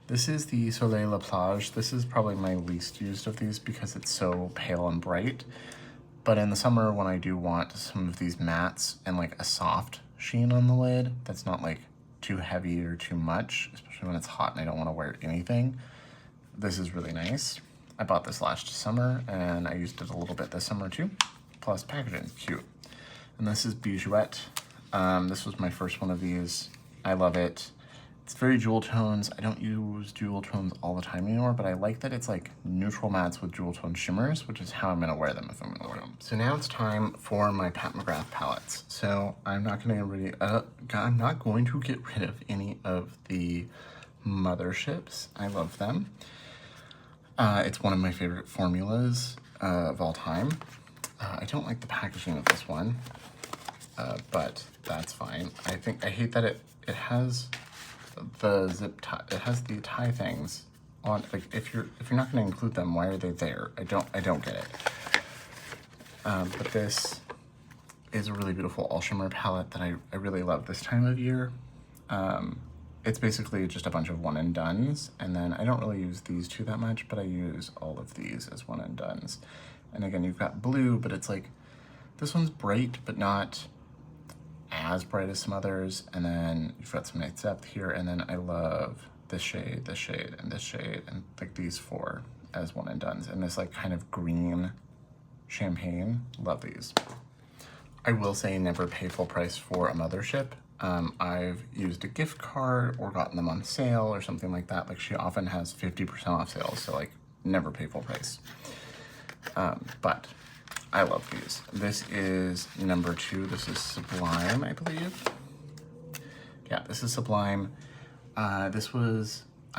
This is the Soleil La Plage. This is probably my least used of these because it's so pale and bright. But in the summer, when I do want some of these mattes and like a soft sheen on the lid that's not like too heavy or too much, especially when it's hot and I don't want to wear anything, this is really nice. I bought this last summer and I used it a little bit this summer too. Plus packaging, cute. And this is Bijoux. This was my first one of these. I love it. It's very jewel tones. I don't use jewel tones all the time anymore, but I like that it's like neutral mattes with jewel tone shimmers, which is how I'm gonna wear them if I'm gonna wear them. So now it's time for my Pat McGrath palettes. So I'm not going to get rid of any of the motherships. I love them. It's one of my favorite formulas of all time. I don't like the packaging of this one, but that's fine. I hate that it has the zip tie. It has the tie things on. Like if you're not going to include them, why are they there? I don't get it. But this is a really beautiful all shimmer palette that I really love this time of year. It's basically just a bunch of one and dones, and then I don't really use these two that much, but I use all of these as one and dones. And again, you've got blue, but it's like, this one's bright, but not as bright as some others. And then you've got some nice depth here, and then I love this shade, this shade, and this shade, and like these four as one and dones. And this like kind of green champagne, love these. I will say never pay full price for a mothership. I've used a gift card or gotten them on sale or something like that. Like she often has 50% off sales, so like never pay full price. But I love these. This is number 2. This is Sublime, I believe. Yeah, this is Sublime. I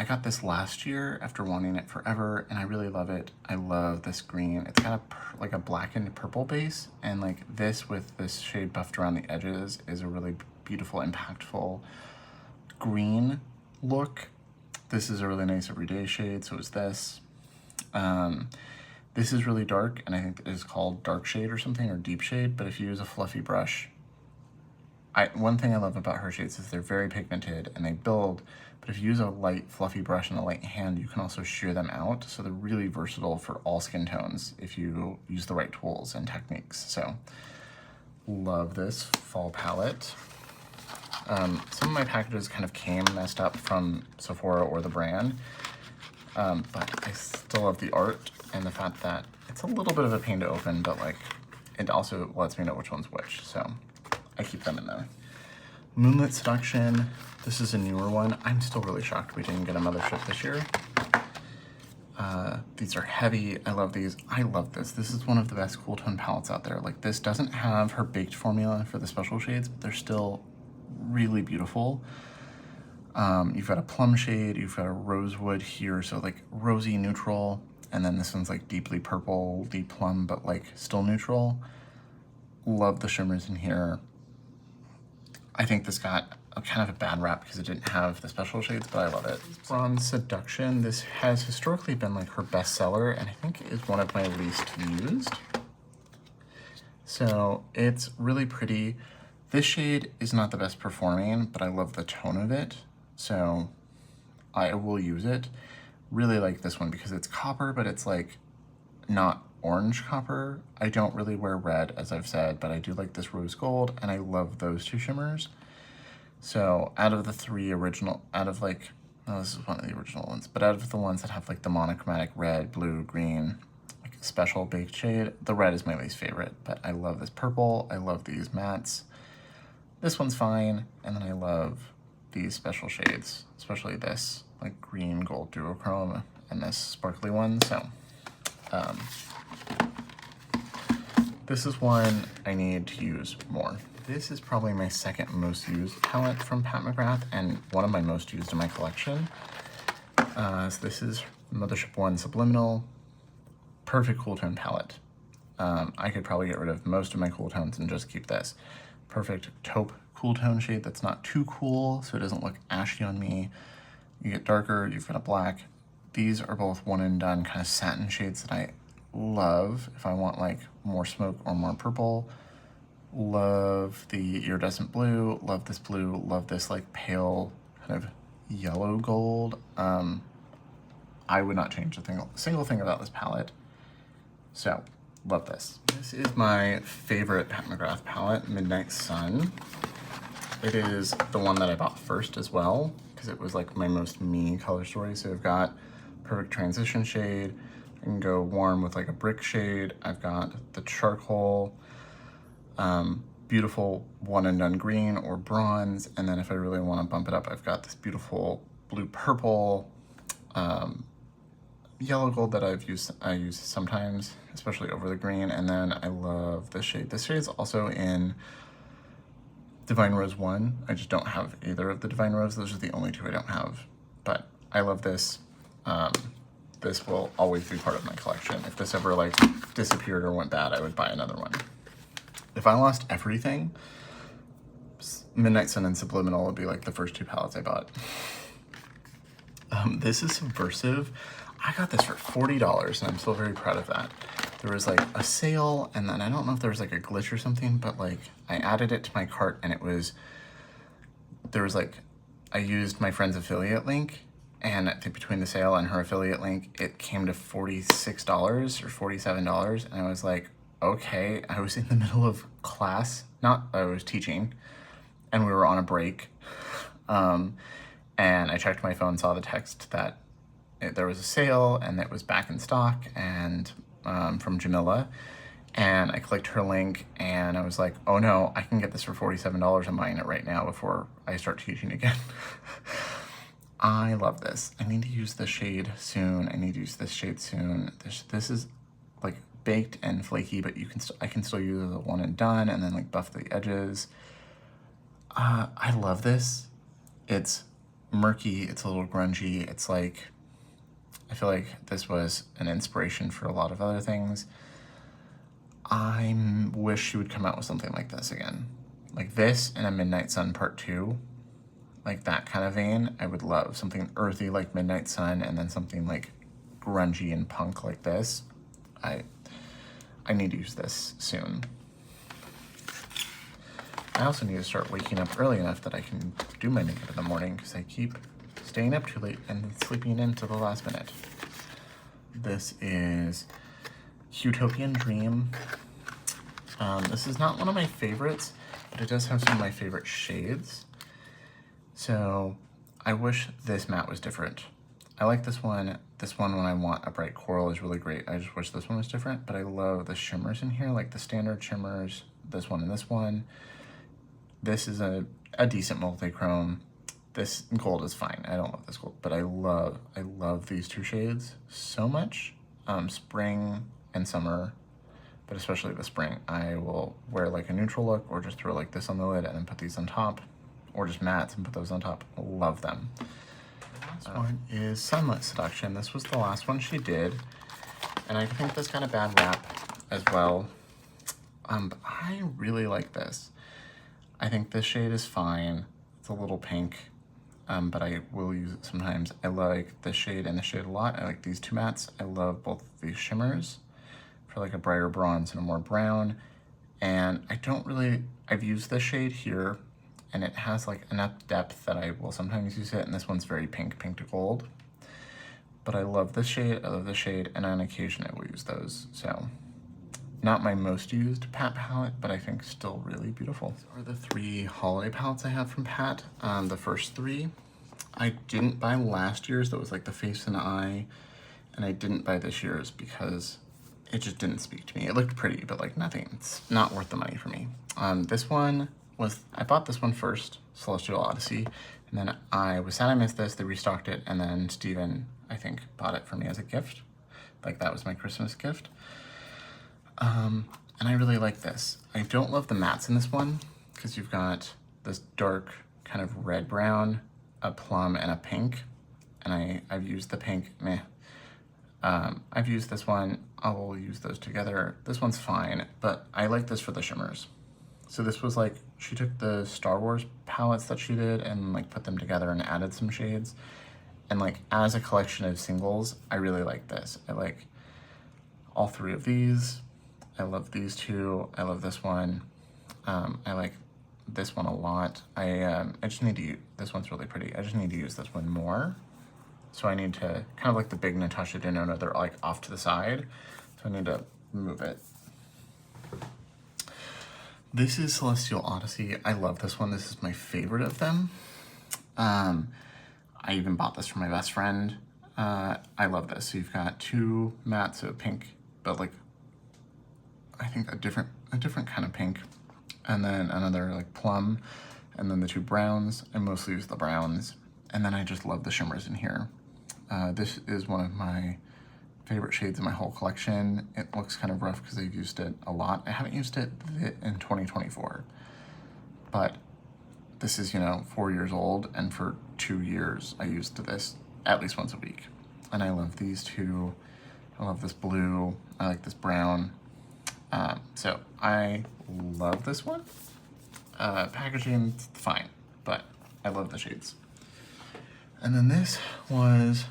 got this last year after wanting it forever, and I really love it. I love this green. It's got like a blackened purple base, and like this with this shade buffed around the edges is a really beautiful, impactful green look. This is a really nice everyday shade, so is this. This is really dark, and I think it is called dark shade or something, or deep shade, but if you use a fluffy brush, one thing I love about her shades is they're very pigmented and they build, but if you use a light fluffy brush and a light hand, you can also shear them out, so they're really versatile for all skin tones if you use the right tools and techniques. So love this fall palette. Some of my packages kind of came messed up from Sephora or the brand, but I still love the art and the fact that it's a little bit of a pain to open, but like it also lets me know which one's which, so I keep them in there. Moonlit Seduction, this is a newer one. I'm still really shocked we didn't get a mothership this year. These are heavy. I love these. I love this. This is one of the best cool tone palettes out there. Like this doesn't have her baked formula for the special shades, but they're still really beautiful. You've got a plum shade, you've got a rosewood here, so like rosy neutral, and then this one's like deeply purple, deep plum, but like still neutral. Love the shimmers in here. I think this got a kind of a bad rap because it didn't have the special shades, but I love it. Bronze Seduction, this has historically been like her bestseller, and I think is one of my least used. So it's really pretty. This shade is not the best performing, but I love the tone of it, so I will use it. Really like this one because it's copper, but it's like not orange copper. I don't really wear red, as I've said, but I do like this rose gold, and I love those two shimmers. So out of the three original, this is one of the original ones, but out of the ones that have like the monochromatic red, blue, green, like special baked shade. The red is my least favorite, but I love this purple. I love these mattes. This one's fine, and then I love these special shades, especially this like green gold duochrome and this sparkly one. So this is one I need to use more. This is probably my second most used palette from Pat McGrath and one of my most used in my collection. So this is Mothership 1 Subliminal. Perfect cool tone palette. I could probably get rid of most of my cool tones and just keep this. Perfect taupe cool tone shade that's not too cool, so it doesn't look ashy on me. You get darker, you've got a black. These are both one and done kind of satin shades that I love if I want like more smoke or more purple. Love the iridescent blue, love this like pale kind of yellow gold. I would not change a single thing about this palette. So, love this. This is my favorite Pat McGrath palette, Midnight Sun. It is the one that I bought first as well, because it was like my most me color story. So I've got perfect transition shade. I can go warm with like a brick shade. I've got the charcoal, beautiful one and done green or bronze. And then if I really want to bump it up, I've got this beautiful blue purple, yellow gold that I use sometimes, especially over the green. And then I love this shade. This shade is also in Divine Rose 1. I just don't have either of the Divine Rose. Those are the only two I don't have. But I love this. This will always be part of my collection. If this ever like disappeared or went bad, I would buy another one. If I lost everything, Midnight Sun and Subliminal would be like the first two palettes I bought. This is Subversive. I got this for $40 and I'm still very proud of that. There was like a sale and then I don't know if there was like a glitch or something, but like I added it to my cart and I used my friend's affiliate link, and I think between the sale and her affiliate link, it came to $46 or $47. And I was like, okay, I was in the middle of class, I was teaching, and we were on a break. And I checked my phone, saw the text that there was a sale and it was back in stock and from Jamila. And I clicked her link and I was like, oh no, I can get this for $47. I'm buying it right now before I start teaching again. I love this. I need to use this shade soon. I need to use this shade soon. This is like baked and flaky, but I can still use the one and done and then like buff the edges. I love this. It's murky. It's a little grungy. It's like, I feel like this was an inspiration for a lot of other things. I wish she would come out with something like this again. Like this and a Midnight Sun Part 2. Like that kind of vein, I would love. Something earthy like Midnight Sun and then something like grungy and punk like this. I need to use this soon. I also need to start waking up early enough that I can do my makeup in the morning because I keep staying up too late and sleeping in to the last minute. This is Utopian Dream. This is not one of my favorites, but it does have some of my favorite shades. So I wish this matte was different. I like this one. This one, when I want a bright coral, is really great. I just wish this one was different, but I love the shimmers in here, like the standard shimmers, this one and this one. This is a decent multi-chrome. This gold is fine. I don't love this gold, but I love these two shades so much. Spring and summer, but especially the spring, I will wear like a neutral look or just throw like this on the lid and then put these on top, or just mattes and put those on top. Love them. The last one is Sunlit Seduction. This was the last one she did, and I think this got a bad rap as well. But I really like this. I think this shade is fine. It's a little pink, but I will use it sometimes. I like this shade and this shade a lot. I like these two mattes. I love both of these shimmers for like a brighter bronze and a more brown. And I've used this shade here, and it has like enough depth that I will sometimes use it, and this one's very pink to gold. But I love this shade, I love this shade, and on occasion I will use those. So, not my most used Pat palette, but I think still really beautiful. These are the three holiday palettes I have from Pat. The first three, I didn't buy last year's, that was like the face and eye, and I didn't buy this year's because it just didn't speak to me. It looked pretty, but like nothing. It's not worth the money for me. This one was, I bought this one first, Celestial Odyssey, and then I was sad I missed this. They restocked it, and then Steven, I think, bought it for me as a gift. Like that was my Christmas gift. And I really like this. I don't love the mattes in this one because you've got this dark kind of red brown, a plum, and a pink. And I've used the pink, meh. I've used this one, I will use those together. This one's fine, but I like this for the shimmers. So this was like, she took the Star Wars palettes that she did and like put them together and added some shades. And like as a collection of singles, I really like this. I like all three of these. I love these two. I love this one. I like this one a lot. I just need to use, this one's really pretty. I just need to use this one more. So I need to, kind of like the big Natasha Denona, they're like off to the side. So I need to move it. This is Celestial Odyssey. I love this one. This is my favorite of them. I even bought this for my best friend. I love this. So you've got two mattes of pink, but like, I think a different kind of pink. And then another like plum, and then the two browns. I mostly use the browns. And then I just love the shimmers in here. This is one of my favorite shades in my whole collection. It looks kind of rough because I've used it a lot. I haven't used it in 2024, but this is, you know, 4 years old, and for 2 years I used this at least once a week. And I love these two. I love this blue. I like this brown. So I love this one. Packaging, fine, but I love the shades. And then this was,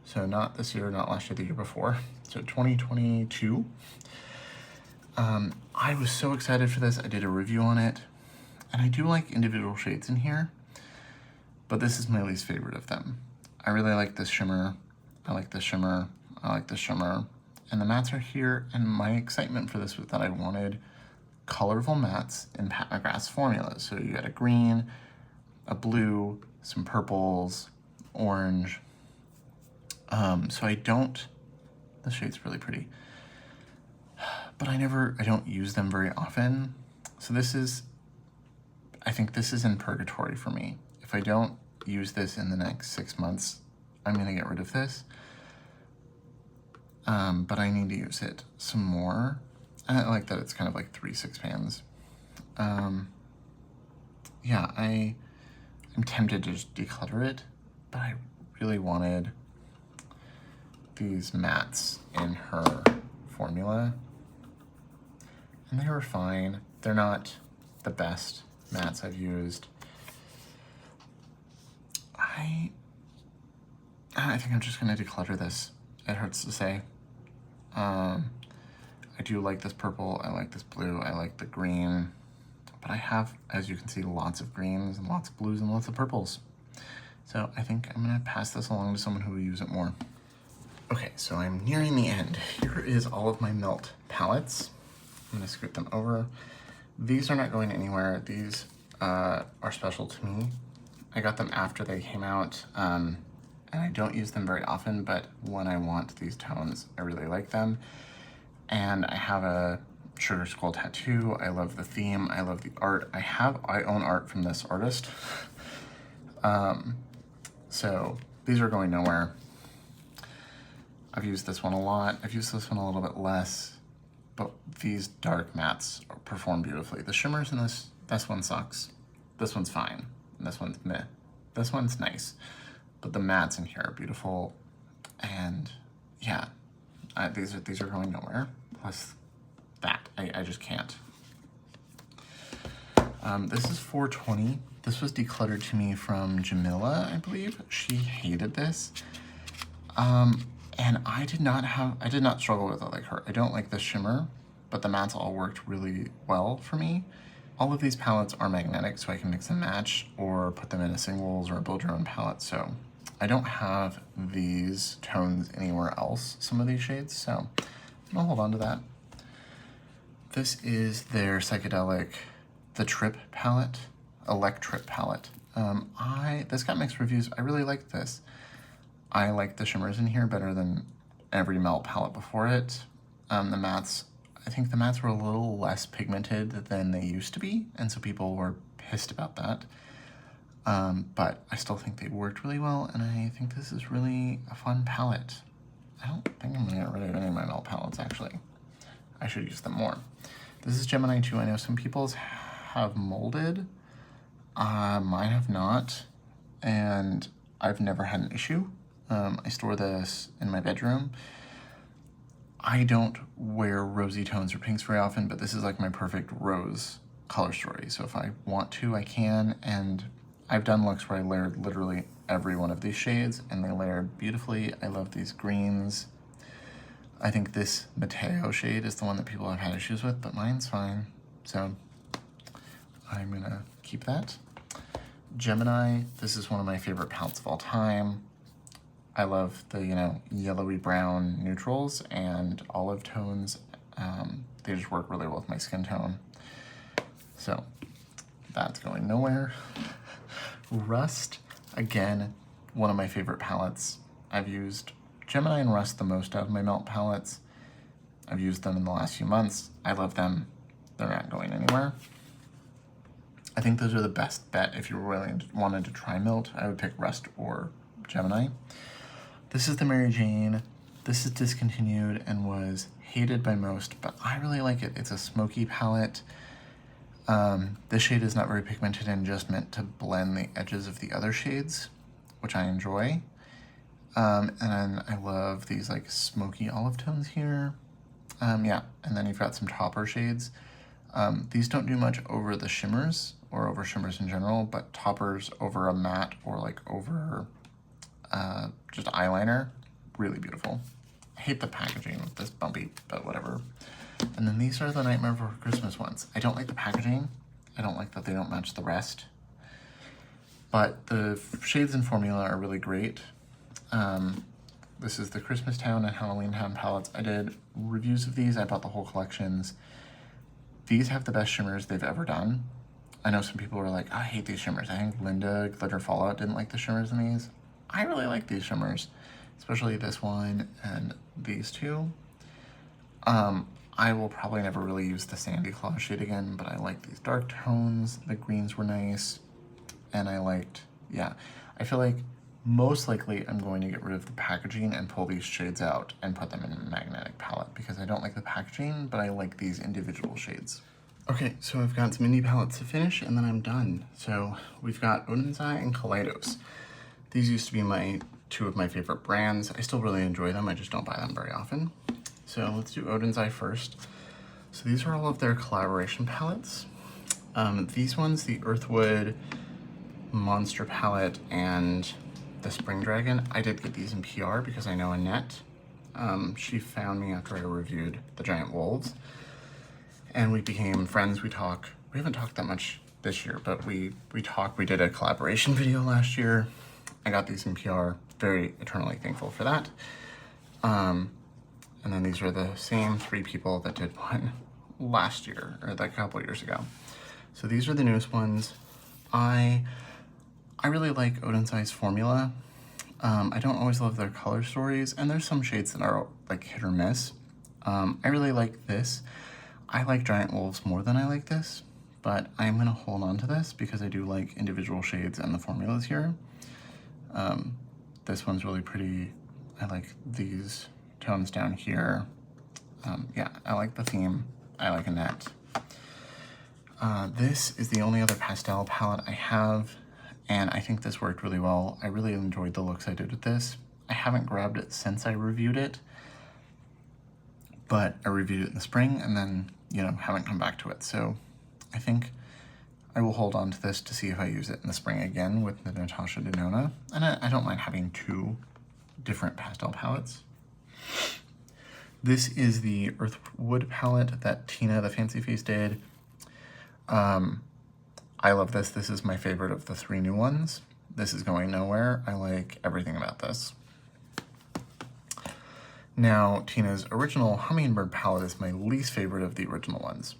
so not this year, not last year, the year before, so 2022. I was so excited for this. I did a review on it, and I do like individual shades in here, but this is my least favorite of them. I really like this shimmer. I like this shimmer. I like this shimmer. And the mattes are here, and my excitement for this was that I wanted colorful mattes in Pat McGrath's formulas. So you got a green, a blue, some purples, orange. So I don't, the shade's really pretty, but I don't use them very often. So this is, I think this is in purgatory for me. If I don't use this in the next 6 months, I'm gonna get rid of this. But I need to use it some more. I like that it's kind of like 3 6-pans. Yeah, I'm tempted to just declutter it, but I really wanted these mattes in her formula, and they were fine. They're not the best mattes I've used. I think I'm just gonna declutter this. It hurts to say. I do like this purple, I like this blue, I like the green, but I have, as you can see, lots of greens and lots of blues and lots of purples. So I think I'm gonna pass this along to someone who will use it more. Okay, so I'm nearing the end. Here is all of my Melt palettes. I'm gonna scoot them over. These are not going anywhere. These are special to me. I got them after they came out, and I don't use them very often, but when I want these tones, I really like them. And I have a Sugar Skull tattoo. I love the theme. I love the art. I own art from this artist. So these are going nowhere. I've used this one a lot. I've used this one a little bit less, but these dark mattes perform beautifully. The shimmers in this one sucks. This one's fine. And this one's meh. This one's nice. But the mattes in here are beautiful. And yeah, these are going nowhere. Plus that, I just can't. This is 420. This was decluttered to me from Jamila, I believe. She hated this. And I did not struggle with it like her. I don't like the shimmer, but the mattes all worked really well for me. All of these palettes are magnetic, so I can mix and match or put them in a singles or build your own palette. So I don't have these tones anywhere else, some of these shades, so I'll hold on to that. This is their psychedelic, the Trip palette, Electrip palette. This got mixed reviews. I really like this. I like the shimmers in here better than every Melt palette before it. The mattes, I think the mattes were a little less pigmented than they used to be, and so people were pissed about that. But I still think they worked really well, and I think this is really a fun palette. I don't think I'm gonna get rid of any of my melt palettes, actually. I should use them more. This is Gemini 2. I know some people's have molded. Mine have not, and I've never had an issue. I store this in my bedroom. I don't wear rosy tones or pinks very often, but this is like my perfect rose color story. So if I want to, I can, and I've done looks where I layered literally every one of these shades, and they layered beautifully. I love these greens. I think this Mateo shade is the one that people have had issues with, but mine's fine. So I'm gonna keep that. Gemini, this is one of my favorite palettes of all time. I love the, you know, yellowy brown neutrals and olive tones. They just work really well with my skin tone. So that's going nowhere. Rust, again, one of my favorite palettes. I've used Gemini and Rust the most out of my melt palettes. I've used them in the last few months. I love them. They're not going anywhere. I think those are the best bet if you really wanted to try melt. I would pick Rust or Gemini. This is the Mary Jane. This is discontinued and was hated by most, but I really like it. It's a smoky palette. This shade is not very pigmented and just meant to blend the edges of the other shades, which I enjoy. And then I love these like smoky olive tones here. Yeah, and then you've got some topper shades. These don't do much over the shimmers or over shimmers in general, but toppers over a matte or like over just eyeliner, really beautiful. I hate the packaging with this bumpy, but whatever. And then these are the Nightmare Before Christmas ones. I don't like the packaging. I don't like that they don't match the rest. But the shades and formula are really great. This is the Christmas Town and Halloween Town palettes. I did reviews of these. I bought the whole collections. These have the best shimmers they've ever done. I know some people are like, I hate these shimmers. I think Linda Glitter Fallout didn't like the shimmers in these. I really like these shimmers, especially this one and these two. I will probably never really use the Sandy Claw shade again, but I like these dark tones. The greens were nice, and I liked, yeah. I feel like most likely I'm going to get rid of the packaging and pull these shades out and put them in a magnetic palette because I don't like the packaging, but I like these individual shades. Okay, so I've got some indie palettes to finish and then I'm done. So we've got Oden's Eye and Kaleidos. These used to be two of my favorite brands. I still really enjoy them, I just don't buy them very often. So let's do Oden's Eye first. So these are all of their collaboration palettes. These ones, the Earthwood Monster palette and the Spring Dragon, I did get these in PR because I know Annette. She found me after I reviewed the Giant Wolves and we became friends. We talk. We haven't talked that much this year, but we talk. We did a collaboration video last year. I got these in PR, very eternally thankful for that. And then these are the same three people that did one last year, or like a couple years ago. So these are the newest ones. I really like Oden's Eye's formula. I don't always love their color stories, and there's some shades that are like hit or miss. I really like this. I like Giant Wolves more than I like this, but I'm gonna hold on to this because I do like individual shades and the formulas here. This one's really pretty. I like these tones down here. Yeah, I like the theme. I like Annette. This is the only other pastel palette I have, and I think this worked really well. I really enjoyed the looks I did with this. I haven't grabbed it since I reviewed it, but I reviewed it in the spring and then, you know, haven't come back to it. So I think I will hold on to this to see if I use it in the spring again with the Natasha Denona. And I don't mind having two different pastel palettes. This is the Earthwood palette that Tina the Fancy Face did. I love this. This is my favorite of the three new ones. This is going nowhere. I like everything about this. Now, Tina's original Hummingbird palette is my least favorite of the original ones,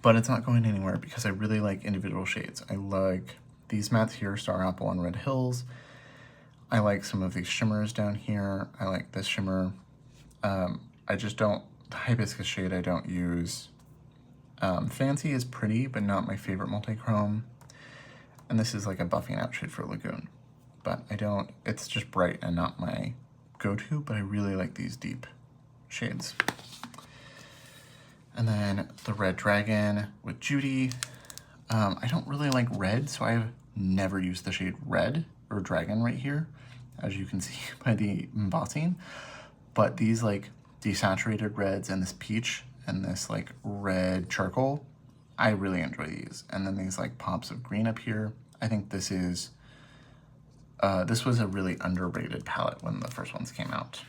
but it's not going anywhere because I really like individual shades. I like these mattes here, Star Apple and Red Hills. I like some of these shimmers down here. I like this shimmer. I I just don't, the hibiscus shade I don't use. Fancy is pretty, but not my favorite multi-chrome. And this is like a buffing out shade for Lagoon. But I don't, it's just bright and not my go-to, but I really like these deep shades. And then the Red Dragon with Judy. I don't really like red, so I've never used the shade Red or Dragon right here, as you can see by the embossing. But these like desaturated reds and this peach and this like red charcoal, I really enjoy these. And then these like pops of green up here. I think this is, this was a really underrated palette when the first ones came out.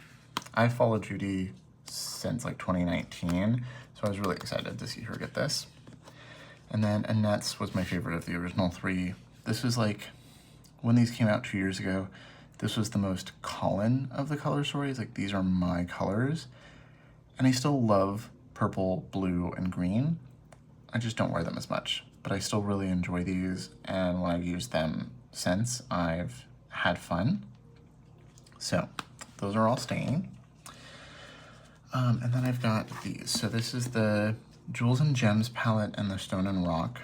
I've followed Judy since like 2019, so I was really excited to see her get this. And then Annette's was my favorite of the original three. This was like, when these came out 2 years ago, this was the most Colin of the color stories. Like, these are my colors. And I still love purple, blue, and green. I just don't wear them as much, but I still really enjoy these. And when I've used them since, I've had fun. So those are all staying. And then I've got these. So this is the Jewels and Gems palette and the Stone and Rock.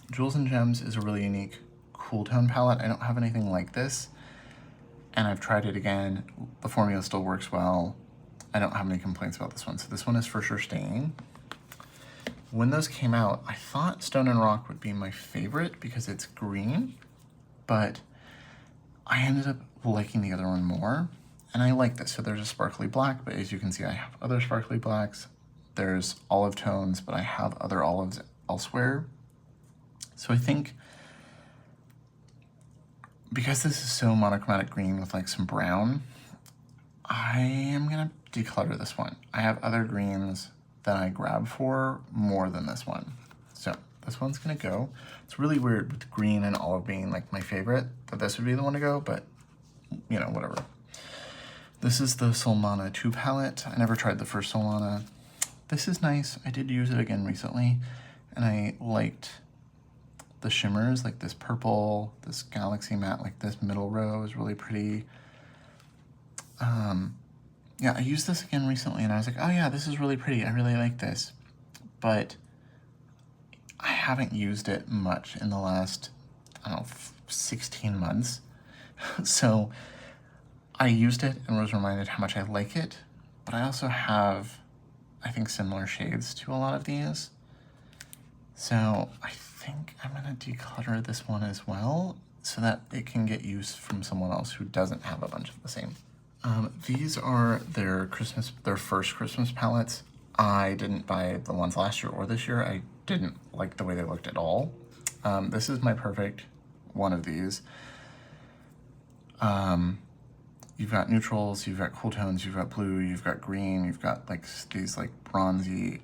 Jewels and Gems is a really unique cool tone palette. I don't have anything like this, and I've tried it again. The formula still works well. I don't have any complaints about this one. So this one is for sure staying. When those came out, I thought Stone and Rock would be my favorite because it's green, but I ended up liking the other one more. And I like this. So there's a sparkly black, but as you can see, I have other sparkly blacks. There's olive tones, but I have other olives elsewhere. So I think because this is so monochromatic green with like some brown, I am gonna declutter this one. I have other greens that I grab for more than this one. So this one's gonna go. It's really weird with green and olive being like my favorite, that this would be the one to go, but you know, whatever. This is the Solana 2 palette. I never tried the first Solana. This is nice. I did use it again recently, and I liked the shimmers, like this purple, this galaxy matte, like this middle row is really pretty. Yeah, I used this again recently, and I was like, oh yeah, this is really pretty. I really like this. But I haven't used it much in the last, I don't know, 16 months. So I used it and was reminded how much I like it, but I also have, I think, similar shades to a lot of these. So I think I'm gonna declutter this one as well so that it can get use from someone else who doesn't have a bunch of the same. These are their first Christmas palettes. I didn't buy the ones last year or this year. I didn't like the way they looked at all. This is my perfect one of these. You've got neutrals, you've got cool tones, you've got blue, you've got green, you've got like these like bronzy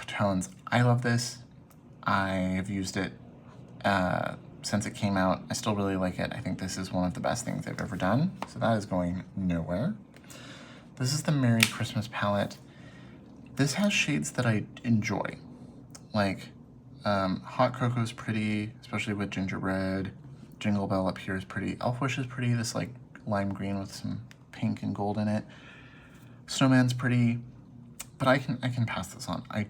tones. I love this. I have used it since it came out. I still really like it. I think this is one of the best things I've ever done. So that is going nowhere. This is the Merry Christmas palette. This has shades that I enjoy. Like Hot Cocoa is pretty, especially with gingerbread. Jingle Bell up here is pretty. Elf Wish is pretty, this like lime green with some pink and gold in it. Snowman's pretty, but I can pass this on. I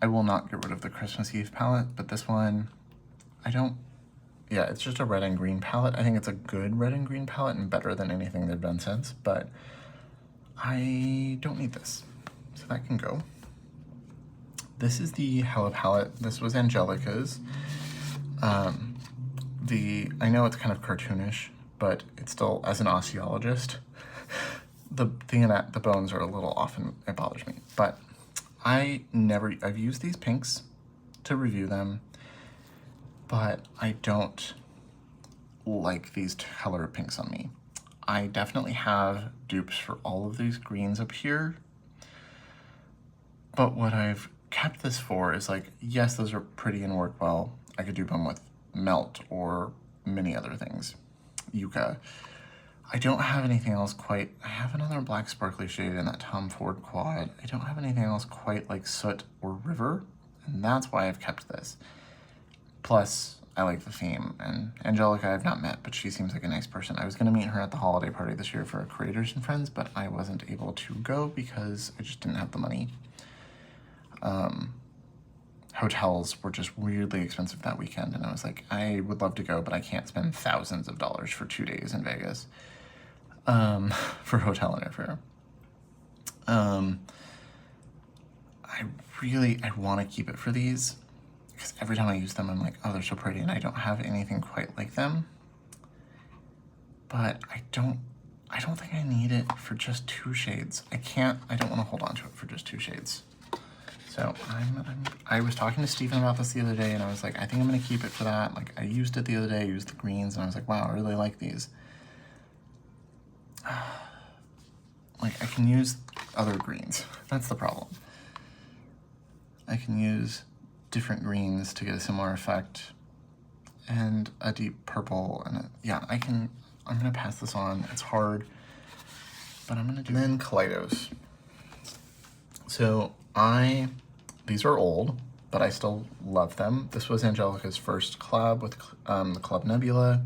will not get rid of the Christmas Eve palette, but this one, yeah, it's just a red and green palette. I think it's a good red and green palette and better than anything they've done since, but I don't need this, so that can go. This is the Hella palette. This was Angelica's. I know it's kind of cartoonish, but it's still, as an osteologist, the bones are a little off and it bothers me. But I've used these pinks to review them, but I don't like these color pinks on me. I definitely have dupes for all of these greens up here, but what I've kept this for is like, yes, those are pretty and work well. I could dupe them with Melt or many other things. Yucca. I don't have anything else quite. I have another black sparkly shade in that Tom Ford quad. I don't have anything else quite like Soot or River, and that's why I've kept this. Plus, I like the theme. And Angelica I've not met, but she seems like a nice person. I was gonna meet her at the holiday party this year for Creators and Friends, but I wasn't able to go because I just didn't have the money. Hotels were just weirdly expensive that weekend, and I was like, I would love to go, but I can't spend thousands of dollars for 2 days in Vegas for hotel and airfare. I want to keep it for these because every time I use them, I'm like, oh, they're so pretty, and I don't have anything quite like them. But I don't think I need it for just 2 shades. I don't want to hold on to it for just 2 shades. So I was talking to Stephen about this the other day, and I was like, I think I'm gonna keep it for that. Like, I used it the other day, I used the greens, and I was like, wow, I really like these. Like, I can use other greens. That's the problem. I can use different greens to get a similar effect, and a deep purple, and yeah, I'm gonna pass this on. It's hard, but I'm gonna do it. And then Kaleidos. So these are old, but I still love them. This was Angelica's first collab with the Club Nebula.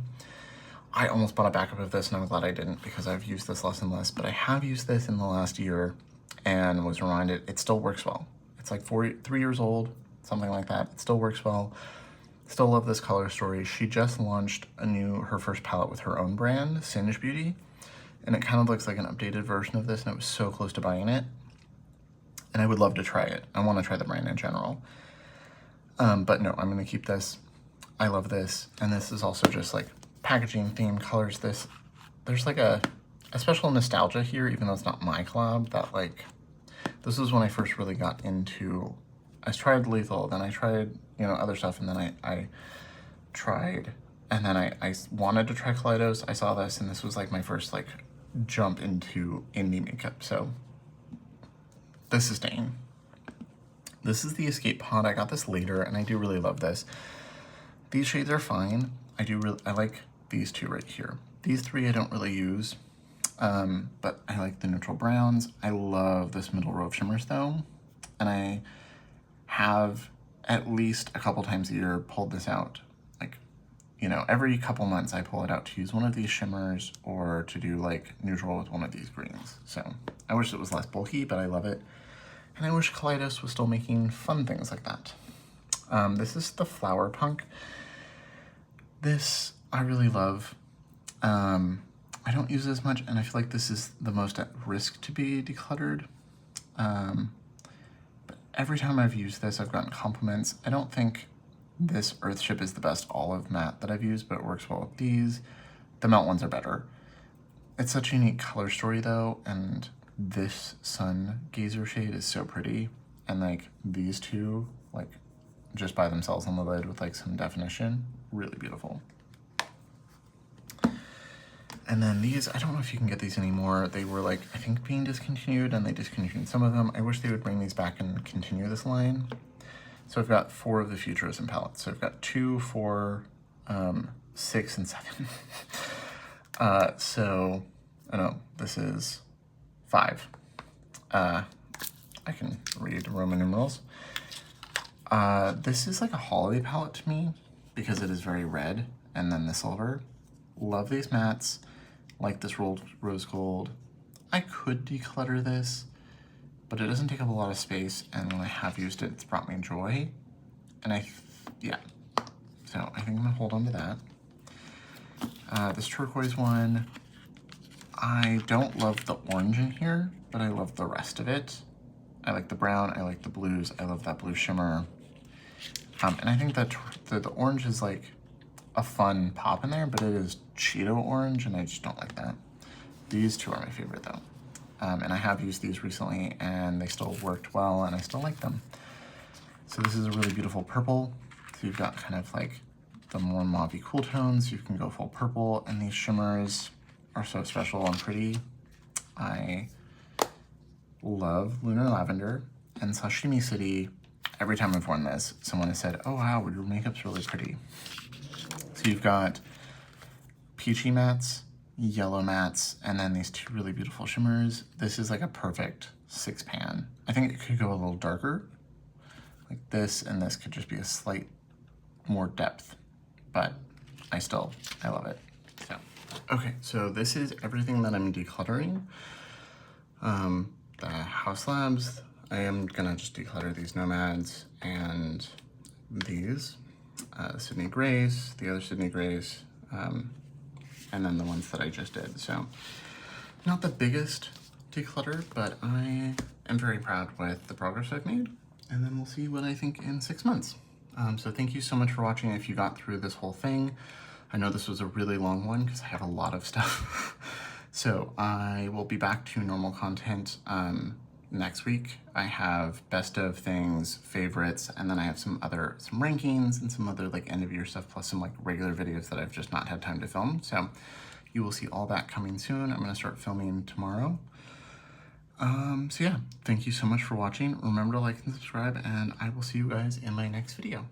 I almost bought a backup of this, and I'm glad I didn't because I've used this less and less, but I have used this in the last year and was reminded it still works well. It's like 3 years old, something like that. It still works well. Still love this color story. She just launched her first palette with her own brand, Singe Beauty, and it kind of looks like an updated version of this, and it was so close to buying it. And I would love to try it. I want to try the brand in general. But no, I'm going to keep this. I love this. And this is also just like packaging, theme, colors. There's like a special nostalgia here, even though it's not my collab, that like, this is when I first really got into, I tried Lethal, then I tried, other stuff, and then I tried, and then I wanted to try Kaleidos. I saw this, and this was like my first like jump into indie makeup. So this is staying. This is the Escape Pod. I got this later, and I do really love this. These shades are fine. I like these 2 right here. These 3 I don't really use, but I like the neutral browns. I love this middle row of shimmers though, and I have at least a couple times a year pulled this out. Like, every couple months I pull it out to use one of these shimmers or to do like neutral with one of these greens. So I wish it was less bulky, but I love it. And I wish Kaleidos was still making fun things like that. This is the Flower Punk. This I really love. I don't use it as much, and I feel like this is the most at risk to be decluttered. But every time I've used this, I've gotten compliments. I don't think this Earthship is the best olive matte that I've used, but it works well with these. The matte ones are better. It's such a unique color story though, and this Sun Gazer shade is so pretty, and like these 2, like just by themselves on the lid with like some definition, really beautiful. And then these, I don't know if you can get these anymore. They were like, I think being discontinued, and they discontinued some of them. I wish they would bring these back and continue this line. So I've got 4 of the Futurism palettes. So I've got 2, 4, 6, and 7. So, oh no, this is 5. I can read Roman numerals. This is like a holiday palette to me because it is very red, and then the silver. Love these mattes. Like this rose gold. I could declutter this, but it doesn't take up a lot of space, and when I have used it, it's brought me joy. And yeah. So I think I'm gonna hold on to that. This turquoise one, I don't love the orange in here, but I love the rest of it. I like the brown, I like the blues, I love that blue shimmer. And I think that the orange is like a fun pop in there, but it is Cheeto orange, and I just don't like that. These 2 are my favorite though. And I have used these recently, and they still worked well, and I still like them. So this is a really beautiful purple. So you've got kind of like the more mauvey cool tones. You can go full purple, and these shimmers are so special and pretty. I love Lunar Lavender and Sashimi City. Every time I've worn this, someone has said, oh wow, your makeup's really pretty. So you've got peachy mattes, yellow mattes, and then these 2 really beautiful shimmers. This is like a perfect 6 pan. I think it could go a little darker. Like this and this could just be a slight more depth. but I love it. So, okay, so this is everything that I'm decluttering. The House Labs, I am gonna just declutter these Nomads and these, Sydney Grace, the other Sydney Grace, and then the ones that I just did. So not the biggest declutter, but I am very proud with the progress I've made, and then we'll see what I think in 6 months. So thank you so much for watching if you got through this whole thing. I know this was a really long one because I have a lot of stuff. So I will be back to normal content next week. I have best of things, favorites, and then I have some rankings and some other like end of year stuff, plus some like regular videos that I've just not had time to film. So you will see all that coming soon. I'm gonna start filming tomorrow. So yeah, thank you so much for watching. Remember to like and subscribe, and I will see you guys in my next video.